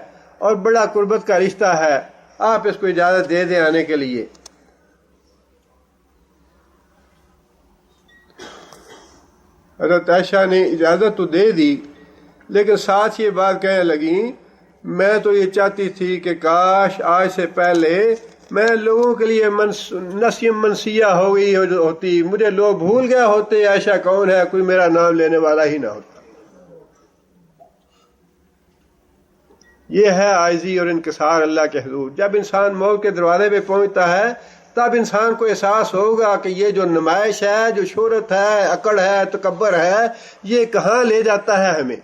اور بڑا قربت کا رشتہ ہے، آپ اس کو اجازت دے دیں آنے کے لیے. حضرت عائشہ نے اجازت تو دے دی لیکن ساتھ یہ بات کہنے لگیں میں تو یہ چاہتی تھی کہ کاش آج سے پہلے میں لوگوں کے لیے نسیم منسیہ ہو گئی ہوتی، مجھے لوگ بھول گئے ہوتے عائشہ کون ہے، کوئی میرا نام لینے والا ہی نہ ہوتا. یہ ہے عاجزی اور انکسار اللہ کے حضور. جب انسان موت کے دروازے پہ پہنچتا ہے تب انسان کو احساس ہوگا کہ یہ جو نمائش ہے، جو شہرت ہے، اکڑ ہے، تکبر ہے، یہ کہاں لے جاتا ہے ہمیں.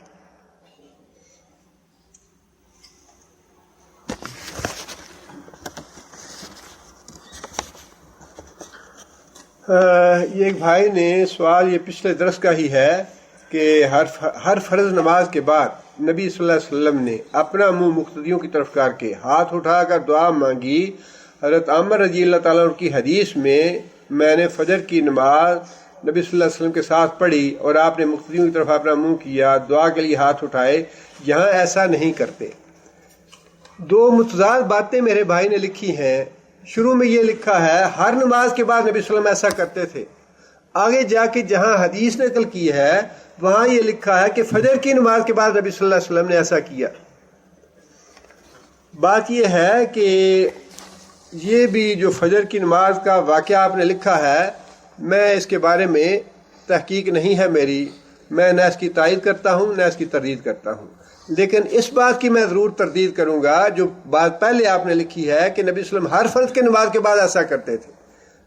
یہ ایک بھائی نے سوال، یہ پچھلے درس کا ہی ہے، کہ ہر فرض نماز کے بعد نبی صلی اللہ علیہ وسلم نے اپنا منہ مقتدیوں کی طرف کر کے ہاتھ اٹھا کر دعا مانگی. حضرت عامر رضی اللہ تعالیٰ عنہ کی حدیث میں نے فجر کی نماز نبی صلی اللہ علیہ وسلم کے ساتھ پڑھی اور آپ نے مقتدیوں کی طرف اپنا منہ کیا، دعا کے لیے ہاتھ اٹھائے. یہاں ایسا نہیں کرتے. دو متضاد باتیں میرے بھائی نے لکھی ہیں. شروع میں یہ لکھا ہے ہر نماز کے بعد نبی صلی اللہ علیہ وسلم ایسا کرتے تھے. آگے جا کے جہاں حدیث نقل کی ہے وہاں یہ لکھا ہے کہ فجر کی نماز کے بعد نبی صلی اللہ علیہ وسلم نے ایسا کیا. بات یہ ہے کہ یہ بھی جو فجر کی نماز کا واقعہ آپ نے لکھا ہے، میں اس کے بارے میں تحقیق نہیں ہے میری، میں نہ اس کی تائید کرتا ہوں نہ اس کی تردید کرتا ہوں. لیکن اس بات کی میں ضرور تردید کروں گا جو بات پہلے آپ نے لکھی ہے کہ نبی صلی اللہ علیہ وسلم ہر فرض کے نماز کے بعد ایسا کرتے تھے.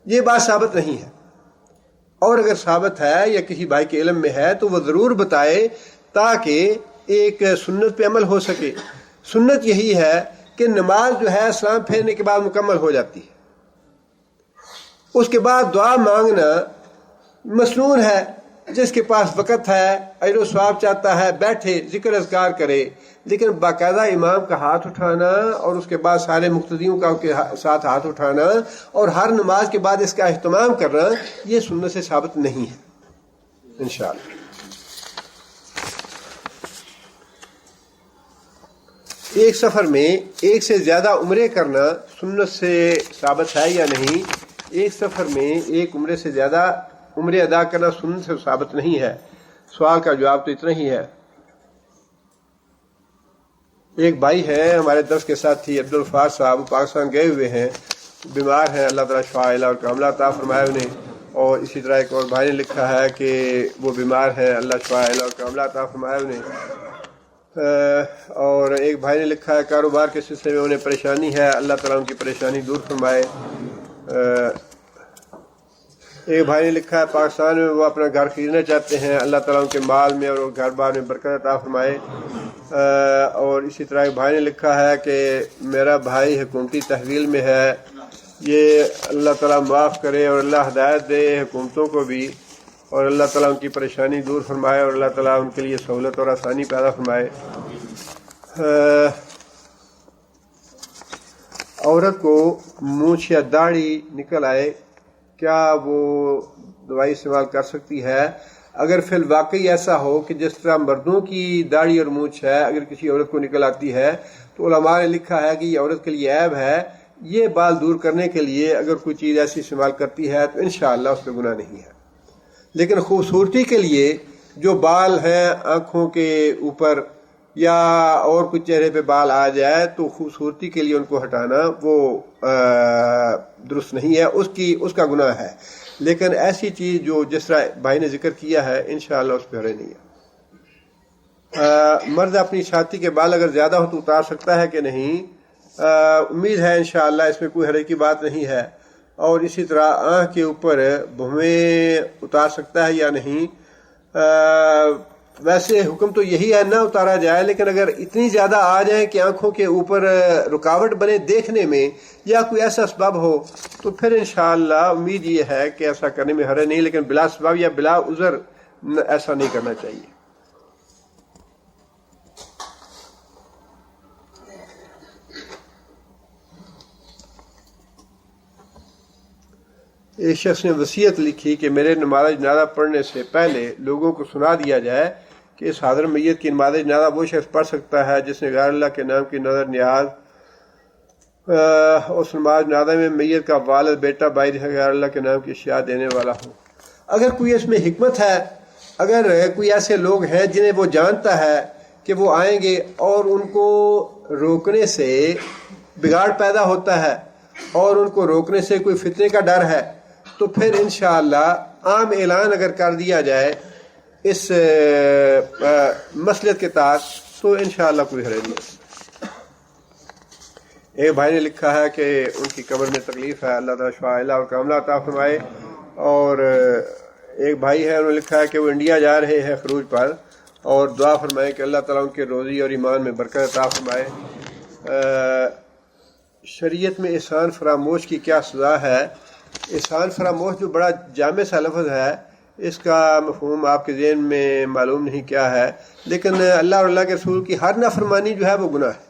یہ بات ثابت نہیں ہے، اور اگر ثابت ہے یا کسی بھائی کے علم میں ہے تو وہ ضرور بتائے تاکہ ایک سنت پہ عمل ہو سکے. سنت یہی ہے کہ نماز جو ہے سلام پھیرنے کے بعد مکمل ہو جاتی ہے، اس کے بعد دعا مانگنا مسنون ہے. جس کے پاس وقت ہے، اجر و ثواب چاہتا ہے، بیٹھے ذکر اذکار کرے. لیکن باقاعدہ امام کا ہاتھ اٹھانا اور اس کے بعد سارے مقتدیوں کا کے ساتھ hاتھ اٹھانا اور ہر نماز کے بعد اس کا اہتمام کرنا، یہ سنت سے ثابت نہیں ہے. انشاءاللہ ایک سفر میں ایک سے زیادہ عمرے کرنا سنت سے ثابت ہے یا نہیں؟ ایک سفر میں ایک عمرے سے زیادہ عمرے ادا کرنا سنت سے ثابت نہیں ہے. سوال کا جواب تو اتنا ہی ہے. ایک بھائی ہیں ہمارے درس کے ساتھی عبدالفار صاحب، پاکستان گئے ہوئے ہیں، بیمار ہیں، اللہ تعالیٰ شفا عاجلہ اور کاملہ عطا فرمائے انہیں. اور اسی طرح ایک اور بھائی نے لکھا ہے کہ وہ بیمار ہیں، اللہ شفا عاجلہ اور کاملہ عطا فرمائے انہیں. اور ایک بھائی نے لکھا ہے کاروبار کے سلسلے میں انہیں پریشانی ہے، اللہ تعالیٰ ان کی پریشانی دور فرمائے. ایک بھائی نے لکھا ہے پاکستان میں وہ اپنا گھر خریدنا چاہتے ہیں، اللہ تعالیٰ ان کے مال میں اور گھر بار میں برکت عطا فرمائے. اور اسی طرح ایک بھائی نے لکھا ہے کہ میرا بھائی حکومتی تحویل میں ہے، یہ اللہ تعالیٰ معاف کرے اور اللہ ہدایت دے حکومتوں کو بھی اور اللہ تعالیٰ ان کی پریشانی دور فرمائے اور اللہ تعالیٰ ان کے لیے سہولت اور آسانی پیدا فرمائے۔ عورت کو مونچھ یا داڑھی نکل آئے، کیا وہ دوائی استعمال کر سکتی ہے؟ اگر فی الواقعی ایسا ہو کہ جس طرح مردوں کی داڑھی اور مونچھ ہے اگر کسی عورت کو نکل آتی ہے تو علماء نے لکھا ہے کہ یہ عورت کے لیے عیب ہے، یہ بال دور کرنے کے لیے اگر کوئی چیز ایسی استعمال کرتی ہے تو انشاءاللہ اس پہ گناہ نہیں ہے۔ لیکن خوبصورتی کے لیے جو بال ہیں آنکھوں کے اوپر یا اور کچھ چہرے پہ بال آ جائے تو خوبصورتی کے لیے ان کو ہٹانا وہ درست نہیں ہے، اس کا گناہ ہے۔ لیکن ایسی چیز جو جس طرح بھائی نے ذکر کیا ہے انشاءاللہ اس پہ حرج نہیں ہے۔ مرد اپنی چھاتی کے بال اگر زیادہ ہو تو اتار سکتا ہے کہ نہیں؟ امید ہے انشاءاللہ اس میں کوئی حرج کی بات نہیں ہے۔ اور اسی طرح آنکھ کے اوپر بھویں اتار سکتا ہے یا نہیں؟ ویسے حکم تو یہی ہے نہ اتارا جائے، لیکن اگر اتنی زیادہ آ جائیں کہ آنکھوں کے اوپر رکاوٹ بنے دیکھنے میں یا کوئی ایسا اسباب ہو تو پھر انشاءاللہ امید یہ ہے کہ ایسا کرنے میں حرج نہیں، لیکن بلا اسباب یا بلا عذر ایسا نہیں کرنا چاہیے۔ ایک شخص نے وصیت لکھی کہ میرے نماز جنازہ پڑھنے سے پہلے لوگوں کو سنا دیا جائے کہ اس حاضر میت کی نماز جنازہ وہ شخص پڑھ سکتا ہے جس نے غیر اللہ کے نام کی نظر نیاز اس نماز جنازہ میں میت کا والد، بیٹا، بھائی غیر اللہ کے نام کی اشیاء دینے والا ہو۔ اگر کوئی اس میں حکمت ہے، اگر کوئی ایسے لوگ ہیں جنہیں وہ جانتا ہے کہ وہ آئیں گے اور ان کو روکنے سے بگاڑ پیدا ہوتا ہے اور ان کو روکنے سے کوئی فتنے کا ڈر ہے تو پھر انشاءاللہ عام اعلان اگر کر دیا جائے اس مصلحت کے تحت تو انشاءاللہ کوئی حرج نہیں۔ ایک بھائی نے لکھا ہے کہ ان کی قبر میں تکلیف ہے، اللہ تعالیٰ شفا عاجلہ اور کاملہ عطا فرمائے۔ اور ایک بھائی ہے، انہوں نے لکھا ہے کہ وہ انڈیا جا رہے ہیں خروج پر اور دعا فرمائے کہ اللہ تعالیٰ ان کے روزی اور ایمان میں برکت عطا فرمائے۔ شریعت میں احسان فراموش کی کیا سزا ہے؟ احسان فراموش جو بڑا جامع سا لفظ ہے، اس کا مفہوم آپ کے ذہن میں معلوم نہیں کیا ہے، لیکن اللہ اور اللہ کے رسول کی ہر نافرمانی جو ہے وہ گناہ ہے۔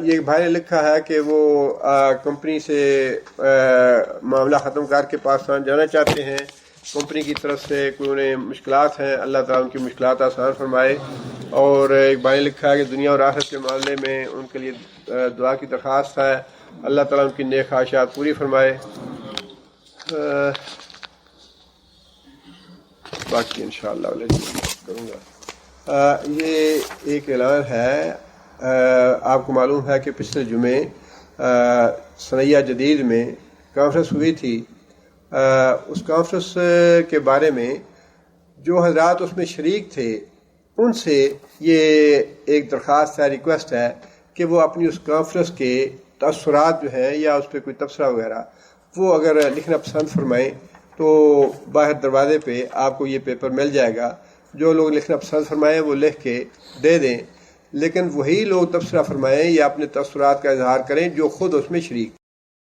یہ ایک بھائی نے لکھا ہے کہ وہ کمپنی سے معاملہ ختم کر کے پاکستان جانا چاہتے ہیں، کمپنی کی طرف سے کوئی انہیں مشکلات ہیں، اللہ تعالیٰ ان کی مشکلات آسان فرمائے۔ اور ایک بھائی نے لکھا ہے کہ دنیا اور آخرت کے معاملے میں ان کے لیے دعا کی درخواست ہے، اللہ تعالیٰ ان کی نیک خواہشات پوری فرمائے۔ باقی انشاءاللہ کروں گا۔ یہ ایک اعلان ہے، آپ کو معلوم ہے کہ پچھلے جمعے ثنیہ جدید میں کانفرنس ہوئی تھی۔ اس کانفرنس کے بارے میں جو حضرات اس میں شریک تھے ان سے یہ ایک درخواست ہے، ریکویسٹ ہے کہ وہ اپنی اس کانفرنس کے تاثرات جو ہیں یا اس پہ کوئی تبصرہ وغیرہ وہ اگر لکھنا پسند فرمائیں تو باہر دروازے پہ آپ کو یہ پیپر مل جائے گا۔ جو لوگ لکھنا پسند فرمائیں وہ لکھ کے دے دیں، لیکن وہی لوگ تبصرہ فرمائیں یا اپنے تاثرات کا اظہار کریں جو خود اس میں شریک